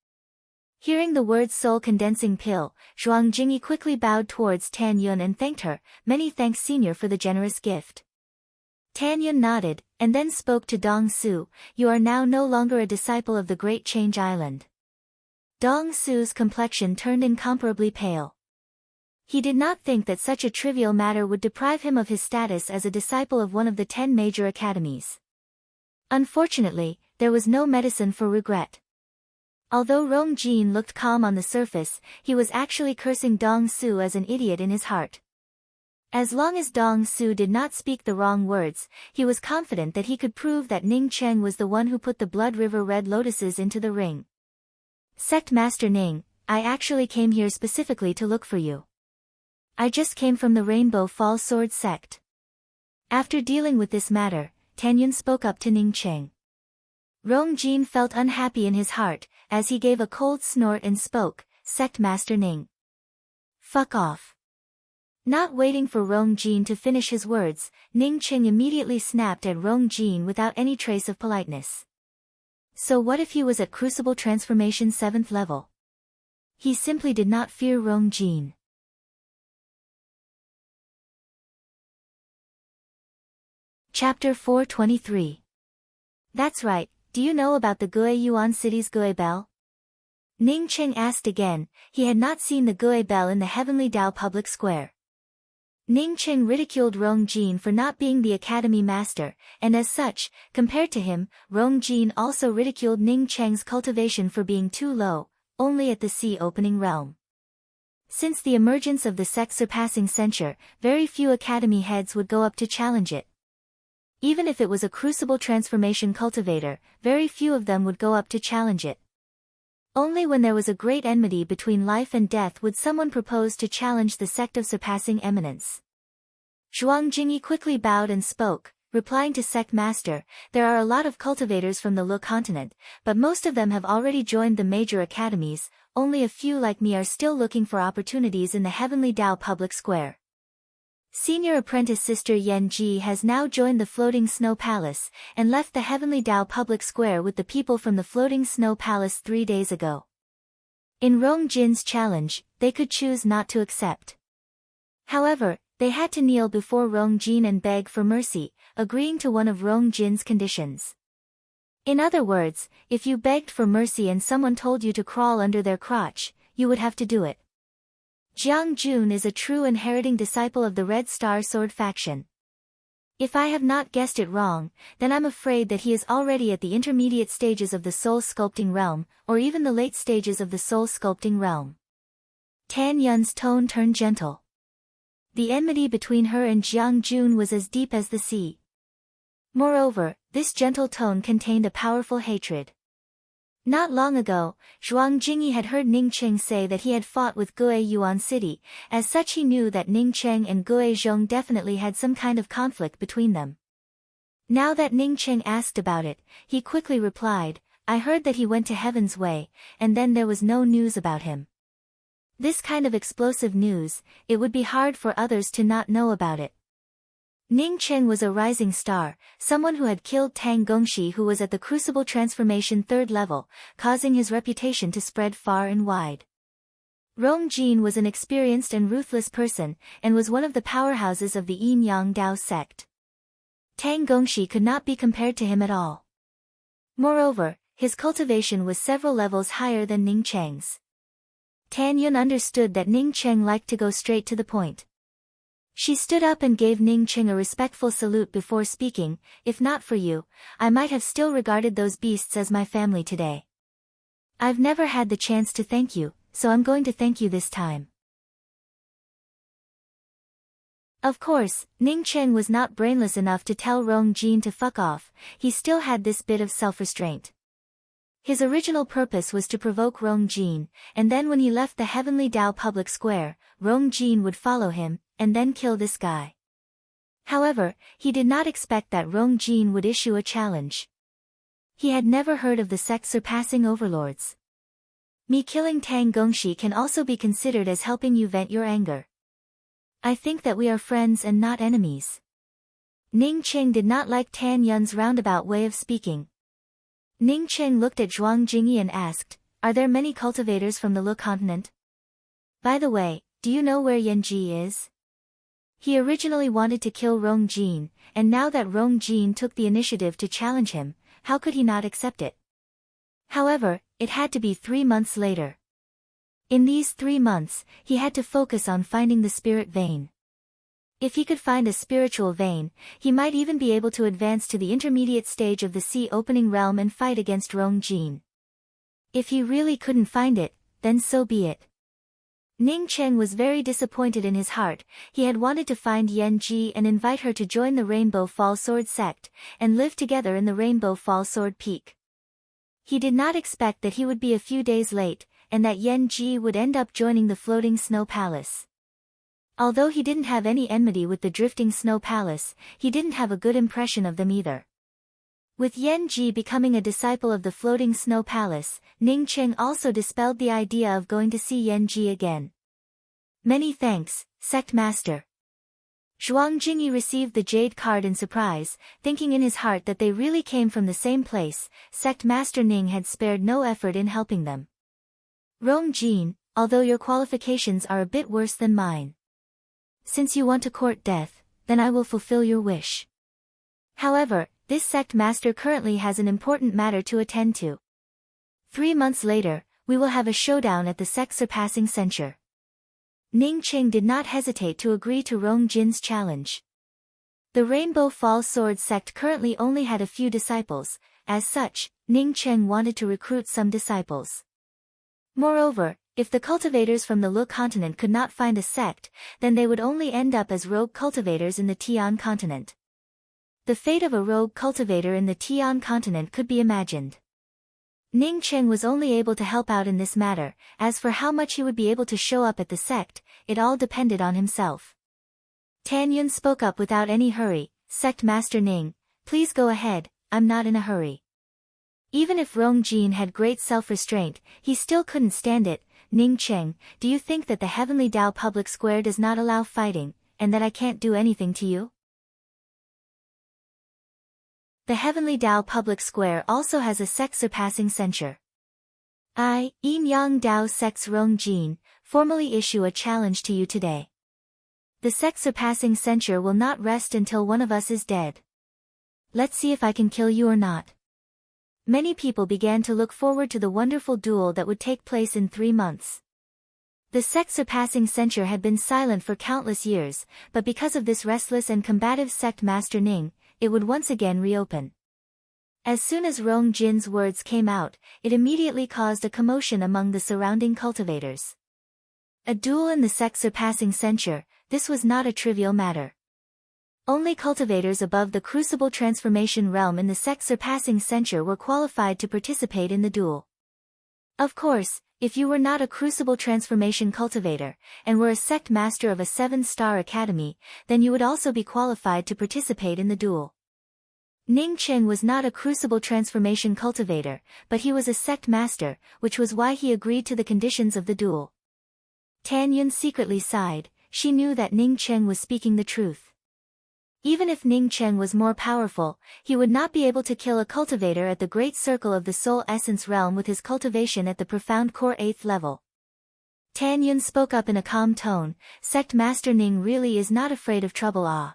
[SPEAKER 1] Hearing the words soul condensing pill, Zhuang Jingyi quickly bowed towards Tan Yun and thanked her, "Many thanks senior for the generous gift." Tan Yun nodded, and then spoke to Dong Su, "You are now no longer a disciple of the Great Change Island." Dong Su's complexion turned incomparably pale. He did not think that such a trivial matter would deprive him of his status as a disciple of one of the 10 major academies. Unfortunately, there was no medicine for regret. Although Rong Jin looked calm on the surface, he was actually cursing Dong Su as an idiot in his heart. As long as Dong Su did not speak the wrong words, he was confident that he could prove that Ning Cheng was the one who put the Blood River red lotuses into the ring. "Sect Master Ning, I actually came here specifically to look for you. I just came from the Rainbow Fall Sword Sect." After dealing with this matter, Tan Yun spoke up to Ning Cheng. Rong Jin felt unhappy in his heart, as he gave a cold snort and spoke, "Sect Master Ning. Fuck off." Not waiting for Rong Jin to finish his words, Ning Cheng immediately snapped at Rong Jin without any trace of politeness. So what if he was at Crucible Transformation 7th level? He simply did not fear Rong Jin. Chapter 423. That's right, do you know about the Gue Yuan City's Gue Bell? Ning Cheng asked again. He had not seen the Gue Bell in the Heavenly Dao public square. Ning Cheng ridiculed Rong Jin for not being the academy master, and as such, compared to him, Rong Jin also ridiculed Ning Cheng's cultivation for being too low, only at the sea-opening realm. Since the emergence of the sect surpassing censure, very few academy heads would go up to challenge it. Even if it was a crucible transformation cultivator, very few of them would go up to challenge it. Only when there was a great enmity between life and death would someone propose to challenge the sect of surpassing eminence. Zhuang Jingyi quickly bowed and spoke, replying to Sect Master, "There are a lot of cultivators from the Le continent, but most of them have already joined the major academies. Only a few like me are still looking for opportunities in the Heavenly Dao public square." Senior apprentice Sister Yen Ji has now joined the Floating Snow Palace, and left the Heavenly Dao public square with the people from the Floating Snow Palace 3 days ago. In Rong Jin's challenge, they could choose not to accept. However, they had to kneel before Rong Jin and beg for mercy, agreeing to one of Rong Jin's conditions. In other words, if you begged for mercy and someone told you to crawl under their crotch, you would have to do it. Jiang Jun is a true inheriting disciple of the Red Star Sword faction. If I have not guessed it wrong, then I'm afraid that he is already at the intermediate stages of the soul sculpting realm, or even the late stages of the soul sculpting realm. Tan Yun's tone turned gentle. The enmity between her and Jiang Jun was as deep as the sea. Moreover, this gentle tone contained a powerful hatred. Not long ago, Zhuang Jingyi had heard Ning Cheng say that he had fought with Gue Yuan City. As such, he knew that Ning Cheng and Gue Zhong definitely had some kind of conflict between them. Now that Ning Cheng asked about it, he quickly replied, "I heard that he went to Heaven's Way, and then there was no news about him." This kind of explosive news, it would be hard for others to not know about it. Ning Cheng was a rising star, someone who had killed Tang Gongxi, who was at the Crucible Transformation 3rd level, causing his reputation to spread far and wide. Rong Jin was an experienced and ruthless person, and was one of the powerhouses of the Yin Yang Dao sect. Tang Gongxi could not be compared to him at all. Moreover, his cultivation was several levels higher than Ning Cheng's. Tan Yun understood that Ning Cheng liked to go straight to the point. She stood up and gave Ning Cheng a respectful salute before speaking. "If not for you, I might have still regarded those beasts as my family today. I've never had the chance to thank you, so I'm going to thank you this time." Of course, Ning Cheng was not brainless enough to tell Rong Jin to fuck off. He still had this bit of self-restraint. His original purpose was to provoke Rong Jin, and then when he left the Heavenly Dao public square, Rong Jin would follow him, and then kill this guy. However, he did not expect that Rong Jin would issue a challenge. He had never heard of the sect surpassing overlords. Me killing Tang Gongxi can also be considered as helping you vent your anger. I think that we are friends and not enemies. Ning Qing did not like Tan Yun's roundabout way of speaking. Ning Qing looked at Zhuang Jingyi and asked, "Are there many cultivators from the Lu continent? By the way, do you know where Yan Ji is?" He originally wanted to kill Rong Jin, and now that Rong Jin took the initiative to challenge him, how could he not accept it? However, it had to be 3 months later. In these 3 months, he had to focus on finding the spirit vein. If he could find a spiritual vein, he might even be able to advance to the intermediate stage of the sea opening realm and fight against Rong Jin. If he really couldn't find it, then so be it. Ning Cheng was very disappointed in his heart. He had wanted to find Yan Ji and invite her to join the Rainbow Fall Sword sect, and live together in the Rainbow Fall Sword Peak. He did not expect that he would be a few days late, and that Yan Ji would end up joining the Floating Snow Palace. Although he didn't have any enmity with the Drifting Snow Palace, he didn't have a good impression of them either. With Yan Ji becoming a disciple of the Floating Snow Palace, Ning Cheng also dispelled the idea of going to see Yan Ji again. "Many thanks, Sect Master." Zhuang Jingyi received the jade card in surprise, thinking in his heart that they really came from the same place. Sect Master Ning had spared no effort in helping them. "Rong Jin, although your qualifications are a bit worse than mine. Since you want to court death, then I will fulfill your wish. However, this sect master currently has an important matter to attend to. 3 months later, we will have a showdown at the sect surpassing censure." Ning Qing did not hesitate to agree to Rong Jin's challenge. The Rainbow Fall Sword sect currently only had a few disciples. As such, Ning Cheng wanted to recruit some disciples. Moreover, if the cultivators from the Lu continent could not find a sect, then they would only end up as rogue cultivators in the Tian continent. The fate of a rogue cultivator in the Tian continent could be imagined. Ning Cheng was only able to help out in this matter. As for how much he would be able to show up at the sect, it all depended on himself. Tan Yun spoke up without any hurry. "Sect Master Ning, please go ahead, I'm not in a hurry." Even if Rong Jin had great self-restraint, he still couldn't stand it. "Ning Cheng, do you think that the Heavenly Dao public square does not allow fighting, and that I can't do anything to you?" The Heavenly Dao public square also has a sect surpassing censure. I, Yin Yang Dao Sect's Rong Jin, formally issue a challenge to you today. The sect surpassing censure will not rest until one of us is dead. Let's see if I can kill you or not. Many people began to look forward to the wonderful duel that would take place in 3 months. The sect surpassing censure had been silent for countless years, but because of this restless and combative sect Master Ning, it would once again reopen. As soon as Rong Jin's words came out, it immediately caused a commotion among the surrounding cultivators. A duel in the sect surpassing censure, this was not a trivial matter. Only cultivators above the Crucible Transformation realm in the sect surpassing censure were qualified to participate in the duel. Of course, if you were not a Crucible Transformation cultivator, and were a sect master of a 7-star academy, then you would also be qualified to participate in the duel. Ning Cheng was not a Crucible Transformation cultivator, but he was a sect master, which was why he agreed to the conditions of the duel. Tan Yun secretly sighed. She knew that Ning Cheng was speaking the truth. Even if Ning Cheng was more powerful, he would not be able to kill a cultivator at the Great Circle of the Soul Essence realm with his cultivation at the Profound Core 8th level. Tan Yun spoke up in a calm tone. "Sect Master Ning really is not afraid of trouble.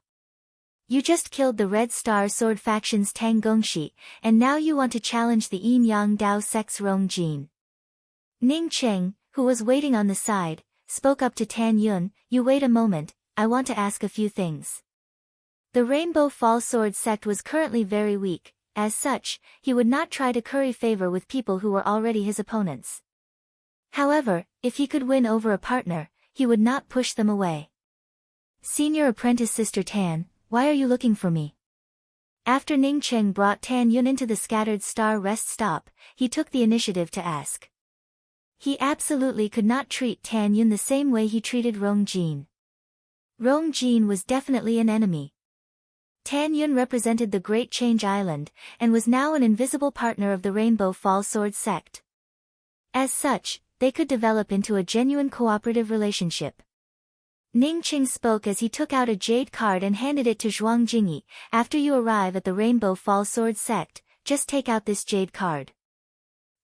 [SPEAKER 1] You just killed the Red Star Sword faction's Tang Gongxi, and now you want to challenge the Yin Yang Dao sect's Rong Jin." Ning Cheng, who was waiting on the side, spoke up to Tan Yun. "You wait a moment, I want to ask a few things." The Rainbow Fall Sword sect was currently very weak. As such, he would not try to curry favor with people who were already his opponents. However, if he could win over a partner, he would not push them away. "Senior Apprentice Sister Tan, why are you looking for me?" After Ning Cheng brought Tan Yun into the Scattered Star rest stop, he took the initiative to ask. He absolutely could not treat Tan Yun the same way he treated Rong Jin. Rong Jin was definitely an enemy. Tan Yun represented the Great Change Island, and was now an invisible partner of the Rainbow Fall Sword sect. As such, they could develop into a genuine cooperative relationship. Ning Qing spoke as he took out a jade card and handed it to Zhuang Jingyi. After you arrive at the Rainbow Fall Sword sect, just take out this jade card.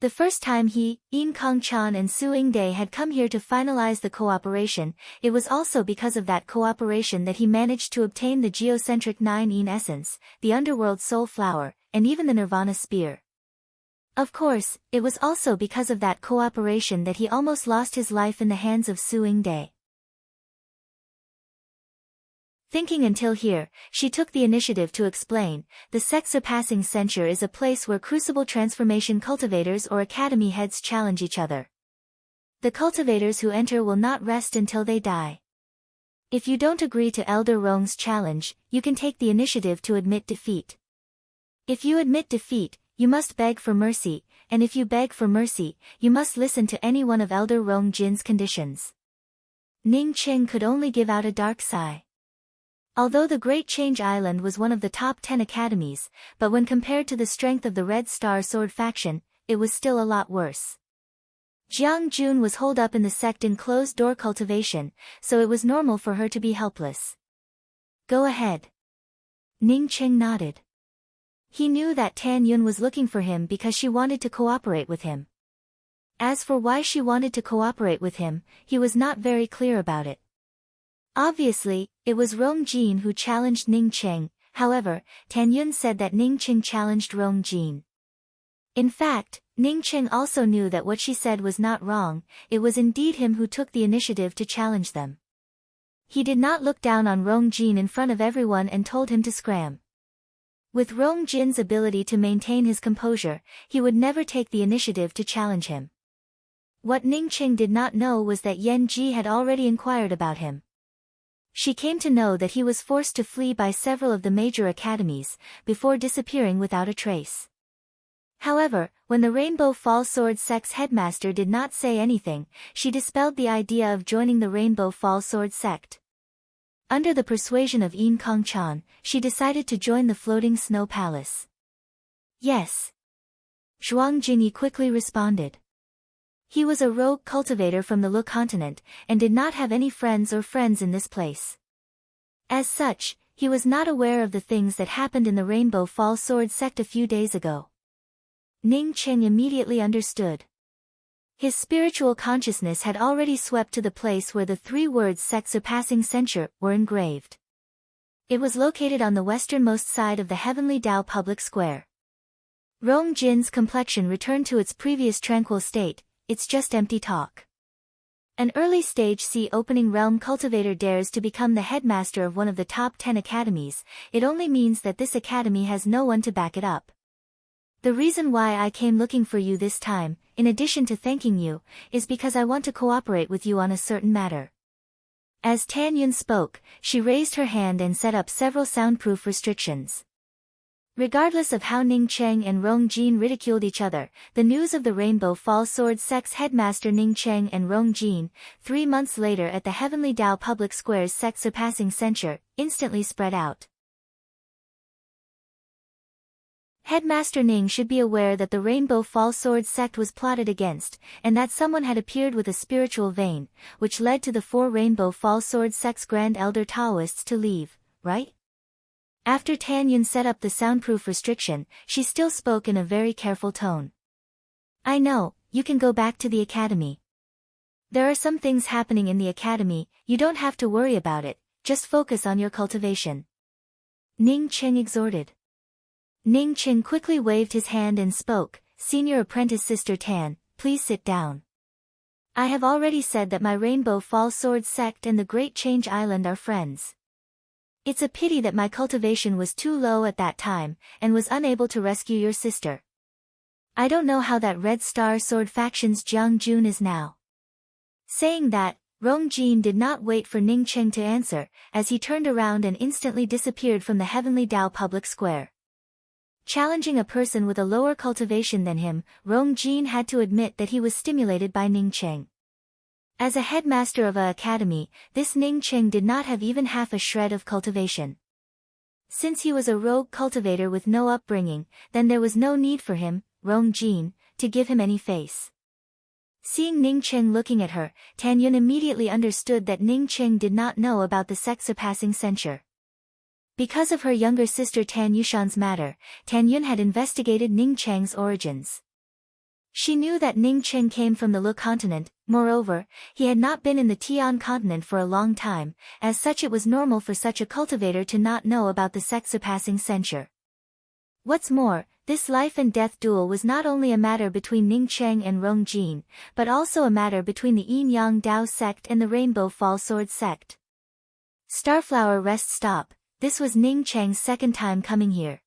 [SPEAKER 1] The first time he, Yin Kongchan and Su Yingde had come here to finalize the cooperation, it was also because of that cooperation that he managed to obtain the geocentric 9 Yin essence, the underworld soul flower, and even the Nirvana spear. Of course, it was also because of that cooperation that he almost lost his life in the hands of Su Yingde. Thinking until here, she took the initiative to explain, the sect-surpassing censure is a place where crucible transformation cultivators or academy heads challenge each other. The cultivators who enter will not rest until they die. If you don't agree to Elder Rong's challenge, you can take the initiative to admit defeat. If you admit defeat, you must beg for mercy, and if you beg for mercy, you must listen to any one of Elder Rong Jin's conditions. Ning Qing could only give out a dark sigh. Although the Great Change Island was one of the top 10 academies, but when compared to the strength of the Red Star Sword faction, it was still a lot worse. Jiang Jun was holed up in the sect in closed-door cultivation, so it was normal for her to be helpless. Go ahead. Ning Qing nodded. He knew that Tan Yun was looking for him because she wanted to cooperate with him. As for why she wanted to cooperate with him, he was not very clear about it. Obviously, it was Rong Jin who challenged Ning Qing, however, Tan Yun said that Ning Qing challenged Rong Jin. In fact, Ning Qing also knew that what she said was not wrong, it was indeed him who took the initiative to challenge them. He did not look down on Rong Jin in front of everyone and told him to scram. With Rong Jin's ability to maintain his composure, he would never take the initiative to challenge him. What Ning Qing did not know was that Yan Ji had already inquired about him. She came to know that he was forced to flee by several of the major academies, before disappearing without a trace. However, when the Rainbow Fall Sword sect's headmaster did not say anything, she dispelled the idea of joining the Rainbow Fall Sword sect. Under the persuasion of Yin Kongchan, she decided to join the Floating Snow Palace. Yes. Zhuang Jingyi quickly responded. He was a rogue cultivator from the Lu continent, and did not have any friends in this place. As such, he was not aware of the things that happened in the Rainbow Fall Sword sect a few days ago. Ning Qing immediately understood. His spiritual consciousness had already swept to the place where the 3 words sect-surpassing censure were engraved. It was located on the westernmost side of the Heavenly Dao public square. Rong Jin's complexion returned to its previous tranquil state. It's just empty talk. An early-stage sea-opening realm cultivator dares to become the headmaster of one of the top 10 academies, it only means that this academy has no one to back it up. The reason why I came looking for you this time, in addition to thanking you, is because I want to cooperate with you on a certain matter. As Tan Yun spoke, she raised her hand and set up several soundproof restrictions. Regardless of how Ning Qing and Rong Jin ridiculed each other, the news of the Rainbow Fall Sword sect's headmaster Ning Qing and Rong Jin, 3 months later at the Heavenly Dao public square's sect-surpassing censure, instantly spread out. Headmaster Ning should be aware that the Rainbow Fall Sword sect was plotted against, and that someone had appeared with a spiritual vein, which led to the 4 Rainbow Fall Sword sect's Grand Elder Taoists to leave, right? After Tan Yun set up the soundproof restriction, she still spoke in a very careful tone. I know, you can go back to the academy. There are some things happening in the academy, you don't have to worry about it, just focus on your cultivation. Ning Qing exhorted. Ning Qing quickly waved his hand and spoke, Senior Apprentice Sister Tan, please sit down. I have already said that my Rainbow Fall Sword sect and the Great Change Island are friends. It's a pity that my cultivation was too low at that time, and was unable to rescue your sister. I don't know how that Red Star Sword faction's Jiang Jun is now. Saying that, Rong Jin did not wait for Ning Qing to answer, as he turned around and instantly disappeared from the Heavenly Dao public square. Challenging a person with a lower cultivation than him, Rong Jin had to admit that he was stimulated by Ning Qing. As a headmaster of a academy, this Ning Qing did not have even half a shred of cultivation. Since he was a rogue cultivator with no upbringing, then there was no need for him, Rong Jin, to give him any face. Seeing Ning Cheng looking at her, Tan Yun immediately understood that Ning Cheng did not know about the sect-surpassing censure. Because of her younger sister Tan Yushan's matter, Tan Yun had investigated Ning Cheng's origins. She knew that Ning Cheng came from the Lu continent. Moreover, he had not been in the Tian continent for a long time, as such it was normal for such a cultivator to not know about the sect-surpassing censure. What's more, this life and death duel was not only a matter between Ning Cheng and Rong Jin, but also a matter between the Yin Yang Dao sect and the Rainbow Fall Sword sect. Starflower rest stop, this was Ning Cheng's second time coming here.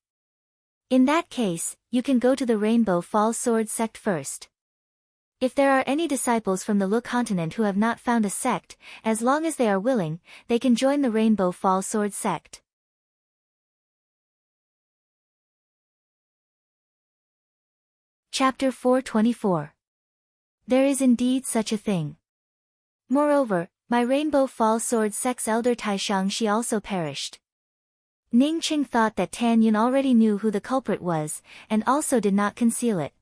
[SPEAKER 1] In that case, you can go to the Rainbow Fall Sword sect first. If there are any disciples from the Lu continent who have not found a sect, as long as they are willing, they can join the Rainbow Fall Sword sect. Chapter 424. There is indeed such a thing. Moreover, my Rainbow Fall Sword sect's elder Taishang she also perished. Ning Cheng thought that Tan Yun already knew who the culprit was, and also did not conceal it.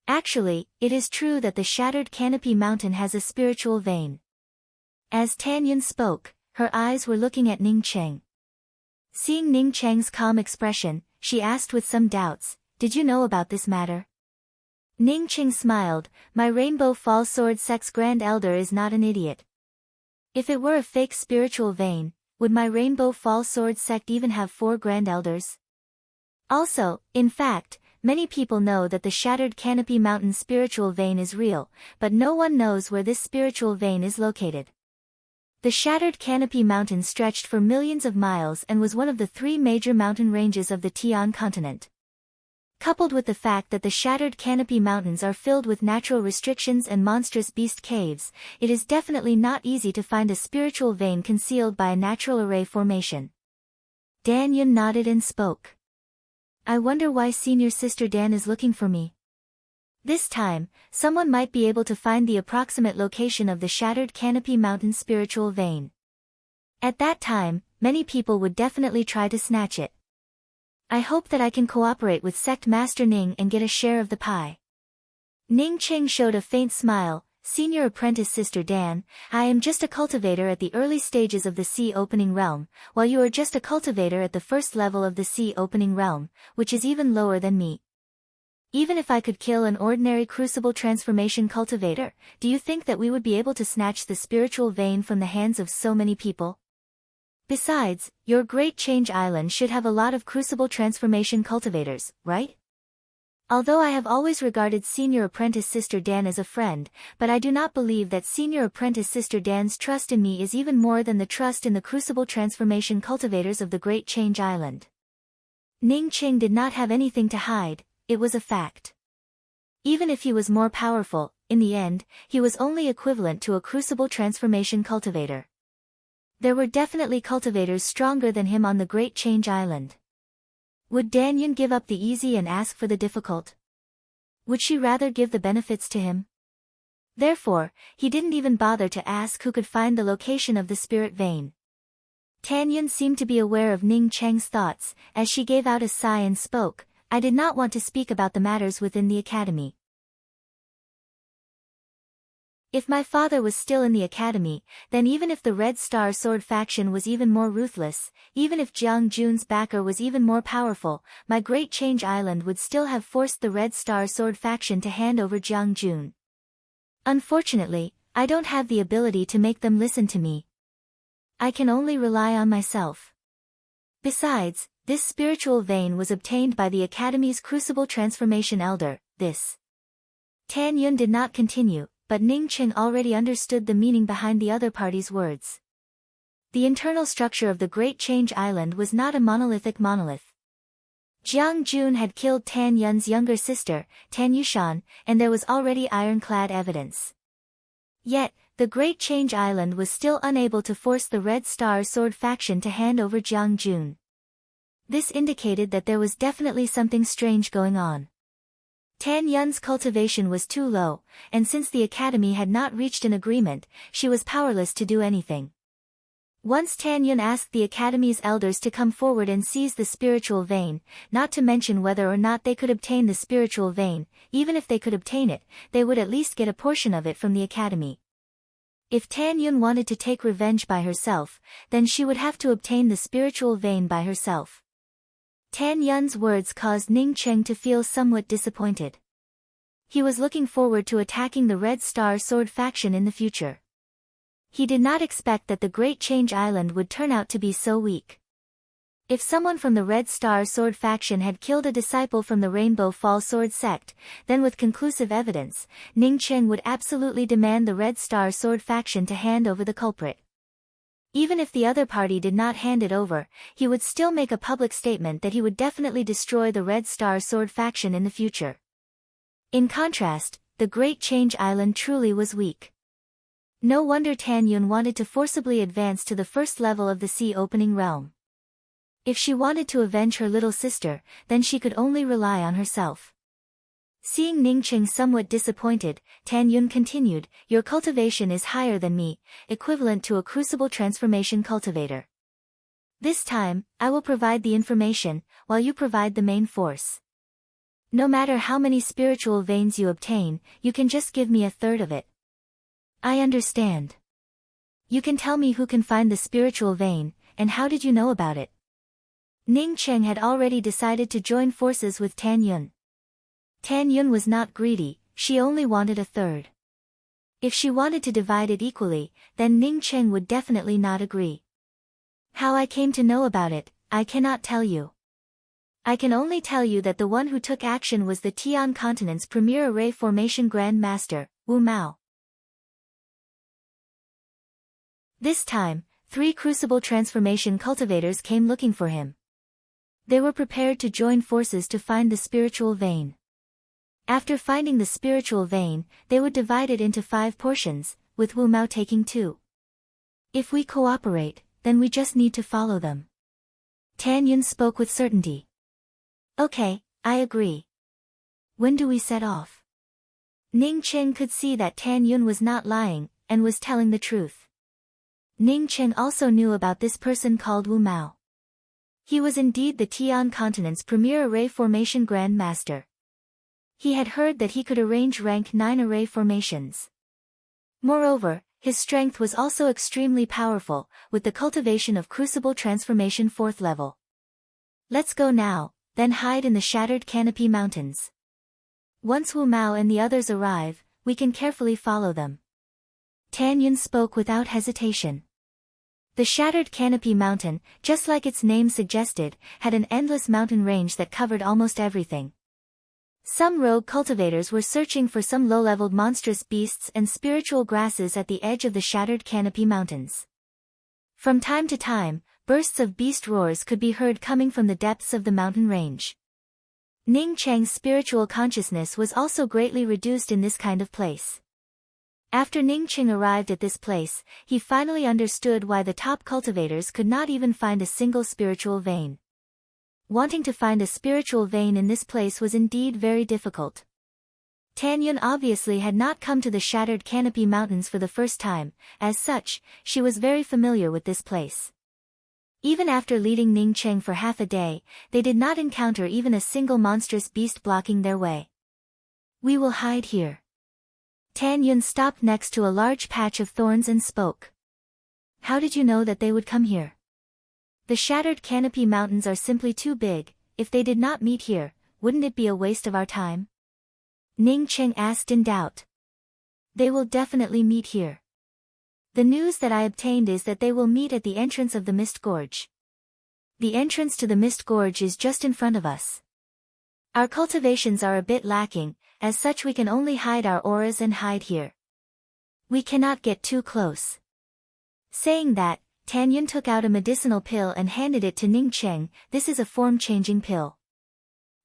[SPEAKER 1] Actually, it is true that the Shattered Canopy Mountain has a spiritual vein. As Tan Yun spoke, her eyes were looking at Ning Cheng. Seeing Ning Cheng's calm expression, she asked with some doubts, "Did you know about this matter?" Ning Cheng smiled, "My Rainbow Fall Sword sect's Grand Elder is not an idiot. If it were a fake spiritual vein, would my Rainbow Fall Sword sect even have 4 Grand Elders? Also, in fact, many people know that the Shattered Canopy Mountain spiritual vein is real, but no one knows where this spiritual vein is located. The Shattered Canopy Mountain stretched for millions of miles and was one of the 3 major mountain ranges of the Tian continent. Coupled with the fact that the Shattered Canopy Mountains are filled with natural restrictions and monstrous beast caves, it is definitely not easy to find a spiritual vein concealed by a natural array formation." Dan Yun nodded and spoke. "I wonder why senior sister Dan is looking for me. This time, someone might be able to find the approximate location of the Shattered Canopy Mountain spiritual vein. At that time, many people would definitely try to snatch it. I hope that I can cooperate with Sect Master Ning and get a share of the pie." Ning Cheng showed a faint smile. "Senior apprentice Sister Dan, I am just a cultivator at the early stages of the Sea Opening Realm, while you are just a cultivator at the first level of the Sea Opening Realm, which is even lower than me. Even if I could kill an ordinary crucible transformation cultivator, do you think that we would be able to snatch the spiritual vein from the hands of so many people? Besides, your Great Change Island should have a lot of crucible transformation cultivators, right? Although I have always regarded Senior Apprentice Sister Dan as a friend, but I do not believe that Senior Apprentice Sister Dan's trust in me is even more than the trust in the crucible transformation cultivators of the Great Change Island." Ning Cheng did not have anything to hide, it was a fact. Even if he was more powerful, in the end, he was only equivalent to a crucible transformation cultivator. There were definitely cultivators stronger than him on the Great Change Island. Would Dan Yun give up the easy and ask for the difficult? Would she rather give the benefits to him? Therefore, he didn't even bother to ask who could find the location of the spirit vein. Tan Yun seemed to be aware of Ning Cheng's thoughts, as she gave out a sigh and spoke, "I did not want to speak about the matters within the academy. If my father was still in the academy, then even if the Red Star Sword faction was even more ruthless, even if Jiang Jun's backer was even more powerful, my Great Change Island would still have forced the Red Star Sword faction to hand over Jiang Jun. Unfortunately, I don't have the ability to make them listen to me. I can only rely on myself. Besides, this spiritual vein was obtained by the Academy's Crucible Transformation Elder, this." Tan Yun did not continue, but Ning Cheng already understood the meaning behind the other party's words. The internal structure of the Great Change Island was not a monolithic monolith. Jiang Jun had killed Tan Yun's younger sister, Tan Yushan, and there was already ironclad evidence. Yet, the Great Change Island was still unable to force the Red Star Sword faction to hand over Jiang Jun. This indicated that there was definitely something strange going on. Tan Yun's cultivation was too low, and since the academy had not reached an agreement, she was powerless to do anything. Once Tan Yun asked the Academy's elders to come forward and seize the spiritual vein, not to mention whether or not they could obtain the spiritual vein. Even if they could obtain it, they would at least get a portion of it from the Academy. If Tan Yun wanted to take revenge by herself, then she would have to obtain the spiritual vein by herself. Tan Yun's words caused Ning Cheng to feel somewhat disappointed. He was looking forward to attacking the Red Star Sword faction in the future. He did not expect that the Great Change Island would turn out to be so weak. If someone from the Red Star Sword faction had killed a disciple from the Rainbow Fall Sword sect, then with conclusive evidence, Ning Cheng would absolutely demand the Red Star Sword faction to hand over the culprit. Even if the other party did not hand it over, he would still make a public statement that he would definitely destroy the Red Star Sword faction in the future. In contrast, the Great Change Island truly was weak. No wonder Tan Yun wanted to forcibly advance to the first level of the sea opening realm. If she wanted to avenge her little sister, then she could only rely on herself. Seeing Ning Cheng somewhat disappointed, Tan Yun continued, "Your cultivation is higher than me, equivalent to a crucible transformation cultivator. This time, I will provide the information, while you provide the main force. No matter how many spiritual veins you obtain, you can just give me a third of it." "I understand. You can tell me who can find the spiritual vein, and how did you know about it?" Ning Cheng had already decided to join forces with Tan Yun. Tan Yun was not greedy, she only wanted a third. If she wanted to divide it equally, then Ning Cheng would definitely not agree. "How I came to know about it, I cannot tell you. I can only tell you that the one who took action was the Tian Continent's premier array formation Grand Master, Wu Mao. This time, 3 crucible transformation cultivators came looking for him. They were prepared to join forces to find the spiritual vein. After finding the spiritual vein, they would divide it into 5 portions, with Wu Mao taking 2. "If we cooperate, then we just need to follow them." Tan Yun spoke with certainty. "Okay, I agree. When do we set off?" Ning Cheng could see that Tan Yun was not lying, and was telling the truth. Ning Cheng also knew about this person called Wu Mao. He was indeed the Tian Continent's premier array formation Grand Master. He had heard that he could arrange rank 9 array formations. Moreover, his strength was also extremely powerful, with the cultivation of Crucible Transformation 4th level. "Let's go now, then hide in the Shattered Canopy Mountains. Once Wu Mao and the others arrive, we can carefully follow them." Tan Yun spoke without hesitation. The Shattered Canopy Mountain, just like its name suggested, had an endless mountain range that covered almost everything. Some rogue cultivators were searching for some low-leveled monstrous beasts and spiritual grasses at the edge of the Shattered Canopy Mountains. From time to time, bursts of beast roars could be heard coming from the depths of the mountain range. Ning Cheng's spiritual consciousness was also greatly reduced in this kind of place. After Ning Cheng arrived at this place, he finally understood why the top cultivators could not even find a single spiritual vein. Wanting to find a spiritual vein in this place was indeed very difficult. Tan Yun obviously had not come to the Shattered Canopy Mountains for the first time, as such, she was very familiar with this place. Even after leading Ning Cheng for half a day, they did not encounter even a single monstrous beast blocking their way. "We will hide here." Tan Yun stopped next to a large patch of thorns and spoke. "How did you know that they would come here?" "The Shattered Canopy Mountains are simply too big. If they did not meet here, wouldn't it be a waste of our time?" Ning Cheng asked in doubt. "They will definitely meet here. The news that I obtained is that they will meet at the entrance of the Mist Gorge. The entrance to the Mist Gorge is just in front of us. Our cultivations are a bit lacking, as such we can only hide our auras and hide here. We cannot get too close." Saying that, Tan Yun took out a medicinal pill and handed it to Ning Cheng. "This is a form-changing pill.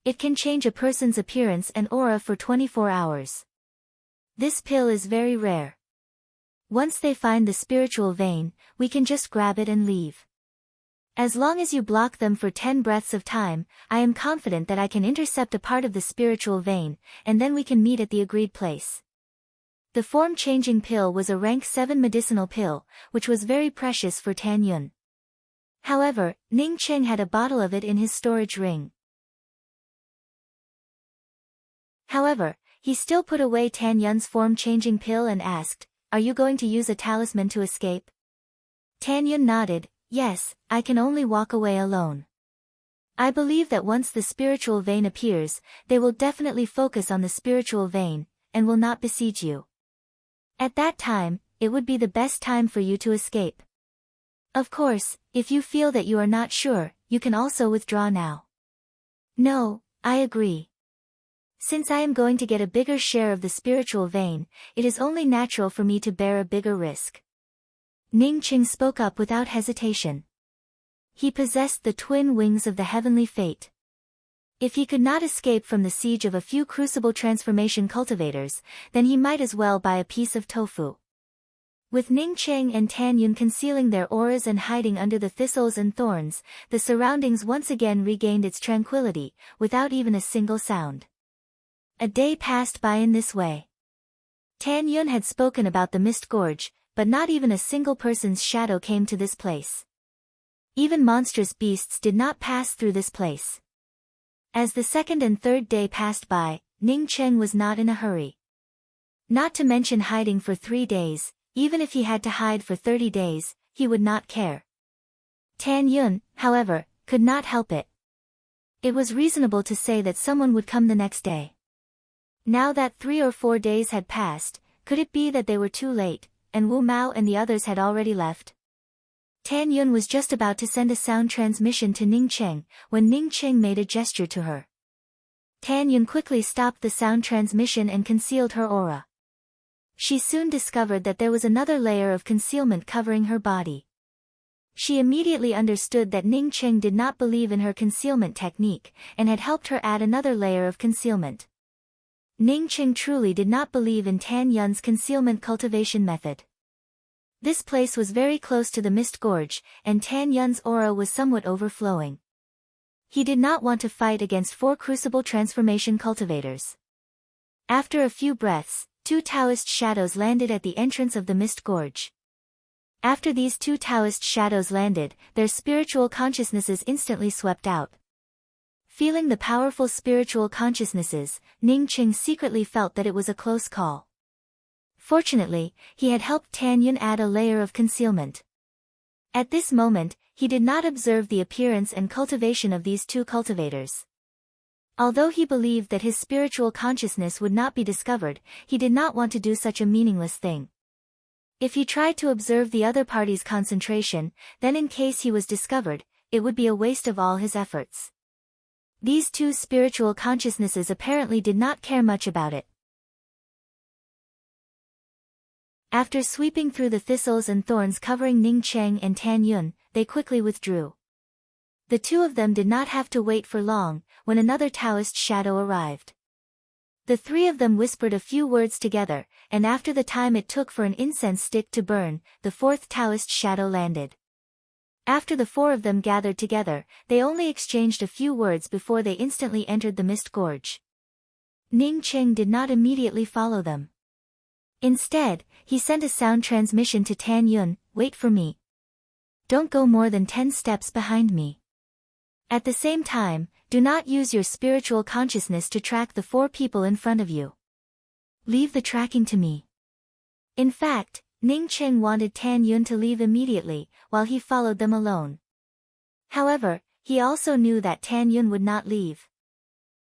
[SPEAKER 1] It can change a person's appearance and aura for 24 hours. This pill is very rare. Once they find the spiritual vein, we can just grab it and leave. As long as you block them for 10 breaths of time, I am confident that I can intercept a part of the spiritual vein, and then we can meet at the agreed place." The form-changing pill was a rank 7 medicinal pill, which was very precious for Tan Yun. However, Ning Cheng had a bottle of it in his storage ring. However, he still put away Tan Yun's form-changing pill and asked, "Are you going to use a talisman to escape?" Tan Yun nodded, "Yes, I can only walk away alone. I believe that once the spiritual vein appears, they will definitely focus on the spiritual vein, and will not besiege you. At that time, it would be the best time for you to escape. Of course, if you feel that you are not sure, you can also withdraw now." "No, I agree. Since I am going to get a bigger share of the spiritual vein, it is only natural for me to bear a bigger risk." Ning Cheng spoke up without hesitation. He possessed the twin wings of the heavenly fate. If he could not escape from the siege of a few crucible transformation cultivators, then he might as well buy a piece of tofu. With Ning Cheng and Tan Yun concealing their auras and hiding under the thistles and thorns, the surroundings once again regained its tranquility, without even a single sound. A day passed by in this way. Tan Yun had spoken about the Mist Gorge, but not even a single person's shadow came to this place. Even monstrous beasts did not pass through this place. As the second and third day passed by, Ning Cheng was not in a hurry. Not to mention hiding for 3 days, even if he had to hide for 30 days, he would not care. Tan Yun, however, could not help it. It was reasonable to say that someone would come the next day. Now that 3 or 4 days had passed, could it be that they were too late, and Wu Mao and the others had already left? Tan Yun was just about to send a sound transmission to Ning Cheng, when Ning Cheng made a gesture to her. Tan Yun quickly stopped the sound transmission and concealed her aura. She soon discovered that there was another layer of concealment covering her body. She immediately understood that Ning Cheng did not believe in her concealment technique, and had helped her add another layer of concealment. Ning Cheng truly did not believe in Tan Yun's concealment cultivation method. This place was very close to the Mist Gorge, and Tan Yun's aura was somewhat overflowing. He did not want to fight against 4 crucible transformation cultivators. After a few breaths, 2 Taoist shadows landed at the entrance of the Mist Gorge. After these 2 Taoist shadows landed, their spiritual consciousnesses instantly swept out. Feeling the powerful spiritual consciousnesses, Ning Cheng secretly felt that it was a close call. Fortunately, he had helped Tan Yun add a layer of concealment. At this moment, he did not observe the appearance and cultivation of these 2 cultivators. Although he believed that his spiritual consciousness would not be discovered, he did not want to do such a meaningless thing. If he tried to observe the other party's concentration, then in case he was discovered, it would be a waste of all his efforts. These 2 spiritual consciousnesses apparently did not care much about it. After sweeping through the thistles and thorns covering Ning Cheng and Tan Yun, they quickly withdrew. The 2 of them did not have to wait for long, when another Taoist shadow arrived. The 3 of them whispered a few words together, and after the time it took for an incense stick to burn, the 4th Taoist shadow landed. After the 4 of them gathered together, they only exchanged a few words before they instantly entered the Mist Gorge. Ning Cheng did not immediately follow them. Instead, he sent a sound transmission to Tan Yun, "Wait for me. Don't go more than 10 steps behind me. At the same time, do not use your spiritual consciousness to track the 4 people in front of you. Leave the tracking to me." In fact, Ning Cheng wanted Tan Yun to leave immediately, while he followed them alone. However, he also knew that Tan Yun would not leave.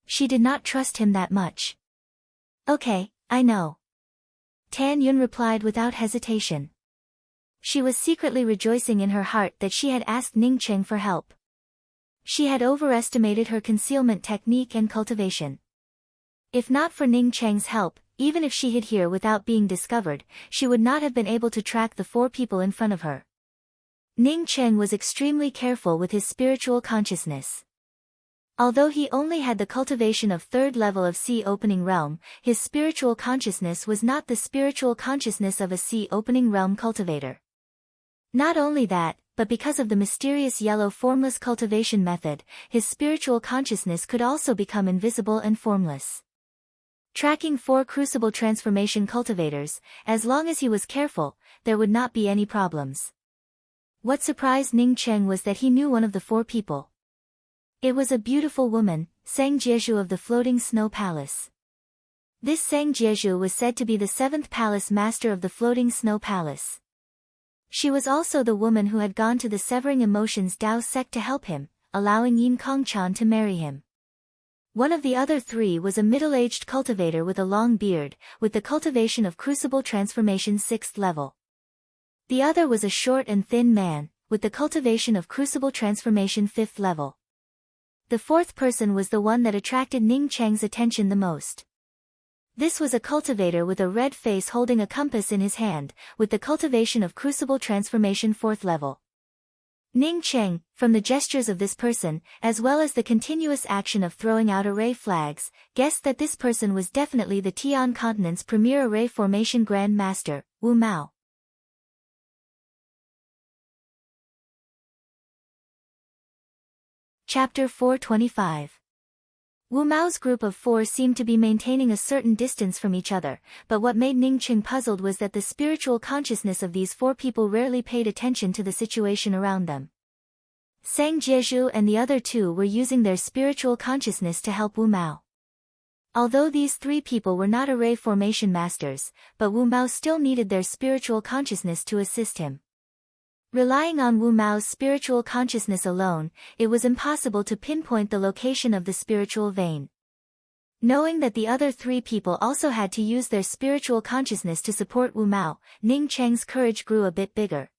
[SPEAKER 1] She did not trust him that much. "Okay, I know." Tan Yun replied without hesitation. She was secretly rejoicing in her heart that she had asked Ning Cheng for help. She had overestimated her concealment technique and cultivation. If not for Ning Cheng's help, even if she hid here without being discovered, she would not have been able to track the 4 people in front of her. Ning Cheng was extremely careful with his spiritual consciousness. Although he only had the cultivation of 3rd level of Sea Opening Realm, his spiritual consciousness was not the spiritual consciousness of a Sea Opening Realm cultivator. Not only that, but because of the mysterious yellow formless cultivation method, his spiritual consciousness could also become invisible and formless. Tracking 4 crucible transformation cultivators, as long as he was careful, there would not be any problems. What surprised Ning Cheng was that he knew one of the 4 people. It was a beautiful woman, Sang Jieju of the Floating Snow Palace. This Sang Jieju was said to be the 7th palace master of the Floating Snow Palace. She was also the woman who had gone to the Severing Emotions Dao sect to help him, allowing Yin Kongchan to marry him. One of the other 3 was a middle-aged cultivator with a long beard, with the cultivation of Crucible Transformation 6th level. The other was a short and thin man, with the cultivation of Crucible Transformation 5th level. The 4th person was the one that attracted Ning Cheng's attention the most. This was a cultivator with a red face holding a compass in his hand, with the cultivation of Crucible Transformation 4th level. Ning Cheng, from the gestures of this person, as well as the continuous action of throwing out array flags, guessed that this person was definitely the Tian continent's premier array formation Grand Master, Wu Mao. Chapter 425. Wu Mao's group of 4 seemed to be maintaining a certain distance from each other, but what made Ning Cheng puzzled was that the spiritual consciousness of these 4 people rarely paid attention to the situation around them. Sang Jieju and the other 2 were using their spiritual consciousness to help Wu Mao. Although these 3 people were not array formation masters, but Wu Mao still needed their spiritual consciousness to assist him. Relying on Wu Mao's spiritual consciousness alone, it was impossible to pinpoint the location of the spiritual vein. Knowing that the other 3 people also had to use their spiritual consciousness to support Wu Mao, Ning Cheng's courage grew a bit bigger.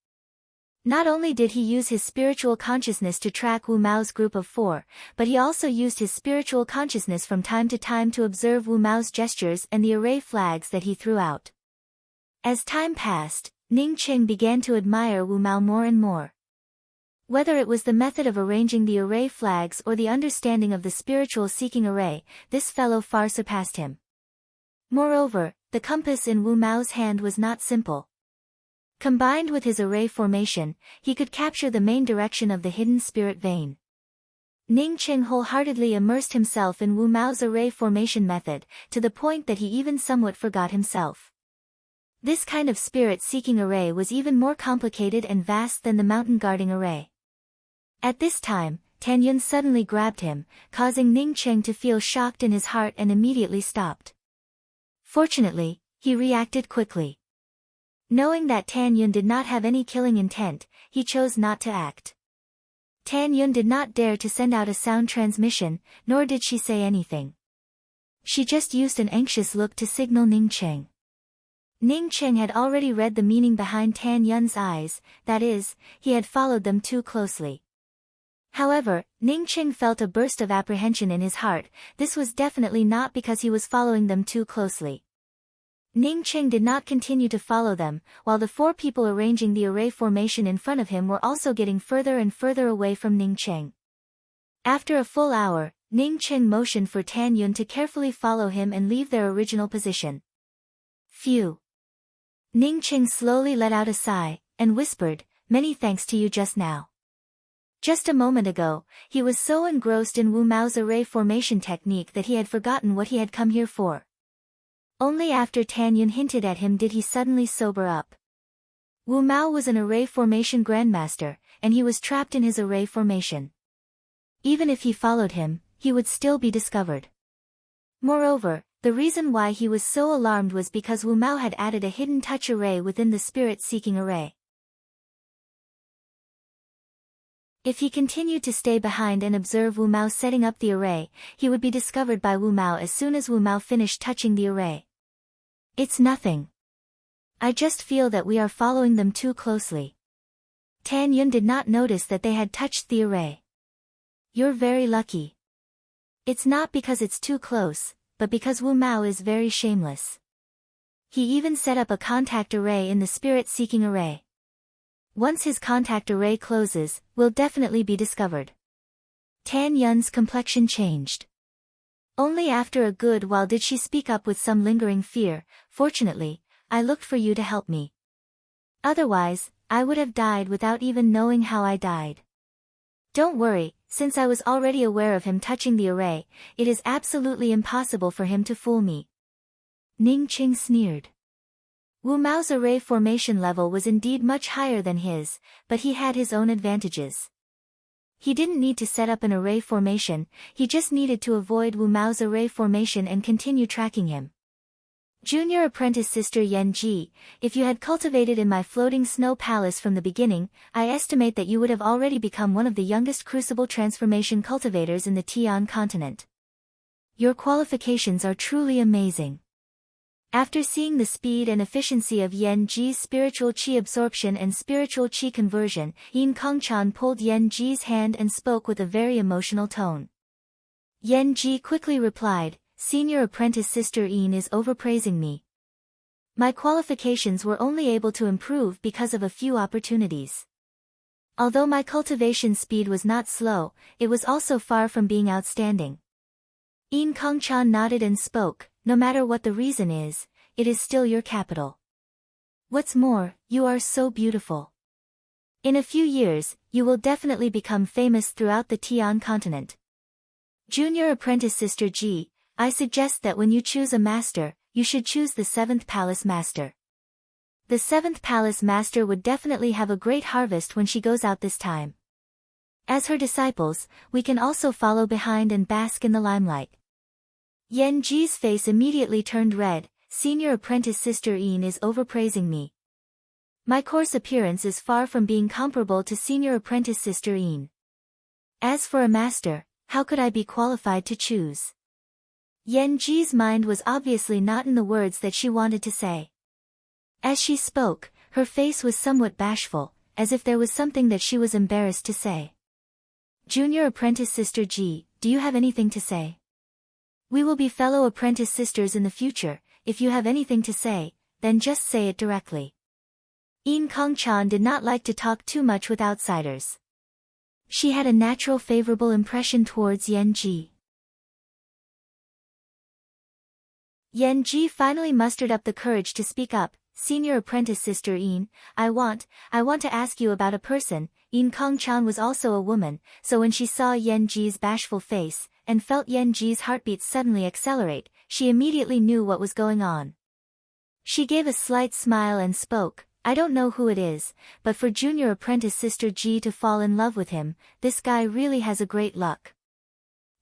[SPEAKER 1] Not only did he use his spiritual consciousness to track Wu Mao's group of 4, but he also used his spiritual consciousness from time to time to observe Wu Mao's gestures and the array flags that he threw out. As time passed, Ning Cheng began to admire Wu Mao more and more. Whether it was the method of arranging the array flags or the understanding of the spiritual seeking array, this fellow far surpassed him. Moreover, the compass in Wu Mao's hand was not simple. Combined with his array formation, he could capture the main direction of the hidden spirit vein. Ning Cheng wholeheartedly immersed himself in Wu Mao's array formation method, to the point that he even somewhat forgot himself. This kind of spirit-seeking array was even more complicated and vast than the mountain-guarding array. At this time, Tan Yun suddenly grabbed him, causing Ning Cheng to feel shocked in his heart and immediately stopped. Fortunately, he reacted quickly. Knowing that Tan Yun did not have any killing intent, he chose not to act. Tan Yun did not dare to send out a sound transmission, nor did she say anything. She just used an anxious look to signal Ning Cheng. Ning Cheng had already read the meaning behind Tan Yun's eyes, that is, he had followed them too closely. However, Ning Cheng felt a burst of apprehension in his heart. This was definitely not because he was following them too closely. Ning Cheng did not continue to follow them, while the 4 people arranging the array formation in front of him were also getting further and further away from Ning Cheng. After a full hour, Ning Cheng motioned for Tan Yun to carefully follow him and leave their original position. Phew! Ning Cheng slowly let out a sigh, and whispered, "Many thanks to you just now." Just a moment ago, he was so engrossed in Wu Mao's array formation technique that he had forgotten what he had come here for. Only after Tan Yun hinted at him did he suddenly sober up. Wu Mao was an array formation grandmaster, and he was trapped in his array formation. Even if he followed him, he would still be discovered. Moreover, the reason why he was so alarmed was because Wu Mao had added a hidden touch array within the spirit-seeking array. If he continued to stay behind and observe Wu Mao setting up the array, he would be discovered by Wu Mao as soon as Wu Mao finished touching the array. "It's nothing. I just feel that we are following them too closely." Tan Yun did not notice that they had touched the array. "You're very lucky. It's not because it's too close, but because Wu Mao is very shameless. He even set up a contact array in the spirit-seeking array. Once his contact array closes, we'll definitely be discovered." Tan Yun's complexion changed. Only after a good while did she speak up with some lingering fear, "Fortunately, I looked for you to help me. Otherwise, I would have died without even knowing how I died. Don't worry, since I was already aware of him touching the array, it is absolutely impossible for him to fool me." Ning Qing sneered. Wu Mao's array formation level was indeed much higher than his, but he had his own advantages. He didn't need to set up an array formation, he just needed to avoid Wu Mao's array formation and continue tracking him. Junior apprentice sister Yan Ji, if you had cultivated in my floating snow palace from the beginning, I estimate that you would have already become one of the youngest crucible transformation cultivators in the Tian continent. Your qualifications are truly amazing. After seeing the speed and efficiency of Yan Ji's spiritual qi absorption and spiritual qi conversion, Yin Kongchan pulled Yan Ji's hand and spoke with a very emotional tone. Yan Ji quickly replied, Senior apprentice sister Yin is overpraising me. My qualifications were only able to improve because of a few opportunities. Although my cultivation speed was not slow, it was also far from being outstanding. Yin Kongchan nodded and spoke, no matter what the reason is, it is still your capital. What's more, you are so beautiful. In a few years, you will definitely become famous throughout the Tian continent. Junior apprentice sister Ji, I suggest that when you choose a master, you should choose the 7th Palace Master. The 7th Palace Master would definitely have a great harvest when she goes out this time. As her disciples, we can also follow behind and bask in the limelight. Yan Ji's face immediately turned red. Senior apprentice sister Yin is overpraising me. My coarse appearance is far from being comparable to senior apprentice sister Yin. As for a master, how could I be qualified to choose? Yan Ji's mind was obviously not in the words that she wanted to say. As she spoke, her face was somewhat bashful, as if there was something that she was embarrassed to say. Junior apprentice sister Ji, do you have anything to say? We will be fellow apprentice sisters in the future, if you have anything to say, then just say it directly. Yin Kongchan did not like to talk too much with outsiders. She had a natural favorable impression towards Yan Ji. Yan Ji finally mustered up the courage to speak up. Senior apprentice sister Yin, I want to ask you about a person. Yin Kongchan was also a woman, so when she saw Yan Ji's bashful face, and felt Yan Ji's heartbeat suddenly accelerate, she immediately knew what was going on. She gave a slight smile and spoke, I don't know who it is, but for junior apprentice sister Ji to fall in love with him, this guy really has a great luck.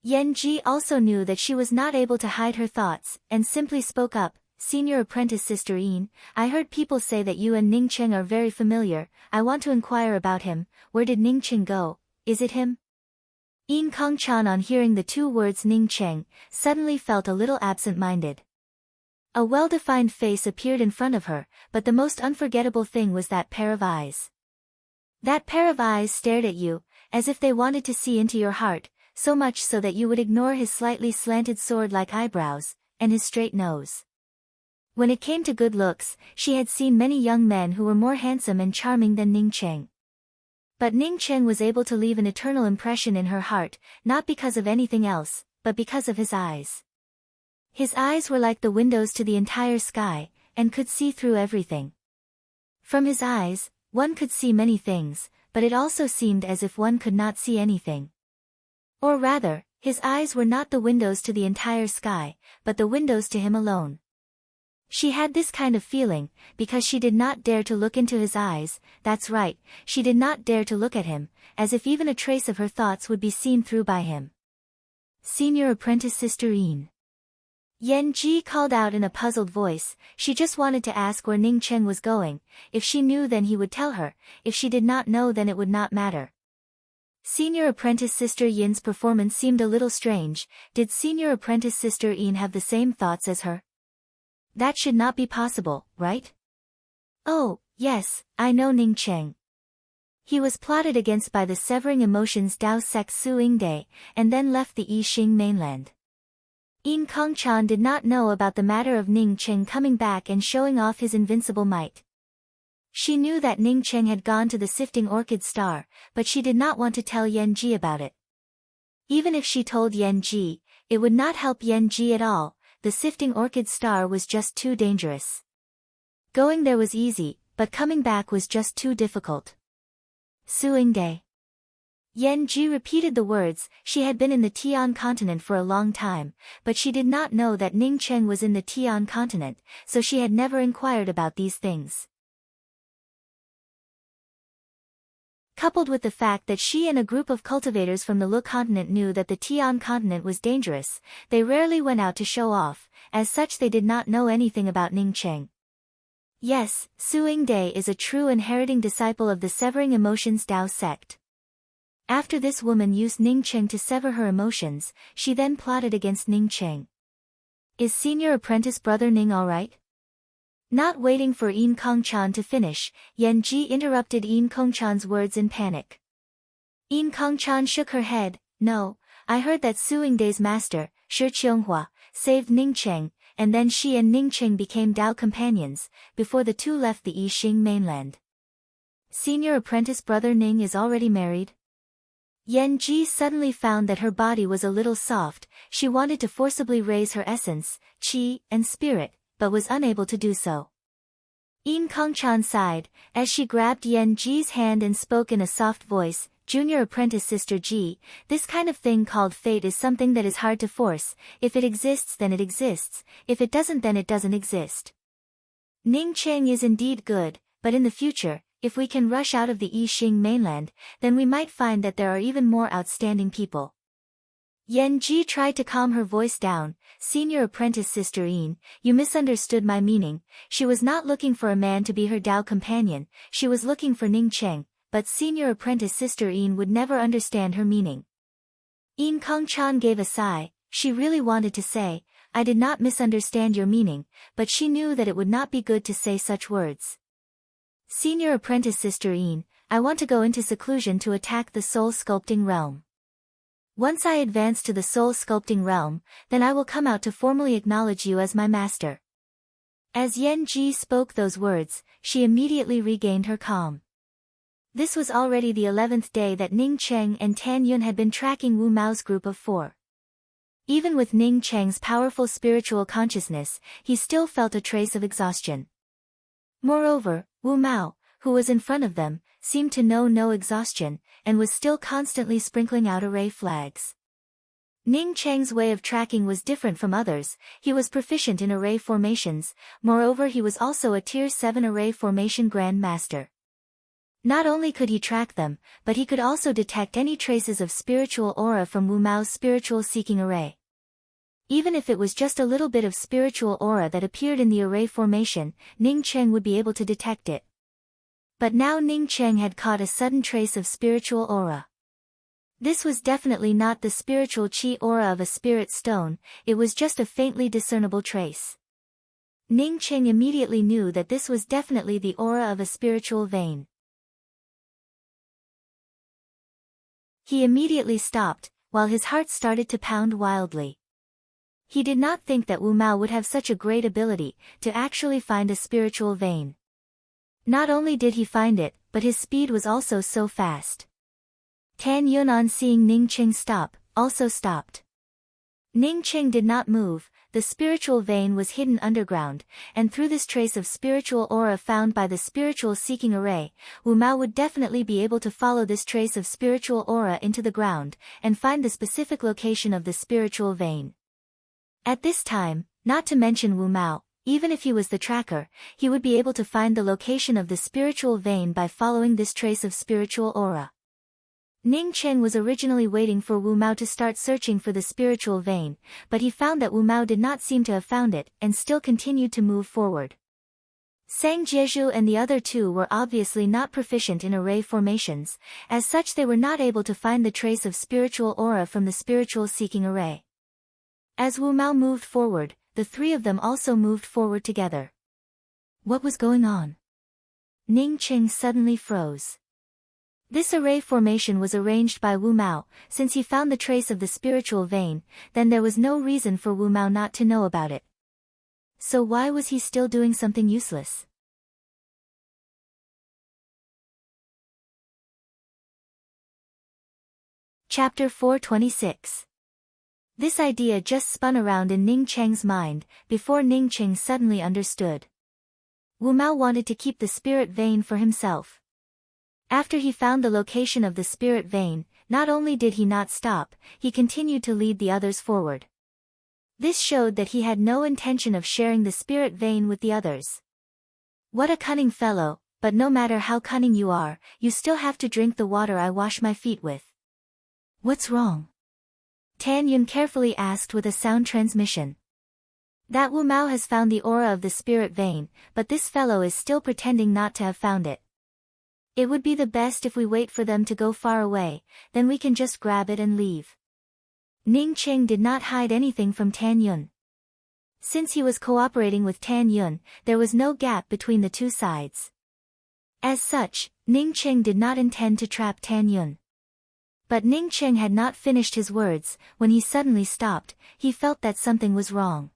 [SPEAKER 1] Yan Ji also knew that she was not able to hide her thoughts, and simply spoke up, Senior apprentice sister Yin, I heard people say that you and Ning Cheng are very familiar, I want to inquire about him, where did Ning Cheng go, is it him? Yin Kongchan on hearing the two words Ning Cheng, suddenly felt a little absent-minded. A well-defined face appeared in front of her, but the most unforgettable thing was that pair of eyes. That pair of eyes stared at you, as if they wanted to see into your heart, so much so that you would ignore his slightly slanted sword-like eyebrows, and his straight nose. When it came to good looks, she had seen many young men who were more handsome and charming than Ning Cheng. But Ning Cheng was able to leave an eternal impression in her heart, not because of anything else, but because of his eyes. His eyes were like the windows to the entire sky, and could see through everything. From his eyes, one could see many things, but it also seemed as if one could not see anything. Or rather, his eyes were not the windows to the entire sky, but the windows to him alone. She had this kind of feeling, because she did not dare to look into his eyes, that's right, she did not dare to look at him, as if even a trace of her thoughts would be seen through by him. Senior apprentice sister Yin. Yan Ji called out in a puzzled voice, she just wanted to ask where Ning Cheng was going, if she knew then he would tell her, if she did not know then it would not matter. Senior apprentice sister Yin's performance seemed a little strange, did senior apprentice sister Yin have the same thoughts as her? That should not be possible, right? Oh, yes, I know Ning Cheng. He was plotted against by the severing emotions Dao Sec Su Yingde, and then left the Yixing mainland. Yin Kongchan did not know about the matter of Ning Cheng coming back and showing off his invincible might. She knew that Ning Cheng had gone to the Sifting Orchid Star, but she did not want to tell Yan Ji about it. Even if she told Yan Ji, it would not help Yan Ji at all. The Sifting Orchid Star was just too dangerous. Going there was easy, but coming back was just too difficult. Su Yingde. Yan Ji repeated the words. She had been in the Tian continent for a long time, but she did not know that Ning Cheng was in the Tian continent, so she had never inquired about these things. Coupled with the fact that she and a group of cultivators from the Lu continent knew that the Tian continent was dangerous, they rarely went out to show off, as such they did not know anything about Ning Cheng. Yes, Su Yingde is a true inheriting disciple of the Severing Emotions Dao sect. After this woman used Ning Cheng to sever her emotions, she then plotted against Ning Cheng. Is senior apprentice brother Ning alright? Not waiting for Yin Kongchan to finish, Yan Ji interrupted Yin Kongchan's words in panic. Yin Kongchan shook her head. No, I heard that Su Yingde's master, Shi Qianghua, saved Ning Cheng, and then she and Ning Cheng became Dao companions, before the two left the Yixing mainland. Senior apprentice brother Ning is already married? Yan Ji suddenly found that her body was a little soft. She wanted to forcibly raise her essence, qi, and spirit, but was unable to do so. Yin Kongchan sighed, as she grabbed Yan Ji's hand and spoke in a soft voice. Junior apprentice sister Ji, this kind of thing called fate is something that is hard to force. If it exists then it exists, if it doesn't then it doesn't exist. Ning Cheng is indeed good, but in the future, if we can rush out of the Yixing mainland, then we might find that there are even more outstanding people. Yan Ji tried to calm her voice down. Senior apprentice sister Yin, you misunderstood my meaning. She was not looking for a man to be her Dao companion, she was looking for Ning Cheng, but senior apprentice sister Yin would never understand her meaning. Yin Kongchan gave a sigh. She really wanted to say, I did not misunderstand your meaning, but she knew that it would not be good to say such words. Senior apprentice sister Yin, I want to go into seclusion to attack the soul sculpting realm. Once I advance to the soul sculpting realm, then I will come out to formally acknowledge you as my master. As Yan Ji spoke those words, she immediately regained her calm. This was already the 11th day that Ning Cheng and Tan Yun had been tracking Wu Mao's group of 4. Even with Ning Cheng's powerful spiritual consciousness, he still felt a trace of exhaustion. Moreover, Wu Mao, who was in front of them, seemed to know no exhaustion, and was still constantly sprinkling out array flags. Ning Cheng's way of tracking was different from others. He was proficient in array formations, moreover he was also a Tier 7 array formation Grand Master. Not only could he track them, but he could also detect any traces of spiritual aura from Wu Mao's spiritual seeking array. Even if it was just a little bit of spiritual aura that appeared in the array formation, Ning Cheng would be able to detect it. But now Ning Cheng had caught a sudden trace of spiritual aura. This was definitely not the spiritual chi aura of a spirit stone, it was just a faintly discernible trace. Ning Cheng immediately knew that this was definitely the aura of a spiritual vein. He immediately stopped, while his heart started to pound wildly. He did not think that Wu Mao would have such a great ability to actually find a spiritual vein. Not only did he find it, but his speed was also so fast. Tan Yun, on seeing Ning Cheng stop, also stopped. Ning Cheng did not move. The spiritual vein was hidden underground, and through this trace of spiritual aura found by the spiritual seeking array, Wu Mao would definitely be able to follow this trace of spiritual aura into the ground, and find the specific location of the spiritual vein. At this time, not to mention Wu Mao, even if he was the tracker, he would be able to find the location of the spiritual vein by following this trace of spiritual aura. Ning Cheng was originally waiting for Wu Mao to start searching for the spiritual vein, but he found that Wu Mao did not seem to have found it, and still continued to move forward. Sang Jieju and the other two were obviously not proficient in array formations, as such they were not able to find the trace of spiritual aura from the spiritual seeking array. As Wu Mao moved forward, the three of them also moved forward together. What was going on? Ning Cheng suddenly froze. This array formation was arranged by Wu Mao. Since he found the trace of the spiritual vein, then there was no reason for Wu Mao not to know about it. So why was he still doing something useless? Chapter 426. This idea just spun around in Ning Cheng's mind, before Ning Cheng suddenly understood. Wu Mao wanted to keep the spirit vein for himself. After he found the location of the spirit vein, not only did he not stop, he continued to lead the others forward. This showed that he had no intention of sharing the spirit vein with the others. What a cunning fellow, but no matter how cunning you are, you still have to drink the water I wash my feet with. What's wrong? Tan Yun carefully asked with a sound transmission. That Wu Mao has found the aura of the spirit vein, but this fellow is still pretending not to have found it. It would be the best if we wait for them to go far away, then we can just grab it and leave. Ning Qing did not hide anything from Tan Yun. Since he was cooperating with Tan Yun, there was no gap between the two sides. As such, Ning Qing did not intend to trap Tan Yun. But Ning Qing had not finished his words, when he suddenly stopped. He felt that something was wrong.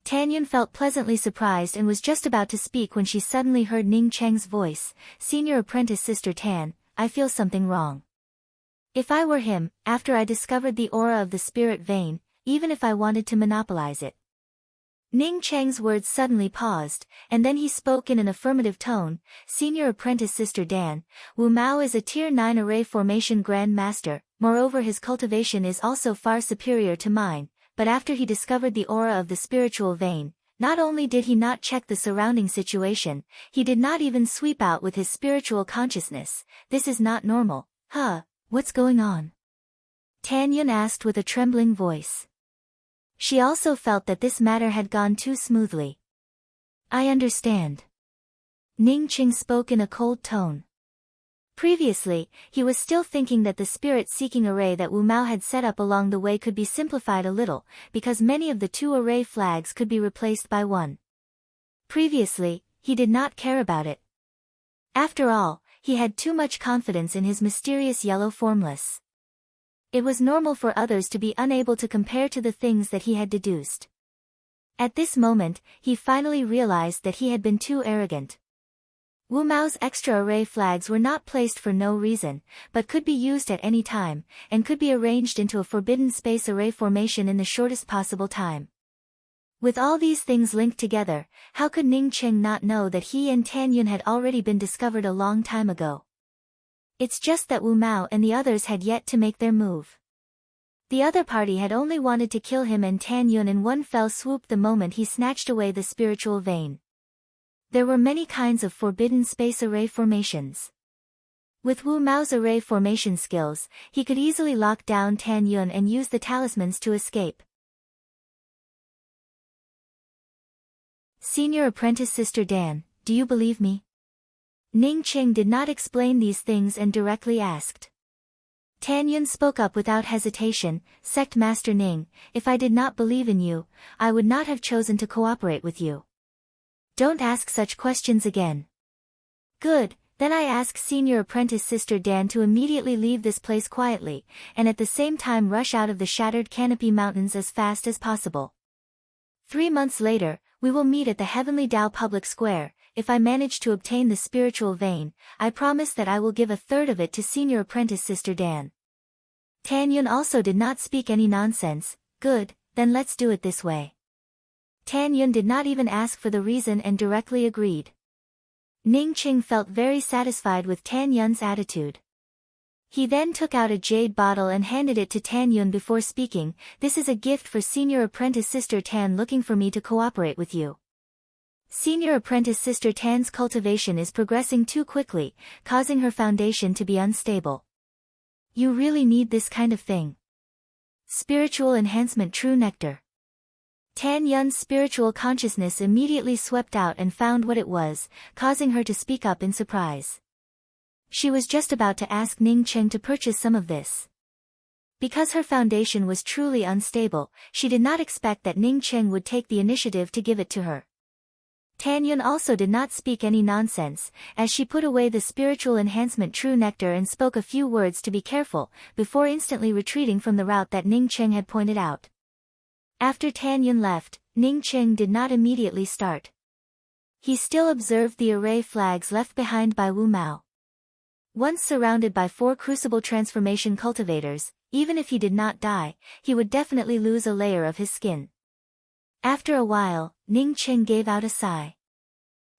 [SPEAKER 1] Tan Yun felt pleasantly surprised and was just about to speak when she suddenly heard Ning Cheng's voice. Senior apprentice Sister Tan, I feel something wrong. If I were him, after I discovered the aura of the spirit vein, even if I wanted to monopolize it. Ning Cheng's words suddenly paused, and then he spoke in an affirmative tone. Senior apprentice Sister Dan, Wu Mao is a Tier 9 array formation Grand Master, moreover his cultivation is also far superior to mine, but after he discovered the aura of the spiritual vein, not only did he not check the surrounding situation, he did not even sweep out with his spiritual consciousness. This is not normal. What's going on? Tan Yun asked with a trembling voice. She also felt that this matter had gone too smoothly. I understand. Ning Qing spoke in a cold tone. Previously, he was still thinking that the spirit-seeking array that Wu Mao had set up along the way could be simplified a little, because many of the two array flags could be replaced by one. Previously, he did not care about it. After all, he had too much confidence in his mysterious yellow formless. It was normal for others to be unable to compare to the things that he had deduced. At this moment, he finally realized that he had been too arrogant. Wu Mao's extra array flags were not placed for no reason, but could be used at any time, and could be arranged into a forbidden space array formation in the shortest possible time. With all these things linked together, how could Ning Qing not know that he and Tan Yun had already been discovered a long time ago? It's just that Wu Mao and the others had yet to make their move. The other party had only wanted to kill him and Tan Yun in one fell swoop the moment he snatched away the spiritual vein. There were many kinds of forbidden space array formations. With Wu Mao's array formation skills, he could easily lock down Tan Yun and use the talismans to escape. Senior apprentice Sister Dan, do you believe me? Ning Qing did not explain these things and directly asked. Tan Yun spoke up without hesitation. Sect Master Ning, if I did not believe in you, I would not have chosen to cooperate with you. Don't ask such questions again. Good, then I ask Senior apprentice Sister Dan to immediately leave this place quietly, and at the same time rush out of the shattered canopy mountains as fast as possible. 3 months later, we will meet at the Heavenly Tao Public Square. If I manage to obtain the spiritual vein, I promise that I will give 1/3 of it to Senior apprentice Sister Dan. Tan Yun also did not speak any nonsense. Good, then let's do it this way. Tan Yun did not even ask for the reason and directly agreed. Ning Qing felt very satisfied with Tan Yun's attitude. He then took out a jade bottle and handed it to Tan Yun before speaking. This is a gift for Senior apprentice Sister Tan looking for me to cooperate with you. Senior apprentice Sister Tan's cultivation is progressing too quickly, causing her foundation to be unstable. You really need this kind of thing. Spiritual enhancement true nectar. Tan Yun's spiritual consciousness immediately swept out and found what it was, causing her to speak up in surprise. She was just about to ask Ning Qing to purchase some of this. Because her foundation was truly unstable, she did not expect that Ning Qing would take the initiative to give it to her. Tan Yun also did not speak any nonsense, as she put away the spiritual enhancement true nectar and spoke a few words to be careful, before instantly retreating from the route that Ning Qing had pointed out. After Tan Yun left, Ning Qing did not immediately start. He still observed the array flags left behind by Wu Mao. Once surrounded by 4 crucible transformation cultivators, even if he did not die, he would definitely lose a layer of his skin. After a while, Ning Qing gave out a sigh.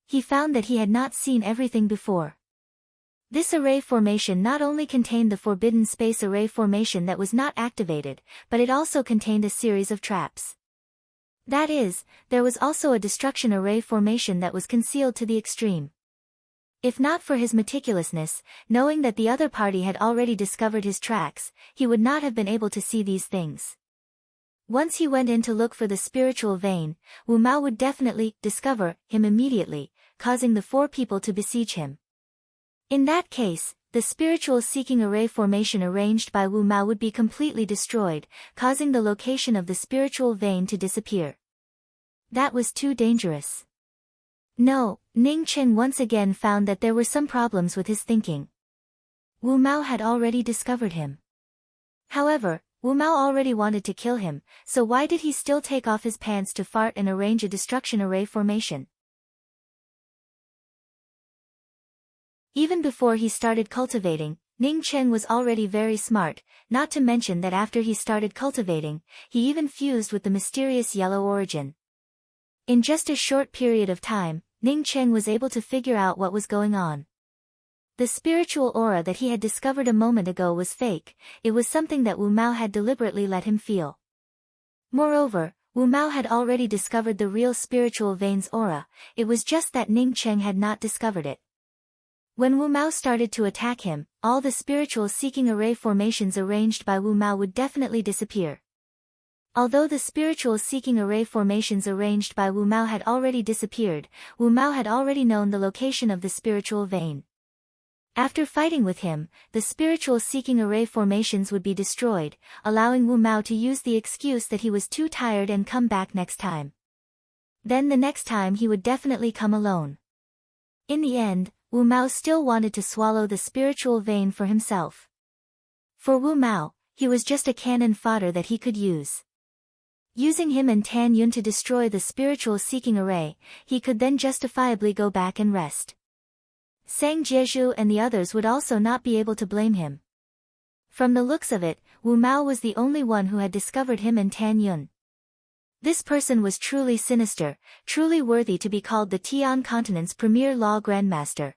[SPEAKER 1] He found that he had not seen everything before. This array formation not only contained the forbidden space array formation that was not activated, but it also contained a series of traps. That is, there was also a destruction array formation that was concealed to the extreme. If not for his meticulousness, knowing that the other party had already discovered his tracks, he would not have been able to see these things. Once he went in to look for the spiritual vein, Wu Mao would definitely discover him immediately, causing the 4 people to besiege him. In that case, the spiritual seeking array formation arranged by Wu Mao would be completely destroyed, causing the location of the spiritual vein to disappear. That was too dangerous. No, Ning Cheng once again found that there were some problems with his thinking. Wu Mao had already discovered him. However, Wu Mao already wanted to kill him, so why did he still take off his pants to fart and arrange a destruction array formation? Even before he started cultivating, Ning Cheng was already very smart, not to mention that after he started cultivating, he even fused with the mysterious yellow origin. In just a short period of time, Ning Cheng was able to figure out what was going on. The spiritual aura that he had discovered a moment ago was fake, it was something that Wu Mao had deliberately let him feel. Moreover, Wu Mao had already discovered the real spiritual vein's aura, it was just that Ning Cheng had not discovered it. When Wu Mao started to attack him, all the spiritual seeking array formations arranged by Wu Mao would definitely disappear. Although the spiritual seeking array formations arranged by Wu Mao had already disappeared, Wu Mao had already known the location of the spiritual vein. After fighting with him, the spiritual seeking array formations would be destroyed, allowing Wu Mao to use the excuse that he was too tired and come back next time. Then the next time he would definitely come alone. In the end, Wu Mao still wanted to swallow the spiritual vein for himself. For Wu Mao, he was just a cannon fodder that he could use. Using him and Tan Yun to destroy the spiritual seeking array, he could then justifiably go back and rest. Sang Jiezhu and the others would also not be able to blame him. From the looks of it, Wu Mao was the only one who had discovered him and Tan Yun. This person was truly sinister, truly worthy to be called the Tian continent's premier law grandmaster.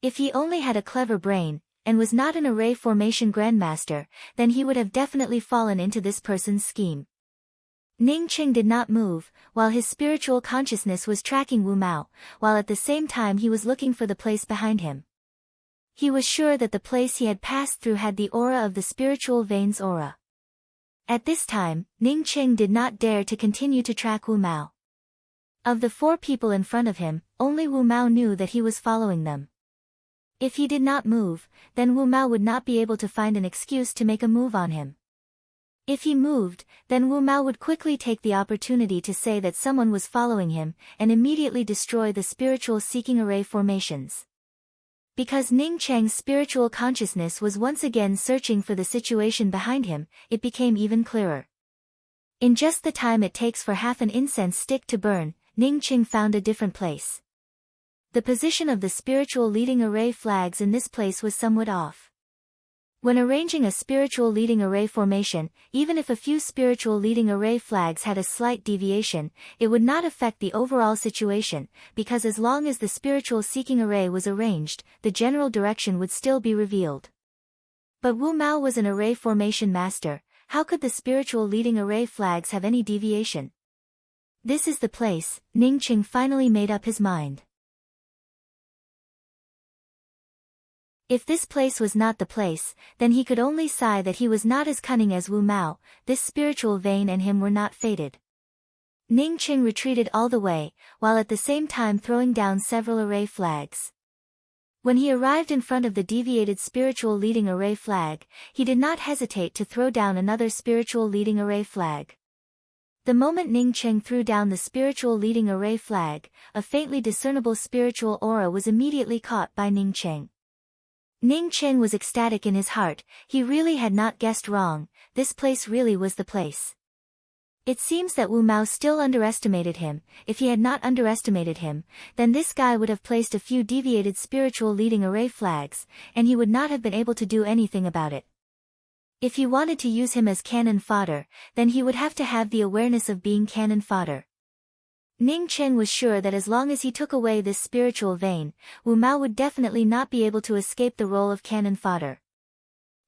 [SPEAKER 1] If he only had a clever brain, and was not an array formation grandmaster, then he would have definitely fallen into this person's scheme. Ning Cheng did not move, while his spiritual consciousness was tracking Wu Mao, while at the same time he was looking for the place behind him. He was sure that the place he had passed through had the aura of the spiritual vein's aura. At this time, Ning Cheng did not dare to continue to track Wu Mao. Of the 4 people in front of him, only Wu Mao knew that he was following them. If he did not move, then Wu Mao would not be able to find an excuse to make a move on him. If he moved, then Wu Mao would quickly take the opportunity to say that someone was following him, and immediately destroy the spiritual seeking array formations. Because Ning Cheng's spiritual consciousness was once again searching for the situation behind him, it became even clearer. In just the time it takes for half an incense stick to burn, Ning Cheng found a different place. The position of the spiritual leading array flags in this place was somewhat off. When arranging a spiritual leading array formation, even if a few spiritual leading array flags had a slight deviation, it would not affect the overall situation, because as long as the spiritual seeking array was arranged, the general direction would still be revealed. But Wu Mao was an array formation master, how could the spiritual leading array flags have any deviation? This is the place, Ning Cheng finally made up his mind. If this place was not the place, then he could only sigh that he was not as cunning as Wu Mao, this spiritual vein and him were not fated. Ning Cheng retreated all the way, while at the same time throwing down several array flags. When he arrived in front of the deviated spiritual leading array flag, he did not hesitate to throw down another spiritual leading array flag. The moment Ning Cheng threw down the spiritual leading array flag, a faintly discernible spiritual aura was immediately caught by Ning Cheng. Ning Cheng was ecstatic in his heart, he really had not guessed wrong, this place really was the place. It seems that Wu Mao still underestimated him. If he had not underestimated him, then this guy would have placed a few deviated spiritual leading array flags, and he would not have been able to do anything about it. If he wanted to use him as cannon fodder, then he would have to have the awareness of being cannon fodder. Ning Cheng was sure that as long as he took away this spiritual vein, Wu Mao would definitely not be able to escape the role of cannon fodder.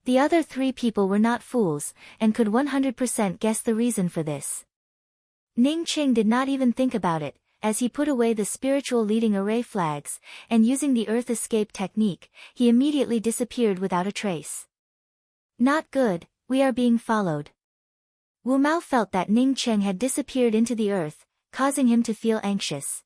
[SPEAKER 1] The other three people were not fools, and could 100% guess the reason for this. Ning Cheng did not even think about it, as he put away the spiritual leading array flags, and using the earth escape technique, he immediately disappeared without a trace. Not good, we are being followed. Wu Mao felt that Ning Cheng had disappeared into the earth, causing him to feel anxious.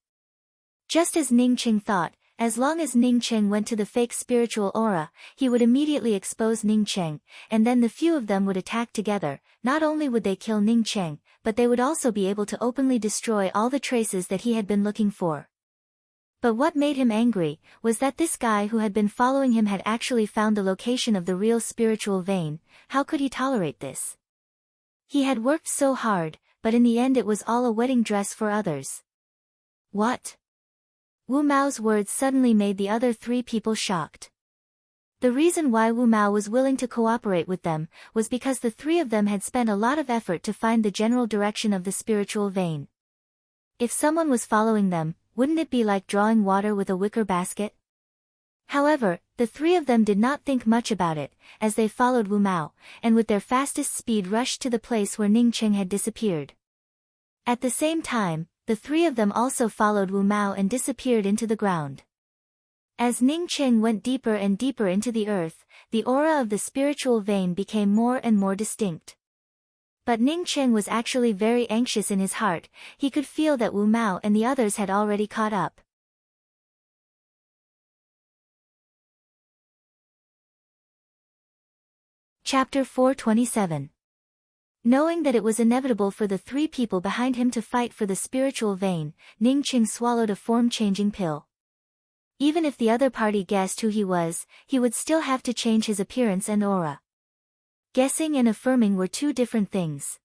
[SPEAKER 1] Just as Ning Cheng thought, as long as Ning Cheng went to the fake spiritual aura, he would immediately expose Ning Cheng, and then the few of them would attack together. Not only would they kill Ning Cheng, but they would also be able to openly destroy all the traces that he had been looking for. But what made him angry was that this guy who had been following him had actually found the location of the real spiritual vein. How could he tolerate this? He had worked so hard, but in the end it was all a wedding dress for others. What? Wu Mao's words suddenly made the other three people shocked. The reason why Wu Mao was willing to cooperate with them was because the three of them had spent a lot of effort to find the general direction of the spiritual vein. If someone was following them, wouldn't it be like drawing water with a wicker basket? However, the three of them did not think much about it, as they followed Wu Mao, and with their fastest speed rushed to the place where Ning Cheng had disappeared. At the same time, the three of them also followed Wu Mao and disappeared into the ground. As Ning Cheng went deeper and deeper into the earth, the aura of the spiritual vein became more and more distinct. But Ning Cheng was actually very anxious in his heart. He could feel that Wu Mao and the others had already caught up. Chapter 427. Knowing that it was inevitable for the three people behind him to fight for the spiritual vein, Ning Cheng swallowed a form-changing pill. Even if the other party guessed who he was, he would still have to change his appearance and aura. Guessing and affirming were two different things.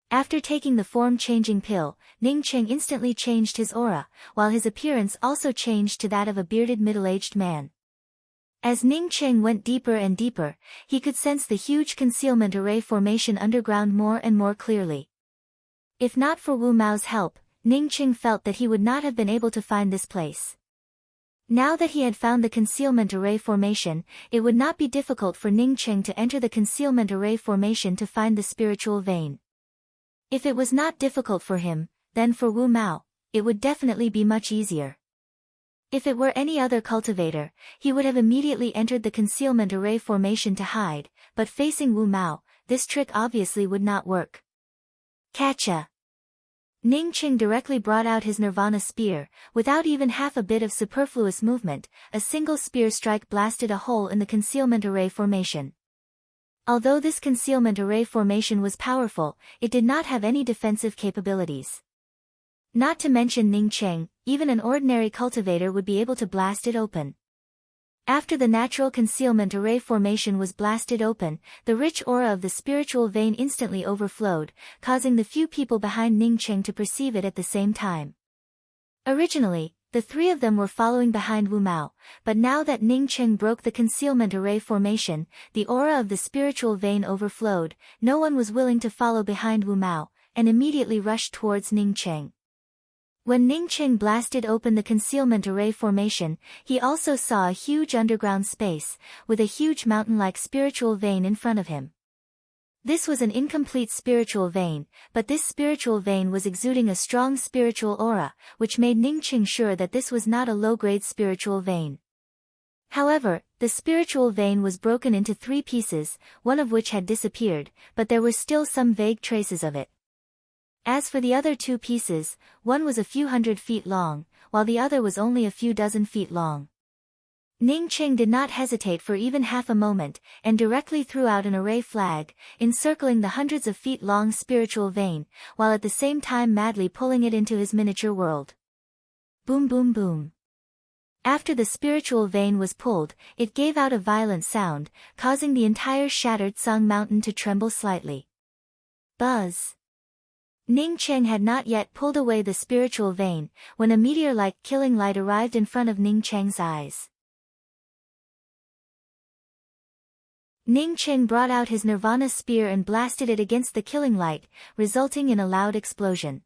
[SPEAKER 1] After taking the form-changing pill, Ning Cheng instantly changed his aura, while his appearance also changed to that of a bearded middle-aged man. As Ning Cheng went deeper and deeper, he could sense the huge concealment array formation underground more and more clearly. If not for Wu Mao's help, Ning Cheng felt that he would not have been able to find this place. Now that he had found the concealment array formation, it would not be difficult for Ning Cheng to enter the concealment array formation to find the spiritual vein. If it was not difficult for him, then for Wu Mao, it would definitely be much easier. If it were any other cultivator, he would have immediately entered the concealment array formation to hide, but facing Wu Mao, this trick obviously would not work. Catcha! Ning Cheng directly brought out his Nirvana spear. Without even half a bit of superfluous movement, a single spear strike blasted a hole in the concealment array formation. Although this concealment array formation was powerful, it did not have any defensive capabilities. Not to mention Ning Cheng, even an ordinary cultivator would be able to blast it open. After the natural concealment array formation was blasted open, the rich aura of the spiritual vein instantly overflowed, causing the few people behind Ning Cheng to perceive it at the same time. Originally, the three of them were following behind Wu Mao, but now that Ning Cheng broke the concealment array formation, the aura of the spiritual vein overflowed. No one was willing to follow behind Wu Mao, and immediately rushed towards Ning Cheng. When Ning Cheng blasted open the concealment array formation, he also saw a huge underground space, with a huge mountain-like spiritual vein in front of him. This was an incomplete spiritual vein, but this spiritual vein was exuding a strong spiritual aura, which made Ning Cheng sure that this was not a low-grade spiritual vein. However, the spiritual vein was broken into 3 pieces, one of which had disappeared, but there were still some vague traces of it. As for the other 2 pieces, one was a few hundred feet long, while the other was only a few dozen feet long. Ning Cheng did not hesitate for even half a moment, and directly threw out an array flag, encircling the hundreds of feet long spiritual vein, while at the same time madly pulling it into his miniature world. Boom boom boom. After the spiritual vein was pulled, it gave out a violent sound, causing the entire shattered Song Mountain to tremble slightly. Buzz. Ning Cheng had not yet pulled away the spiritual vein, when a meteor-like killing light arrived in front of Ning Cheng's eyes. Ning Cheng brought out his Nirvana spear and blasted it against the killing light, resulting in a loud explosion.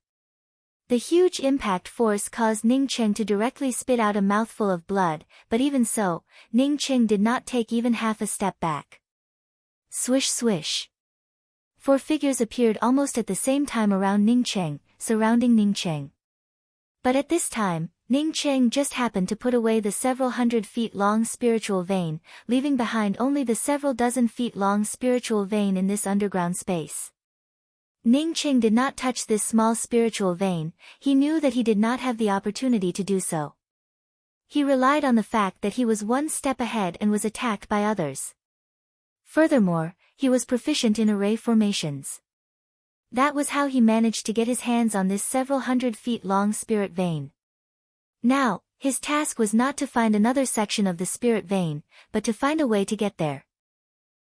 [SPEAKER 1] The huge impact force caused Ning Cheng to directly spit out a mouthful of blood, but even so, Ning Cheng did not take even half a step back. Swish swish. 4 figures appeared almost at the same time around Ning Cheng, surrounding Ning Cheng. But at this time, Ning Cheng just happened to put away the several hundred feet long spiritual vein, leaving behind only the several dozen feet long spiritual vein in this underground space. Ning Cheng did not touch this small spiritual vein. He knew that he did not have the opportunity to do so. He relied on the fact that he was one step ahead and was attacked by others. Furthermore, he was proficient in array formations. That was how he managed to get his hands on this several hundred feet long spirit vein. Now, his task was not to find another section of the spirit vein, but to find a way to get there.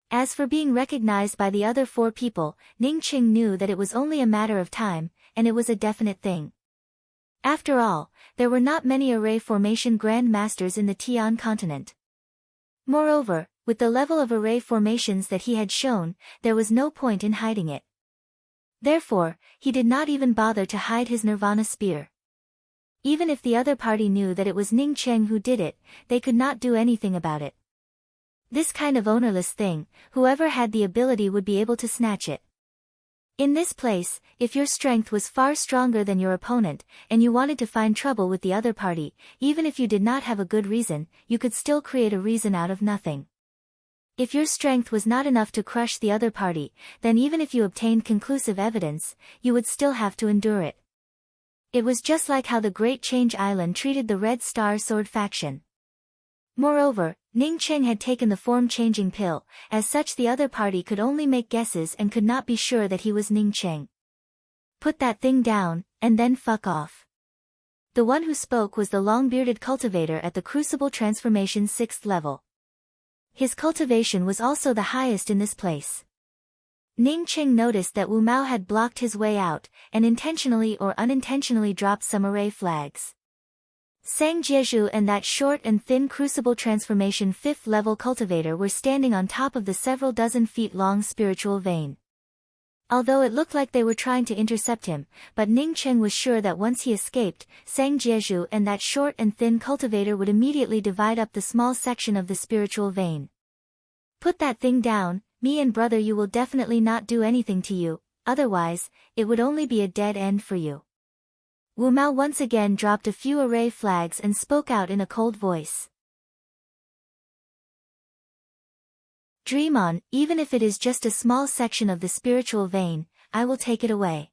[SPEAKER 1] As for being recognized by the other 4 people, Ning Cheng knew that it was only a matter of time, and it was a definite thing. After all, there were not many array formation Grand Masters in the Tian continent. Moreover, with the level of array formations that he had shown, there was no point in hiding it. Therefore, he did not even bother to hide his Nirvana spear. Even if the other party knew that it was Ning Cheng who did it, they could not do anything about it. This kind of ownerless thing, whoever had the ability would be able to snatch it. In this place, if your strength was far stronger than your opponent, and you wanted to find trouble with the other party, even if you did not have a good reason, you could still create a reason out of nothing. If your strength was not enough to crush the other party, then even if you obtained conclusive evidence, you would still have to endure it. It was just like how the Great Change Island treated the Red Star Sword faction. Moreover, Ning Cheng had taken the form-changing pill, as such the other party could only make guesses and could not be sure that he was Ning Cheng. Put that thing down, and then fuck off. The one who spoke was the long-bearded cultivator at the Crucible Transformation's 6th level. His cultivation was also the highest in this place. Ning Cheng noticed that Wu Mao had blocked his way out, and intentionally or unintentionally dropped some array flags. Sang Jieju and that short and thin Crucible Transformation 5th level cultivator were standing on top of the several dozen feet long spiritual vein. Although it looked like they were trying to intercept him, but Ning Cheng was sure that once he escaped, Sang Jieju and that short and thin cultivator would immediately divide up the small section of the spiritual vein. Put that thing down, me and brother, you will definitely not do anything to you, otherwise, it would only be a dead end for you. Wu Mao once again dropped a few array flags and spoke out in a cold voice. Dream on, even if it is just a small section of the spiritual vein, I will take it away.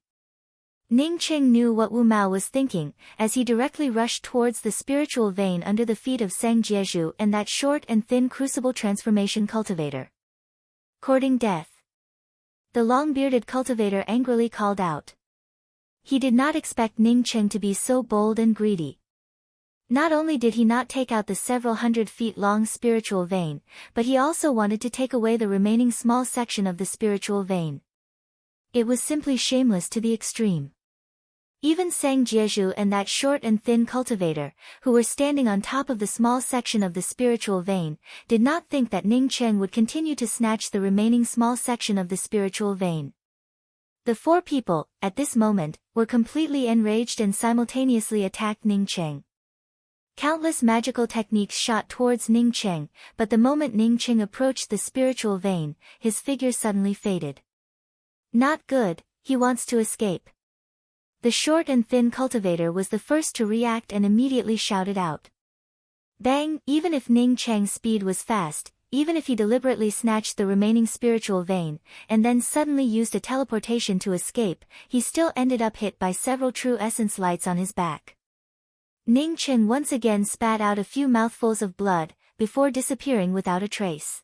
[SPEAKER 1] Ning Cheng knew what Wu Mao was thinking, as he directly rushed towards the spiritual vein under the feet of Sang Jieju and that short and thin Crucible Transformation cultivator. Courting death. The long-bearded cultivator angrily called out. He did not expect Ning Cheng to be so bold and greedy. Not only did he not take out the several hundred feet long spiritual vein, but he also wanted to take away the remaining small section of the spiritual vein. It was simply shameless to the extreme. Even Sang Jieju and that short and thin cultivator, who were standing on top of the small section of the spiritual vein, did not think that Ning Cheng would continue to snatch the remaining small section of the spiritual vein. The 4 people, at this moment, were completely enraged and simultaneously attacked Ning Cheng. Countless magical techniques shot towards Ning Cheng, but the moment Ning Cheng approached the spiritual vein, his figure suddenly faded. Not good, he wants to escape. The short and thin cultivator was the first to react and immediately shouted out. Bang! Even if Ning Cheng's speed was fast, even if he deliberately snatched the remaining spiritual vein, and then suddenly used a teleportation to escape, he still ended up hit by several true essence lights on his back. Ning Cheng once again spat out a few mouthfuls of blood, before disappearing without a trace.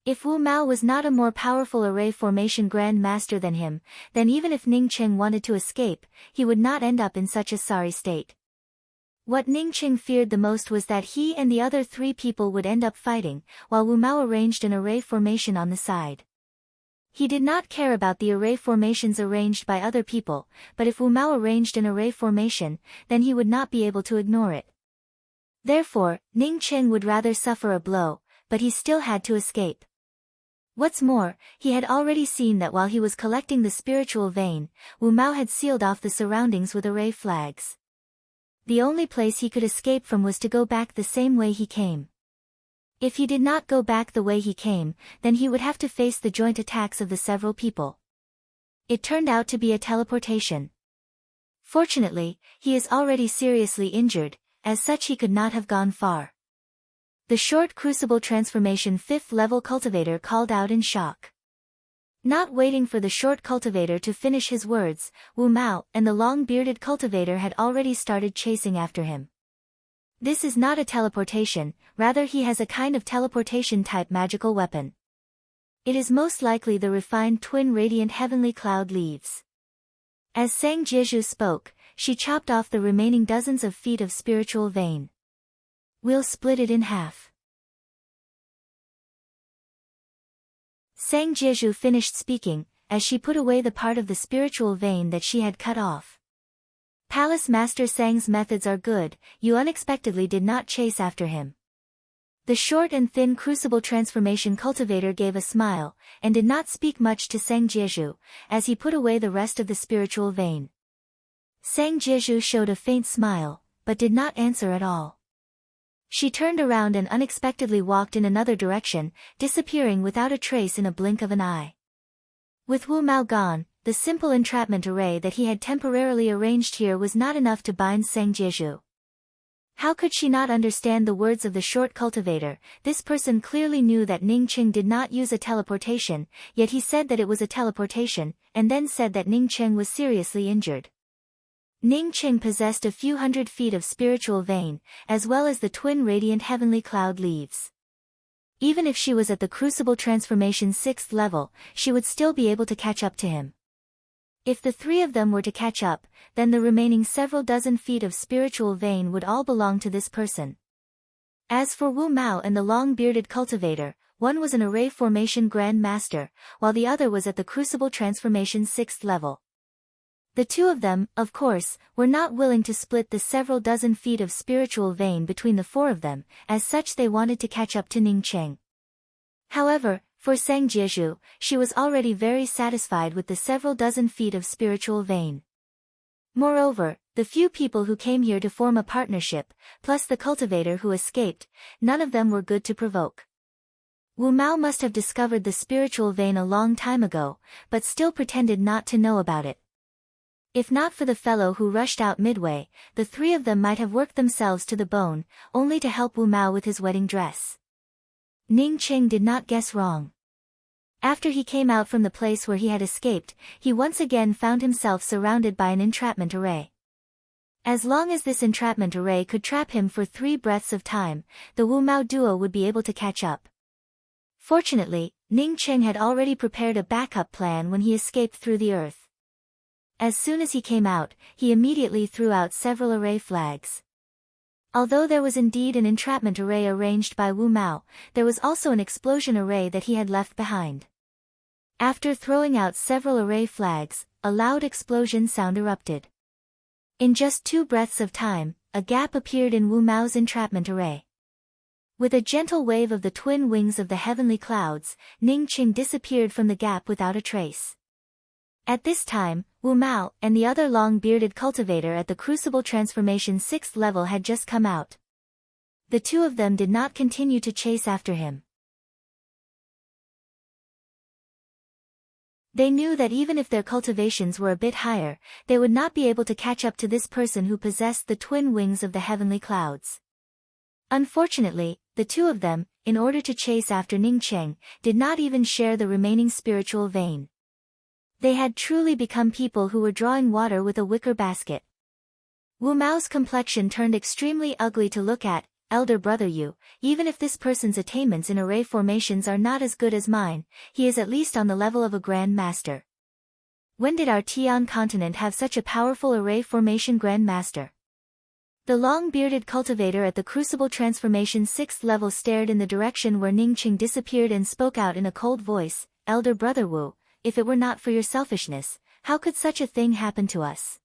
[SPEAKER 1] If Wu Mao was not a more powerful array formation Grand Master than him, then even if Ning Cheng wanted to escape, he would not end up in such a sorry state. What Ning Cheng feared the most was that he and the other 3 people would end up fighting, while Wu Mao arranged an array formation on the side. He did not care about the array formations arranged by other people, but if Wu Mao arranged an array formation, then he would not be able to ignore it. Therefore, Ning Cheng would rather suffer a blow, but he still had to escape. What's more, he had already seen that while he was collecting the spiritual vein, Wu Mao had sealed off the surroundings with array flags. The only place he could escape from was to go back the same way he came. If he did not go back the way he came, then he would have to face the joint attacks of the several people. It turned out to be a teleportation. Fortunately, he is already seriously injured, as such he could not have gone far. The short crucible transformation 5th level cultivator called out in shock. Not waiting for the short cultivator to finish his words, Wu Mao and the long-bearded cultivator had already started chasing after him. This is not a teleportation, rather he has a kind of teleportation-type magical weapon. It is most likely the refined twin radiant heavenly cloud leaves. As Sang Jieju spoke, she chopped off the remaining dozens of feet of spiritual vein. We'll split it in half. Sang Jieju finished speaking, as she put away the part of the spiritual vein that she had cut off. Palace Master Sang's methods are good, you unexpectedly did not chase after him. The short and thin crucible transformation cultivator gave a smile, and did not speak much to Sang Jieju, as he put away the rest of the spiritual vein. Sang Jieju showed a faint smile, but did not answer at all. She turned around and unexpectedly walked in another direction, disappearing without a trace in a blink of an eye. With Wu Mao gone, the simple entrapment array that he had temporarily arranged here was not enough to bind Sang Jieju. How could she not understand the words of the short cultivator? This person clearly knew that Ning Qing did not use a teleportation, yet he said that it was a teleportation, and then said that Ning Qing was seriously injured. Ning Qing possessed a few hundred feet of spiritual vein, as well as the twin radiant heavenly cloud leaves. Even if she was at the crucible transformation 6th level, she would still be able to catch up to him. If the three of them were to catch up, then the remaining several dozen feet of spiritual vein would all belong to this person. As for Wu Mao and the long-bearded cultivator, one was an array formation Grand Master, while the other was at the crucible transformation 6th level. The two of them, of course, were not willing to split the several dozen feet of spiritual vein between the four of them, as such they wanted to catch up to Ning Qing. However, for Sang Jieju, she was already very satisfied with the several dozen feet of spiritual vein. Moreover, the few people who came here to form a partnership, plus the cultivator who escaped, none of them were good to provoke. Wu Mao must have discovered the spiritual vein a long time ago, but still pretended not to know about it. If not for the fellow who rushed out midway, the three of them might have worked themselves to the bone, only to help Wu Mao with his wedding dress. Ning Qing did not guess wrong. After he came out from the place where he had escaped, he once again found himself surrounded by an entrapment array. As long as this entrapment array could trap him for 3 breaths of time, the Wu Mao duo would be able to catch up. Fortunately, Ning Qing had already prepared a backup plan when he escaped through the earth. As soon as he came out, he immediately threw out several array flags. Although there was indeed an entrapment array arranged by Wu Mao, there was also an explosion array that he had left behind. After throwing out several array flags, a loud explosion sound erupted. In just 2 breaths of time, a gap appeared in Wu Mao's entrapment array. With a gentle wave of the twin wings of the heavenly clouds, Ning Qing disappeared from the gap without a trace. At this time, Wu Mao and the other long-bearded cultivator at the crucible transformation 6th level had just come out. The two of them did not continue to chase after him. They knew that even if their cultivations were a bit higher, they would not be able to catch up to this person who possessed the twin wings of the heavenly clouds. Unfortunately, the two of them, in order to chase after Ning Qing, did not even share the remaining spiritual vein. They had truly become people who were drawing water with a wicker basket. Wu Mao's complexion turned extremely ugly to look at. Elder brother Yu, even if this person's attainments in array formations are not as good as mine, he is at least on the level of a Grand Master. When did our Tian continent have such a powerful array formation Grand Master? The long-bearded cultivator at the crucible transformation 6th level stared in the direction where Ning Qing disappeared and spoke out in a cold voice, Elder brother Wu, if it were not for your selfishness, how could such a thing happen to us?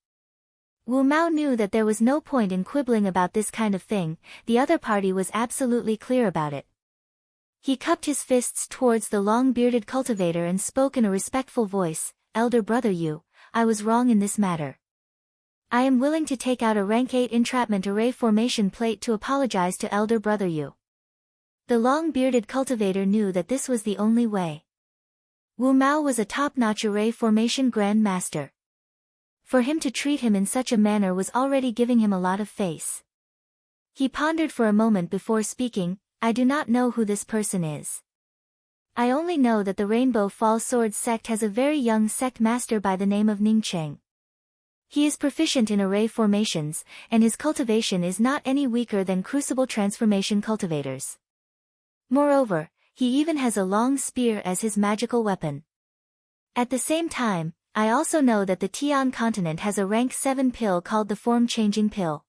[SPEAKER 1] Wu Mao knew that there was no point in quibbling about this kind of thing, the other party was absolutely clear about it. He cupped his fists towards the long-bearded cultivator and spoke in a respectful voice, "Elder brother Yu, I was wrong in this matter. I am willing to take out a rank 8 entrapment array formation plate to apologize to Elder brother Yu." The long-bearded cultivator knew that this was the only way. Wu Mao was a top-notch array formation Grand Master. For him to treat him in such a manner was already giving him a lot of face. He pondered for a moment before speaking, "I do not know who this person is. I only know that the Rainbow Fall Sword sect has a very young sect master by the name of Ning Cheng. He is proficient in array formations, and his cultivation is not any weaker than crucible transformation cultivators. Moreover, he even has a long spear as his magical weapon. At the same time, I also know that the Tian continent has a rank 7 pill called the Form-Changing Pill."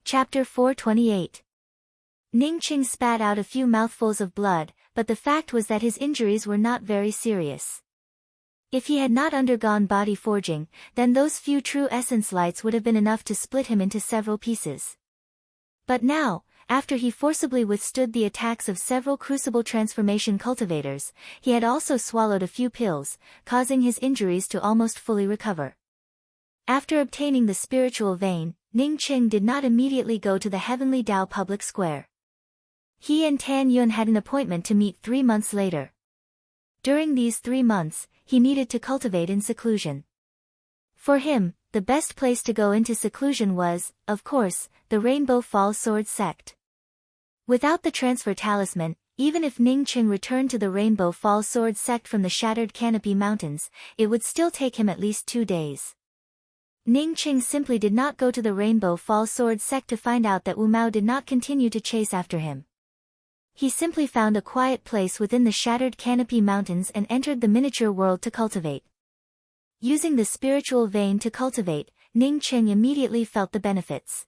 [SPEAKER 1] Chapter 428. Ning Cheng spat out a few mouthfuls of blood, but the fact was that his injuries were not very serious. If he had not undergone body forging, then those few true essence lights would have been enough to split him into several pieces. But now, after he forcibly withstood the attacks of several crucible transformation cultivators, he had also swallowed a few pills, causing his injuries to almost fully recover. After obtaining the spiritual vein, Ning Cheng did not immediately go to the Heavenly Dao public square. He and Tan Yun had an appointment to meet 3 months later. During these 3 months, he needed to cultivate in seclusion. For him, the best place to go into seclusion was, of course, the Rainbow Fall Sword sect. Without the transfer talisman, even if Ning Cheng returned to the Rainbow Fall Sword sect from the Shattered Canopy Mountains, it would still take him at least 2 days. Ning Cheng simply did not go to the Rainbow Fall Sword sect to find out that Wu Mao did not continue to chase after him. He simply found a quiet place within the Shattered Canopy Mountains and entered the miniature world to cultivate. Using the spiritual vein to cultivate, Ning Cheng immediately felt the benefits.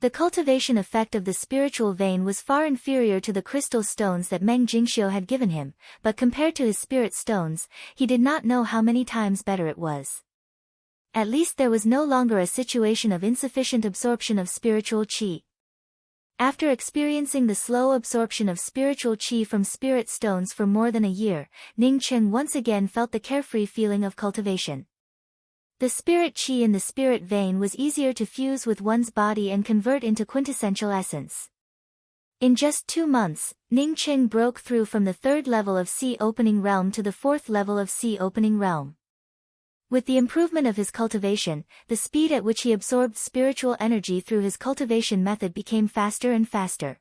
[SPEAKER 1] The cultivation effect of the spiritual vein was far inferior to the crystal stones that Meng Jingxiu had given him, but compared to his spirit stones, he did not know how many times better it was. At least there was no longer a situation of insufficient absorption of spiritual qi. After experiencing the slow absorption of spiritual qi from spirit stones for more than a year, Ning Cheng once again felt the carefree feeling of cultivation. The spirit qi in the spirit vein was easier to fuse with one's body and convert into quintessential essence. In just 2 months, Ning Cheng broke through from the 3rd level of Sea Opening Realm to the 4th level of Sea Opening Realm. With the improvement of his cultivation, the speed at which he absorbed spiritual energy through his cultivation method became faster and faster.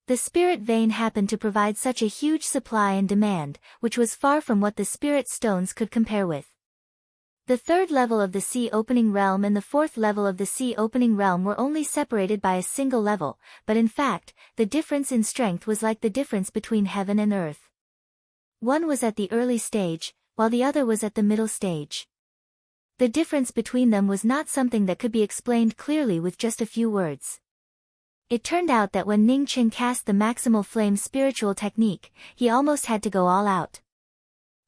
[SPEAKER 1] The spirit vein happened to provide such a huge supply and demand, which was far from what the spirit stones could compare with. The 3rd level of the Sea Opening Realm and the 4th level of the Sea Opening Realm were only separated by a single level, but in fact, the difference in strength was like the difference between heaven and earth. One was at the early stage, while the other was at the middle stage. The difference between them was not something that could be explained clearly with just a few words. It turned out that when Ning Cheng cast the Maximal Flame spiritual technique, he almost had to go all out.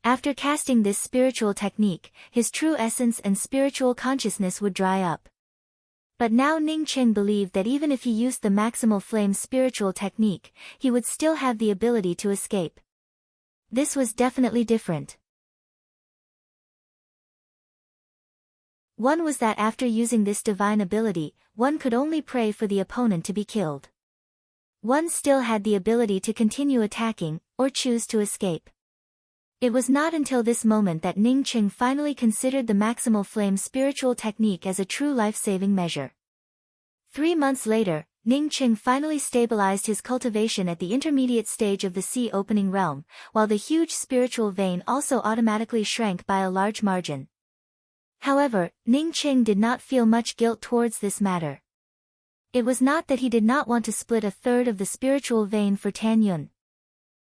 [SPEAKER 1] After casting this spiritual technique, his true essence and spiritual consciousness would dry up. But now Ning Cheng believed that even if he used the Maximal Flame spiritual technique, he would still have the ability to escape. This was definitely different. One was that after using this divine ability, one could only pray for the opponent to be killed. One still had the ability to continue attacking, or choose to escape. It was not until this moment that Ning Cheng finally considered the Maximal Flame spiritual technique as a true life-saving measure. 3 months later, Ning Cheng finally stabilized his cultivation at the intermediate stage of the Sea Opening Realm, while the huge spiritual vein also automatically shrank by a large margin. However, Ning Cheng did not feel much guilt towards this matter. It was not that he did not want to split a third of the spiritual vein for Tan Yun.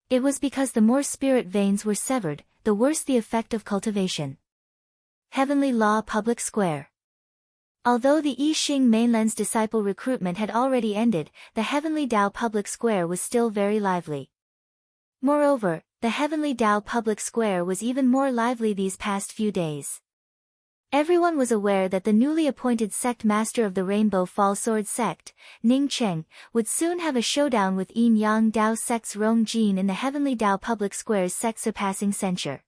[SPEAKER 1] It was because the more spirit veins were severed, the worse the effect of cultivation. Heavenly Law Public Square. Although the I Ching Mainland's disciple recruitment had already ended, the Heavenly Dao Public Square was still very lively. Moreover, the Heavenly Dao Public Square was even more lively these past few days. Everyone was aware that the newly appointed sect master of the Rainbow Fall Sword sect, Ning Cheng, would soon have a showdown with Yin Yang Dao sect's Rong Jin in the Heavenly Dao Public Square's sect surpassing censure.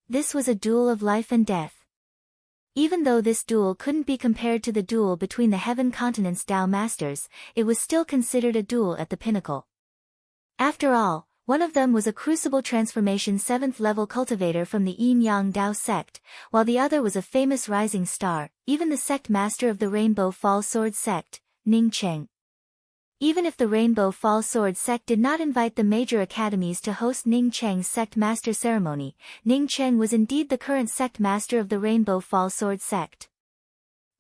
[SPEAKER 1] This was a duel of life and death. Even though this duel couldn't be compared to the duel between the Heaven Continent's Dao Masters, it was still considered a duel at the pinnacle. After all, one of them was a Crucible Transformation 7th level cultivator from the Yin Yang Dao sect, while the other was a famous rising star, even the sect master of the Rainbow Fall Sword sect, Ning Cheng. Even if the Rainbow Fall Sword sect did not invite the major academies to host Ning Cheng's sect master ceremony, Ning Cheng was indeed the current sect master of the Rainbow Fall Sword sect.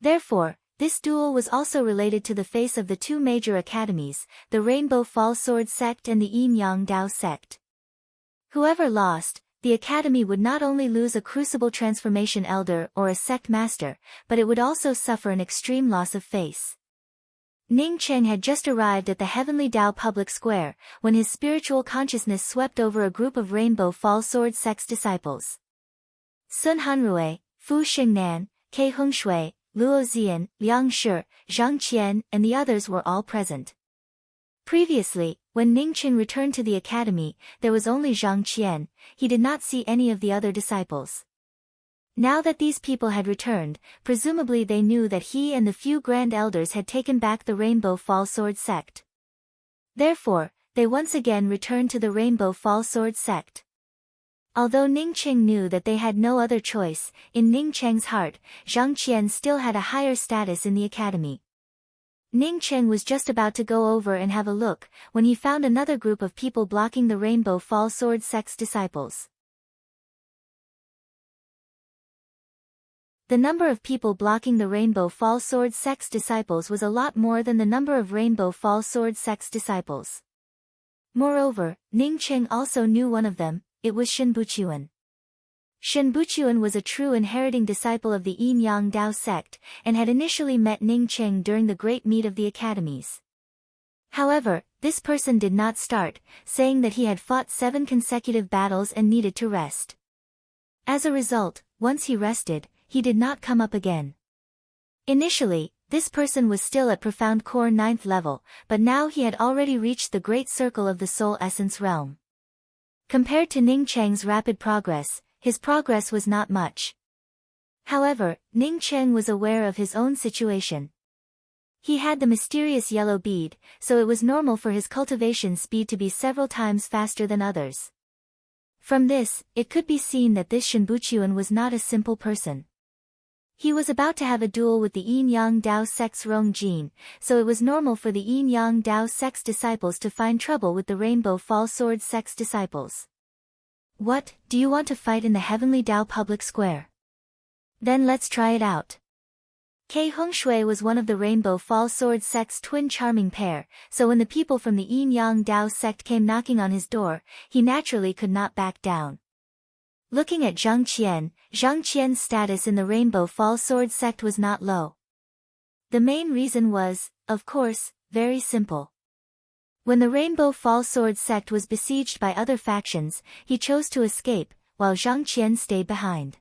[SPEAKER 1] Therefore, this duel was also related to the face of the two major academies, the Rainbow Fall Sword sect and the Yin Yang Dao sect. Whoever lost, the academy would not only lose a Crucible Transformation elder or a sect master, but it would also suffer an extreme loss of face. Ning Cheng had just arrived at the Heavenly Dao Public Square, when his spiritual consciousness swept over a group of Rainbow Fall Sword sect's disciples. Sun Hanrui, Fu Xingnan, Ke Hongshui, Luo Zian, Liang Shi, Zhang Qian, and the others were all present. Previously, when Ning Cheng returned to the academy, there was only Zhang Qian. He did not see any of the other disciples. Now that these people had returned, presumably they knew that he and the few grand elders had taken back the Rainbow Fall Sword sect. Therefore, they once again returned to the Rainbow Fall Sword sect. Although Ning Cheng knew that they had no other choice, in Ning Cheng's heart, Zhang Qian still had a higher status in the academy. Ning Cheng was just about to go over and have a look, when he found another group of people blocking the Rainbow Fall Sword sect's disciples. The number of people blocking the Rainbow Fall Sword sect's disciples was a lot more than the number of Rainbow Fall Sword sect's disciples. Moreover, Ning Cheng also knew one of them. It was Shen Buchuan. Shen Buchuan was a true inheriting disciple of the Yin Yang Dao sect, and had initially met Ning Cheng during the great meet of the academies. However, this person did not start, saying that he had fought 7 consecutive battles and needed to rest. As a result, once he rested, he did not come up again. Initially, this person was still at Profound Core 9th level, but now he had already reached the Great Circle of the Soul Essence realm. Compared to Ning Cheng's rapid progress, his progress was not much. However, Ning Cheng was aware of his own situation. He had the mysterious yellow bead, so it was normal for his cultivation speed to be several times faster than others. From this, it could be seen that this Shen Buchuan was not a simple person. He was about to have a duel with the Yin Yang Dao sect's Rong Jin, so it was normal for the Yin Yang Dao sect's disciples to find trouble with the Rainbow Fall Sword sect's disciples. What, do you want to fight in the Heavenly Dao Public Square? Then let's try it out. Ke Hongshui was one of the Rainbow Fall Sword sect's twin charming pair, so when the people from the Yin Yang Dao sect came knocking on his door, he naturally could not back down. Looking at Zhang Qian's status in the Rainbow Fall Sword sect was not low. The main reason was, of course, very simple. When the Rainbow Fall Sword sect was besieged by other factions, he chose to escape, while Zhang Qian stayed behind.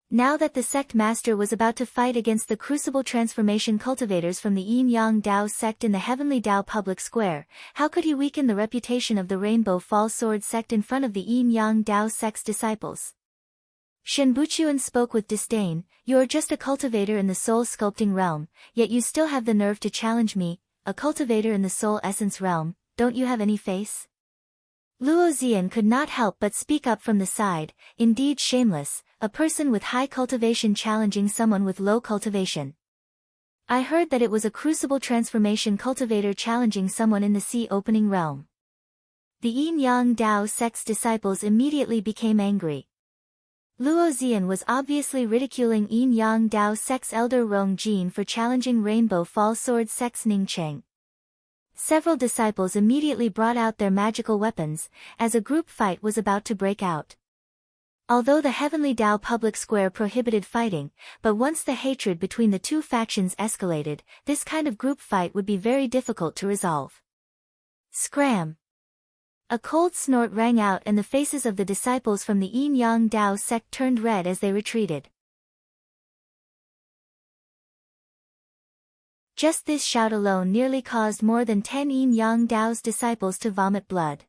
[SPEAKER 1] Now that the sect master was about to fight against the Crucible Transformation cultivators from the Yin Yang Dao sect in the Heavenly Dao Public Square, how could he weaken the reputation of the Rainbow Fall Sword sect in front of the Yin Yang Dao sect's disciples? Shen Buchuan spoke with disdain. You are just a cultivator in the soul sculpting realm, yet you still have the nerve to challenge me, a cultivator in the soul essence realm. Don't you have any face? Luo Zian could not help but speak up from the side. Indeed shameless, a person with high cultivation challenging someone with low cultivation. I heard that it was a Crucible Transformation cultivator challenging someone in the sea opening realm. The Yin Yang Dao sect's disciples immediately became angry. Luo Zian was obviously ridiculing Yin Yang Dao sect's elder Rong Jin for challenging Rainbow Fall Sword sect's Ning Cheng. Several disciples immediately brought out their magical weapons, as a group fight was about to break out. Although the Heavenly Dao Public Square prohibited fighting, but once the hatred between the two factions escalated, this kind of group fight would be very difficult to resolve. Scram! A cold snort rang out and the faces of the disciples from the Yin Yang Dao sect turned red as they retreated. Just this shout alone nearly caused more than 10 Yin Yang Dao's disciples to vomit blood.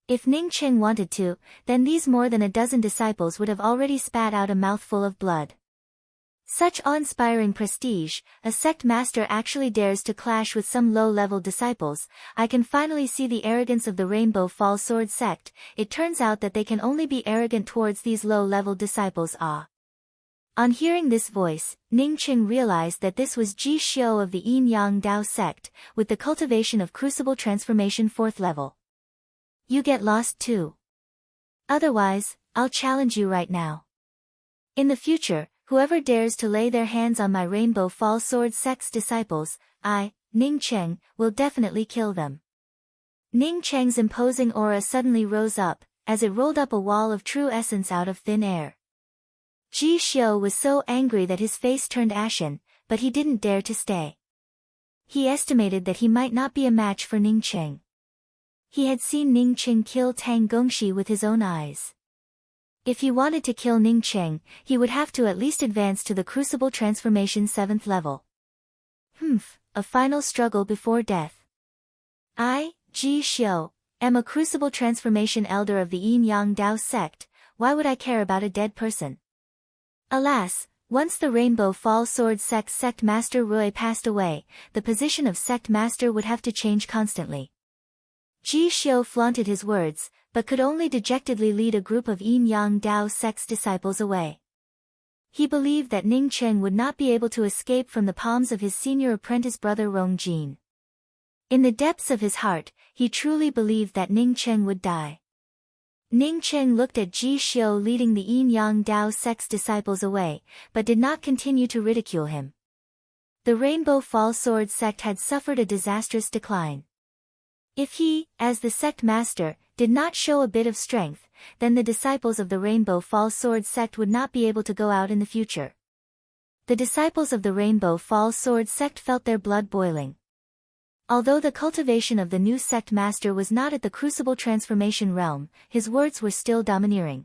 [SPEAKER 1] If Ning Cheng wanted to, then these more than a dozen disciples would have already spat out a mouthful of blood. Such awe-inspiring prestige, a sect master actually dares to clash with some low-level disciples. I can finally see the arrogance of the Rainbow Fall Sword sect. It turns out that they can only be arrogant towards these low-level disciples. On hearing this voice, Ning Cheng realized that this was Ji Xiu of the Yin Yang Dao sect, with the cultivation of Crucible Transformation 4th level. You get lost too. Otherwise, I'll challenge you right now. In the future, whoever dares to lay their hands on my Rainbow Fall Sword sect's disciples, I, Ning Cheng, will definitely kill them. Ning Cheng's imposing aura suddenly rose up, as it rolled up a wall of true essence out of thin air. Ji Xiu was so angry that his face turned ashen, but he didn't dare to stay. He estimated that he might not be a match for Ning Cheng. He had seen Ning Cheng kill Tang Gongxi with his own eyes. If he wanted to kill Ning Cheng, he would have to at least advance to the Crucible Transformation 7th level. A final struggle before death. I, Ji Xiu, am a Crucible Transformation Elder of the Yin Yang Dao sect. Why would I care about a dead person? Alas, once the Rainbow Fall Sword sect's sect master Rui passed away, the position of sect master would have to change constantly. Ji Xiu flaunted his words, but could only dejectedly lead a group of Yin Yang Dao sect's disciples away. He believed that Ning Cheng would not be able to escape from the palms of his senior apprentice brother Rong Jin. In the depths of his heart, he truly believed that Ning Cheng would die. Ning Cheng looked at Ji Xiu leading the Yin Yang Dao sect's disciples away, but did not continue to ridicule him. The Rainbow Fall Sword sect had suffered a disastrous decline. If he, as the sect master, did not show a bit of strength, then the disciples of the Rainbow Fall Sword sect would not be able to go out in the future. The disciples of the Rainbow Fall Sword sect felt their blood boiling. Although the cultivation of the new sect master was not at the Crucible Transformation realm, his words were still domineering.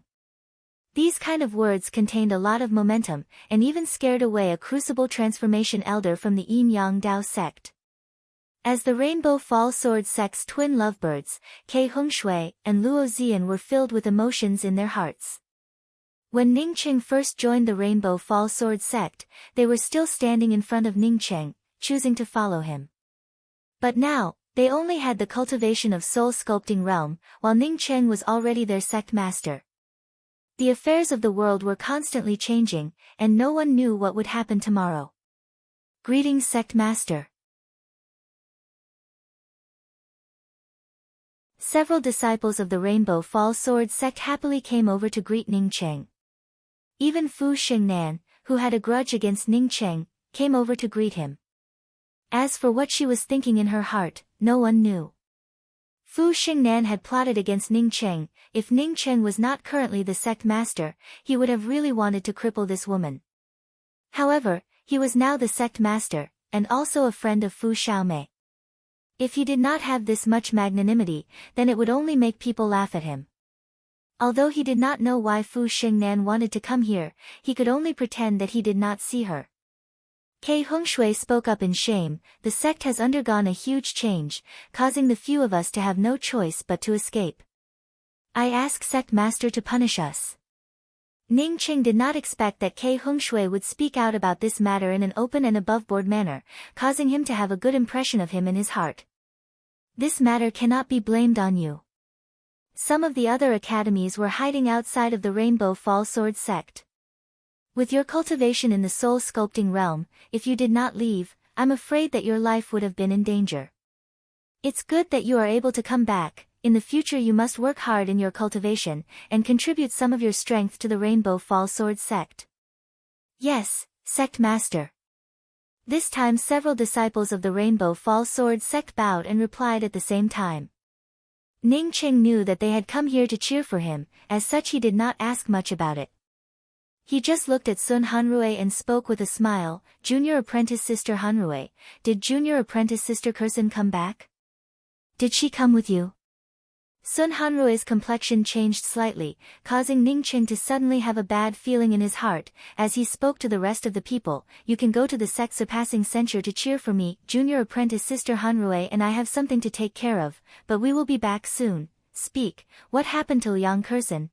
[SPEAKER 1] These kind of words contained a lot of momentum, and even scared away a Crucible Transformation elder from the Yin Yang Dao sect. As the Rainbow Fall Sword sect's twin lovebirds, Ke Hongshui and Luo Zian were filled with emotions in their hearts. When Ning Cheng first joined the Rainbow Fall Sword sect, they were still standing in front of Ning Cheng, choosing to follow him. But now, they only had the cultivation of Soul Sculpting Realm, while Ning Cheng was already their sect master. The affairs of the world were constantly changing, and no one knew what would happen tomorrow. Greetings, sect master. Several disciples of the Rainbow Fall Sword sect happily came over to greet Ning Cheng. Even Fu Xingnan, who had a grudge against Ning Cheng, came over to greet him. As for what she was thinking in her heart, no one knew. Fu Xingnan had plotted against Ning Cheng. If Ning Cheng was not currently the sect master, he would have really wanted to cripple this woman. However, he was now the sect master, and also a friend of Fu Xiaomei. If he did not have this much magnanimity, then it would only make people laugh at him. Although he did not know why Fu Xingnan wanted to come here, he could only pretend that he did not see her. Ke Hongshui spoke up in shame. The sect has undergone a huge change, causing the few of us to have no choice but to escape. I ask sect master to punish us. Ning Cheng did not expect that Ke Hongshui would speak out about this matter in an open and above-board manner, causing him to have a good impression of him in his heart. This matter cannot be blamed on you. Some of the other academies were hiding outside of the Rainbow Fall Sword sect. With your cultivation in the soul sculpting realm, if you did not leave, I'm afraid that your life would have been in danger. It's good that you are able to come back. In the future you must work hard in your cultivation, and contribute some of your strength to the Rainbow Fall Sword sect. Yes, sect master. This time several disciples of the Rainbow Fall Sword sect bowed and replied at the same time. Ning Cheng knew that they had come here to cheer for him, as such he did not ask much about it. He just looked at Sun Hanrui and spoke with a smile. Junior apprentice sister Hanrui, did junior apprentice sister Kursun come back? Did she come with you? Sun Hanrue's complexion changed slightly, causing Ningqing to suddenly have a bad feeling in his heart. As he spoke to the rest of the people, "You can go to the sect surpassing censure to cheer for me. Junior apprentice sister Hanrue and I have something to take care of, but we will be back soon. Speak, what happened to Liang Kursen?"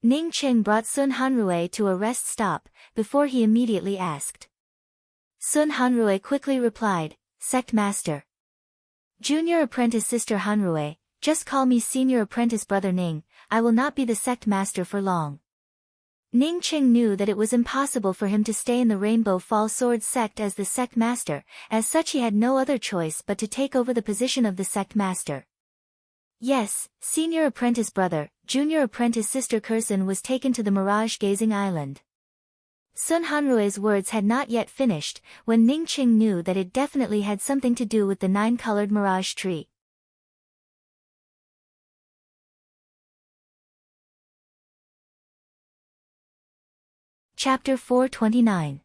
[SPEAKER 1] Ningqing brought Sun Hanrue to a rest stop, before he immediately asked. Sun Hanrue quickly replied, "Sect master. Junior apprentice sister Hanrue, just call me senior apprentice brother Ning, I will not be the sect master for long." Ningqing knew that it was impossible for him to stay in the Rainbow Fall Sword sect as the sect master, as such he had no other choice but to take over the position of the sect master. Yes, senior apprentice brother, junior apprentice sister Kursen was taken to the mirage-gazing island. Sun Hanrue's words had not yet finished, when Ningqing knew that it definitely had something to do with the nine-colored mirage tree. Chapter 429.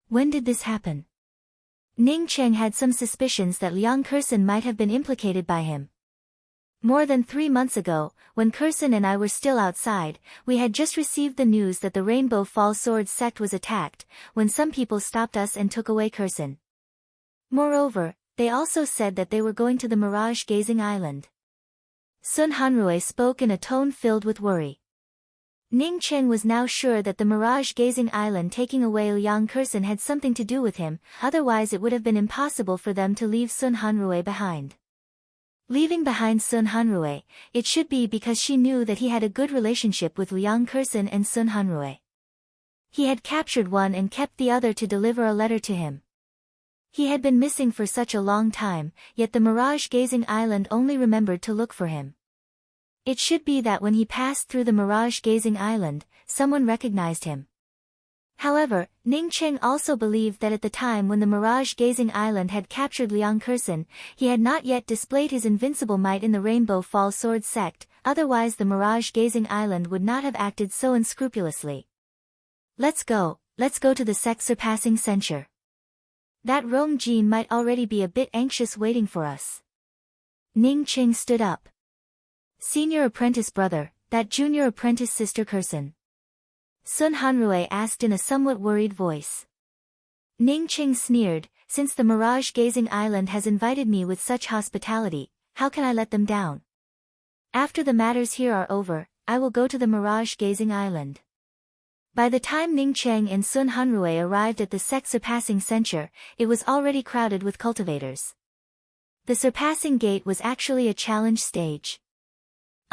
[SPEAKER 1] When did this happen? Ningqing had some suspicions that Liang Kursen might have been implicated by him. More than 3 months ago, when Kursen and I were still outside, we had just received the news that the Rainbow Fall Sword sect was attacked, when some people stopped us and took away Kursen. Moreover, they also said that they were going to the mirage-gazing island. Sun Hanrue spoke in a tone filled with worry. Ningqing was now sure that the mirage-gazing island taking away Liang Kursen had something to do with him, otherwise it would have been impossible for them to leave Sun Hanrue behind. Leaving behind Sun Hanrue, it should be because she knew that he had a good relationship with Liang Kursen and Sun Hanrue. He had captured one and kept the other to deliver a letter to him. He had been missing for such a long time, yet the mirage-gazing island only remembered to look for him. It should be that when he passed through the mirage-gazing island, someone recognized him. However, Ningqing also believed that at the time when the mirage-gazing island had captured Liang Kursen, he had not yet displayed his invincible might in the Rainbow Fall Sword sect, otherwise the mirage-gazing island would not have acted so unscrupulously. Let's go to the sect surpassing censure. That Rong Jin might already be a bit anxious waiting for us. Ningqing stood up. Senior apprentice brother, that junior apprentice sister Kursen? Sun Hanrue asked in a somewhat worried voice. Ningqing sneered, since the mirage-gazing island has invited me with such hospitality, how can I let them down? After the matters here are over, I will go to the mirage-gazing island. By the time Ningqing and Sun Hanrue arrived at the sect surpassing censure, it was already crowded with cultivators. The surpassing gate was actually a challenge stage.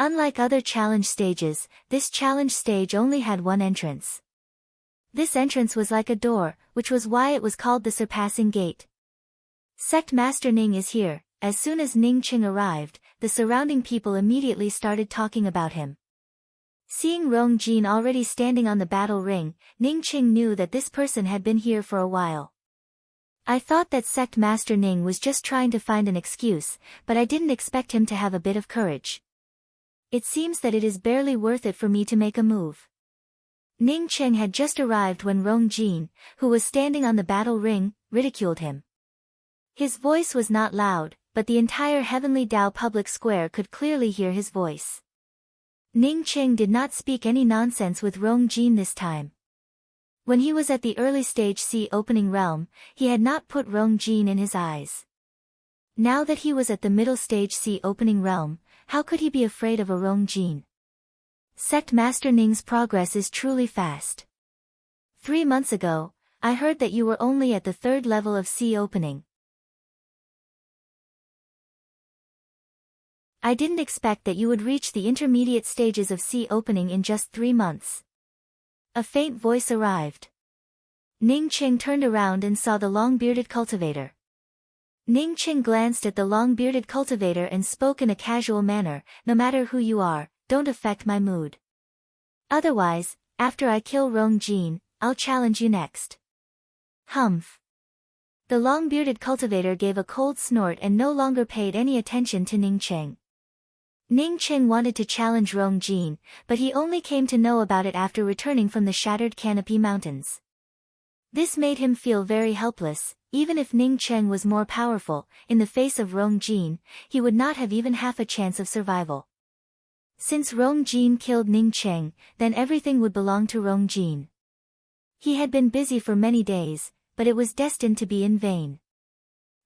[SPEAKER 1] Unlike other challenge stages, this challenge stage only had one entrance. This entrance was like a door, which was why it was called the surpassing gate. Sect Master Ning is here. As soon as Ningqing arrived, the surrounding people immediately started talking about him. Seeing Rong Jin already standing on the battle ring, Ningqing knew that this person had been here for a while. I thought that Sect Master Ning was just trying to find an excuse, but I didn't expect him to have a bit of courage. It seems that it is barely worth it for me to make a move. Ningqing had just arrived when Rong Jin, who was standing on the battle ring, ridiculed him. His voice was not loud, but the entire Heavenly Dao public square could clearly hear his voice. Ningqing did not speak any nonsense with Rong Jin this time. When he was at the early stage sea opening realm, he had not put Rong Jin in his eyes. Now that he was at the middle stage sea opening realm, how could he be afraid of a Rong Jin? Sect Master Ning's progress is truly fast. 3 months ago, I heard that you were only at the 3rd level of sea opening. I didn't expect that you would reach the intermediate stages of sea opening in just 3 months. A faint voice arrived. Ningqing turned around and saw the long-bearded cultivator. Ningqing glanced at the long-bearded cultivator and spoke in a casual manner, no matter who you are, don't affect my mood. Otherwise, after I kill Rong Jin, I'll challenge you next. Humph. The long-bearded cultivator gave a cold snort and no longer paid any attention to Ningqing. Ningqing wanted to challenge Rong Jin, but he only came to know about it after returning from the Shattered Canopy Mountains. This made him feel very helpless. Even if Ning Cheng was more powerful, in the face of Rong Jin, he would not have even half a chance of survival. Since Rong Jin killed Ning Cheng, then everything would belong to Rong Jin. He had been busy for many days, but it was destined to be in vain.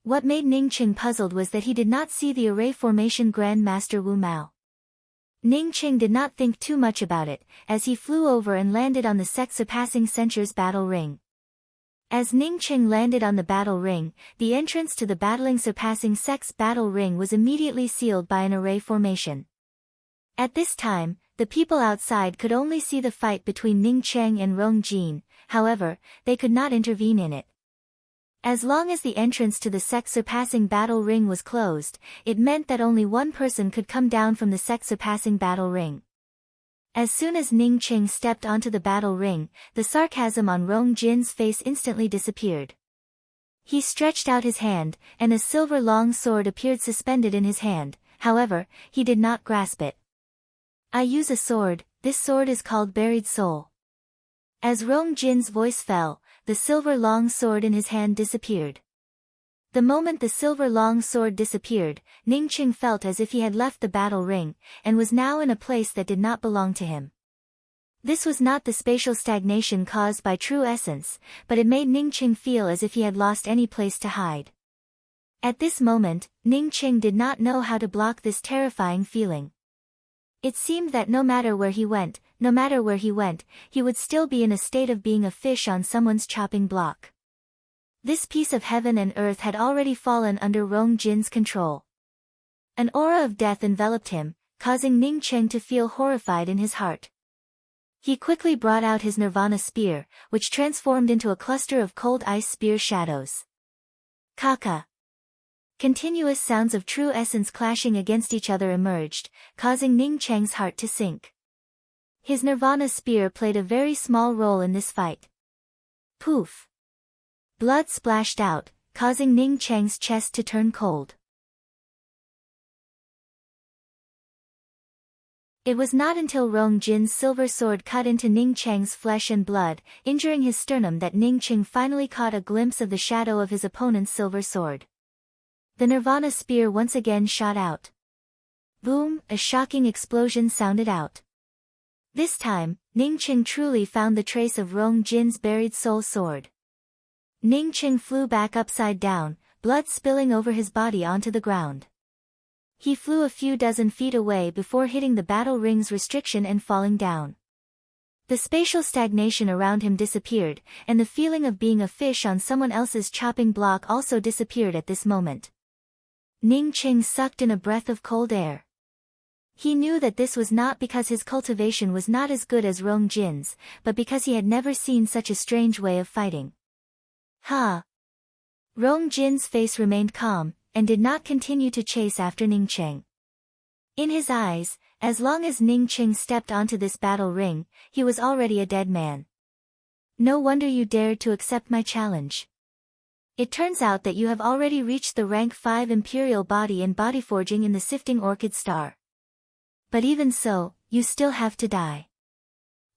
[SPEAKER 1] What made Ning Cheng puzzled was that he did not see the array formation Grand Master Wu Mao. Ning Cheng did not think too much about it, as he flew over and landed on the sect-surpassing Censures battle ring. As Ning Cheng landed on the battle ring, the entrance to the battling surpassing sect's battle ring was immediately sealed by an array formation. At this time, the people outside could only see the fight between Ning Cheng and Rong Jin, however, they could not intervene in it. As long as the entrance to the sect-surpassing battle ring was closed, it meant that only one person could come down from the sect-surpassing battle ring. As soon as Ning Cheng stepped onto the battle ring, the sarcasm on Rong Jin's face instantly disappeared. He stretched out his hand, and a silver long sword appeared suspended in his hand, however, he did not grasp it. "I use a sword, this sword is called Buried Soul." As Rong Jin's voice fell, the silver long sword in his hand disappeared. The moment the silver long sword disappeared, Ning Cheng felt as if he had left the battle ring, and was now in a place that did not belong to him. This was not the spatial stagnation caused by true essence, but it made Ning Cheng feel as if he had lost any place to hide. At this moment, Ning Cheng did not know how to block this terrifying feeling. It seemed that no matter where he went, he would still be in a state of being a fish on someone's chopping block. This piece of heaven and earth had already fallen under Rong Jin's control. An aura of death enveloped him, causing Ning Cheng to feel horrified in his heart. He quickly brought out his Nirvana spear, which transformed into a cluster of cold ice spear shadows. Kaka. Continuous sounds of true essence clashing against each other emerged, causing Ning Cheng's heart to sink. His Nirvana spear played a very small role in this fight. Poof! Blood splashed out, causing Ning Cheng's chest to turn cold. It was not until Rong Jin's silver sword cut into Ning Cheng's flesh and blood, injuring his sternum, that Ning Cheng finally caught a glimpse of the shadow of his opponent's silver sword. The Nirvana spear once again shot out. Boom! A shocking explosion sounded out. This time, Ning Cheng truly found the trace of Rong Jin's buried soul sword. Ning Cheng flew back upside down, blood spilling over his body onto the ground. He flew a few dozen feet away before hitting the battle ring's restriction and falling down. The spatial stagnation around him disappeared, and the feeling of being a fish on someone else's chopping block also disappeared at this moment. Ning Cheng sucked in a breath of cold air. He knew that this was not because his cultivation was not as good as Rong Jin's, but because he had never seen such a strange way of fighting. Ha! Rong Jin's face remained calm, and did not continue to chase after Ning Cheng. In his eyes, as long as Ning Cheng stepped onto this battle ring, he was already a dead man. No wonder you dared to accept my challenge. It turns out that you have already reached the rank 5 Imperial Body in bodyforging in the Sifting Orchid Star. But even so, you still have to die.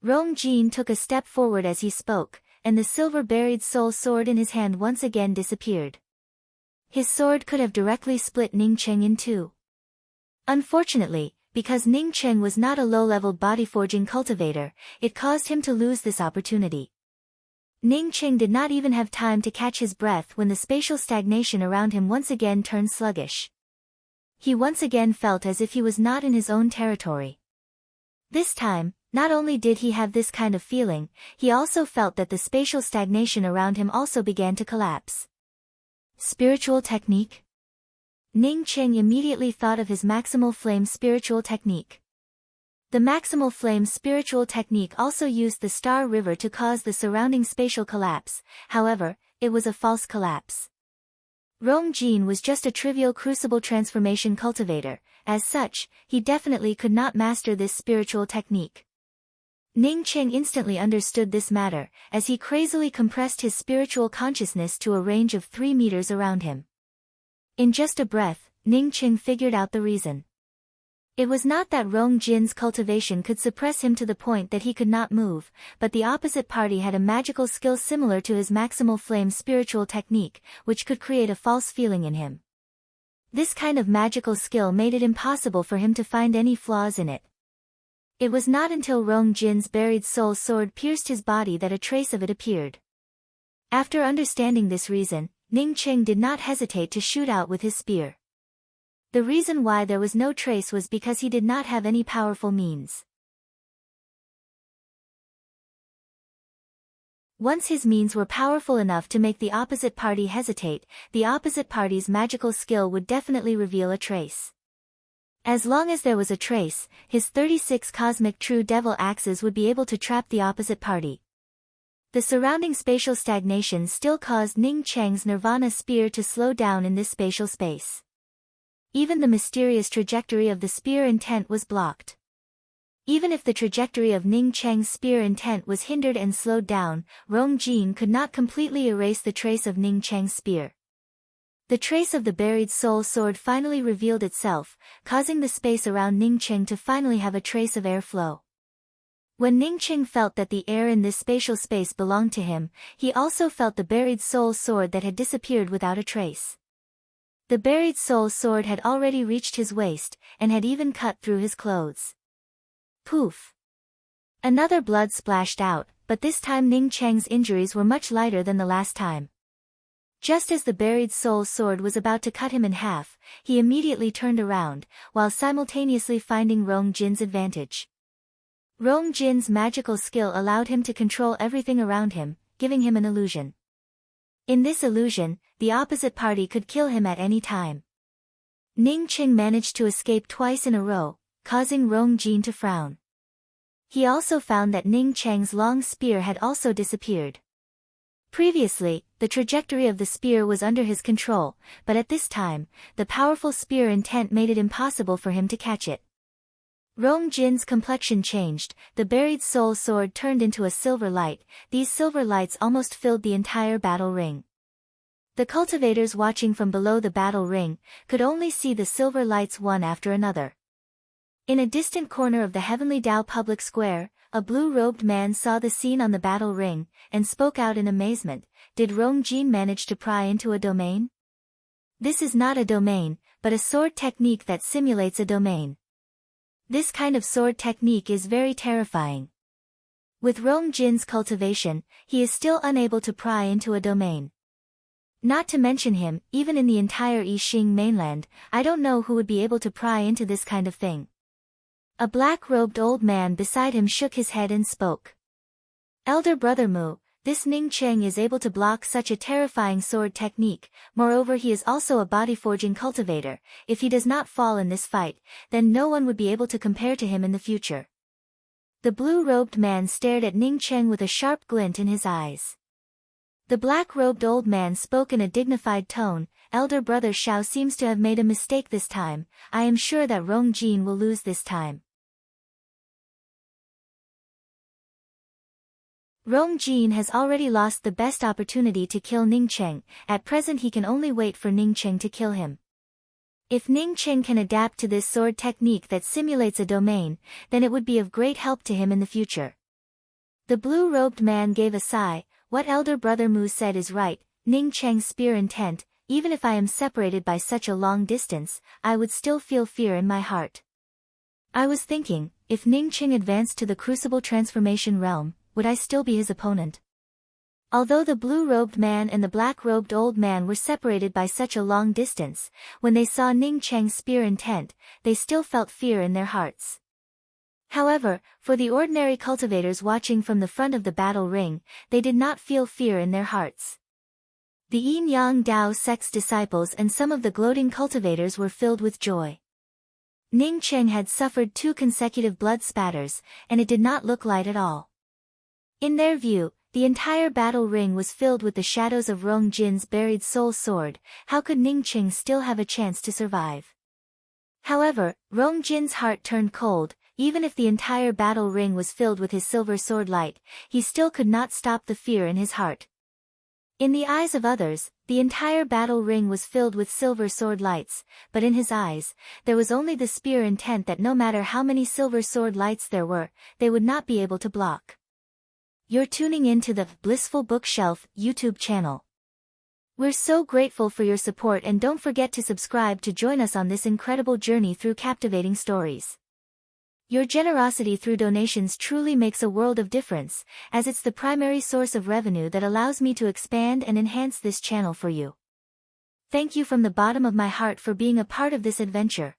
[SPEAKER 1] Rong Jin took a step forward as he spoke, and the silver buried soul sword in his hand once again disappeared. His sword could have directly split Ning Cheng in two. Unfortunately, because Ning Cheng was not a low-leveled bodyforging cultivator, it caused him to lose this opportunity. Ning Cheng did not even have time to catch his breath when the spatial stagnation around him once again turned sluggish. He once again felt as if he was not in his own territory. This time, not only did he have this kind of feeling, he also felt that the spatial stagnation around him also began to collapse. Spiritual technique? Ning Cheng immediately thought of his Maximal Flame spiritual technique. The Maximal Flame spiritual technique also used the Star River to cause the surrounding spatial collapse, however, it was a false collapse. Rong Jin was just a trivial crucible transformation cultivator, as such, he definitely could not master this spiritual technique. Ning Cheng instantly understood this matter, as he crazily compressed his spiritual consciousness to a range of 3 meters around him. In just a breath, Ning Cheng figured out the reason. It was not that Rong Jin's cultivation could suppress him to the point that he could not move, but the opposite party had a magical skill similar to his maximal flame spiritual technique, which could create a false feeling in him. This kind of magical skill made it impossible for him to find any flaws in it. It was not until Rong Jin's buried soul sword pierced his body that a trace of it appeared. After understanding this reason, Ning Qing did not hesitate to shoot out with his spear. The reason why there was no trace was because he did not have any powerful means. Once his means were powerful enough to make the opposite party hesitate, the opposite party's magical skill would definitely reveal a trace. As long as there was a trace, his 36 cosmic true devil axes would be able to trap the opposite party. The surrounding spatial stagnation still caused Ning Cheng's nirvana spear to slow down in this spatial space. Even the mysterious trajectory of the spear intent was blocked. Even if the trajectory of Ning Cheng's spear intent was hindered and slowed down, Rong Jin could not completely erase the trace of Ning Cheng's spear. The trace of the buried soul sword finally revealed itself, causing the space around Ning Cheng to finally have a trace of air flow. When Ning Cheng felt that the air in this spatial space belonged to him, he also felt the buried soul sword that had disappeared without a trace. The buried soul sword had already reached his waist, and had even cut through his clothes. Poof! Another blood splashed out, but this time Ning Cheng's injuries were much lighter than the last time. Just as the buried soul sword was about to cut him in half, he immediately turned around, while simultaneously finding Rong Jin's advantage. Rong Jin's magical skill allowed him to control everything around him, giving him an illusion. In this illusion, the opposite party could kill him at any time. Ning Qing managed to escape twice in a row, causing Rong Jin to frown. He also found that Ning Cheng's long spear had also disappeared. Previously, the trajectory of the spear was under his control, but at this time, the powerful spear intent made it impossible for him to catch it. Rong Jin's complexion changed, the buried soul sword turned into a silver light, these silver lights almost filled the entire battle ring. The cultivators watching from below the battle ring, could only see the silver lights one after another. In a distant corner of the Heavenly Dao public square, a blue-robed man saw the scene on the battle ring, and spoke out in amazement. Did Rong Jin manage to pry into a domain? This is not a domain, but a sword technique that simulates a domain. This kind of sword technique is very terrifying. With Rong Jin's cultivation, he is still unable to pry into a domain. Not to mention him, even in the entire Yixing mainland, I don't know who would be able to pry into this kind of thing. A black-robed old man beside him shook his head and spoke. Elder Brother Mu, this Ning Cheng is able to block such a terrifying sword technique, moreover he is also a body-forging cultivator. If he does not fall in this fight, then no one would be able to compare to him in the future. The blue-robed man stared at Ning Cheng with a sharp glint in his eyes. The black-robed old man spoke in a dignified tone. Elder Brother Xiao seems to have made a mistake this time. I am sure that Rong Jin will lose this time. Rong Jin has already lost the best opportunity to kill Ning Cheng. At present he can only wait for Ning Cheng to kill him. If Ning Cheng can adapt to this sword technique that simulates a domain, then it would be of great help to him in the future. The blue-robed man gave a sigh. What Elder Brother Mu said is right, Ning Cheng's spear intent, even if I am separated by such a long distance, I would still feel fear in my heart. I was thinking, if Ning Cheng advanced to the Crucible Transformation realm, would I still be his opponent? Although the blue-robed man and the black-robed old man were separated by such a long distance, when they saw Ning Cheng's spear intent, they still felt fear in their hearts. However, for the ordinary cultivators watching from the front of the battle ring, they did not feel fear in their hearts. The Yin-Yang Dao sect's disciples and some of the gloating cultivators were filled with joy. Ning Cheng had suffered 2 consecutive blood spatters, and it did not look light at all. In their view, the entire battle ring was filled with the shadows of Rong Jin's buried soul sword. How could Ning Cheng still have a chance to survive? However, Rong Jin's heart turned cold. Even if the entire battle ring was filled with his silver sword light, he still could not stop the fear in his heart. In the eyes of others, the entire battle ring was filled with silver sword lights, but in his eyes, there was only the spear intent that no matter how many silver sword lights there were, they would not be able to block. You're tuning in to the Blissful Bookshelf YouTube channel. We're so grateful for your support, and don't forget to subscribe to join us on this incredible journey through captivating stories. Your generosity through donations truly makes a world of difference, as it's the primary source of revenue that allows me to expand and enhance this channel for you. Thank you from the bottom of my heart for being a part of this adventure.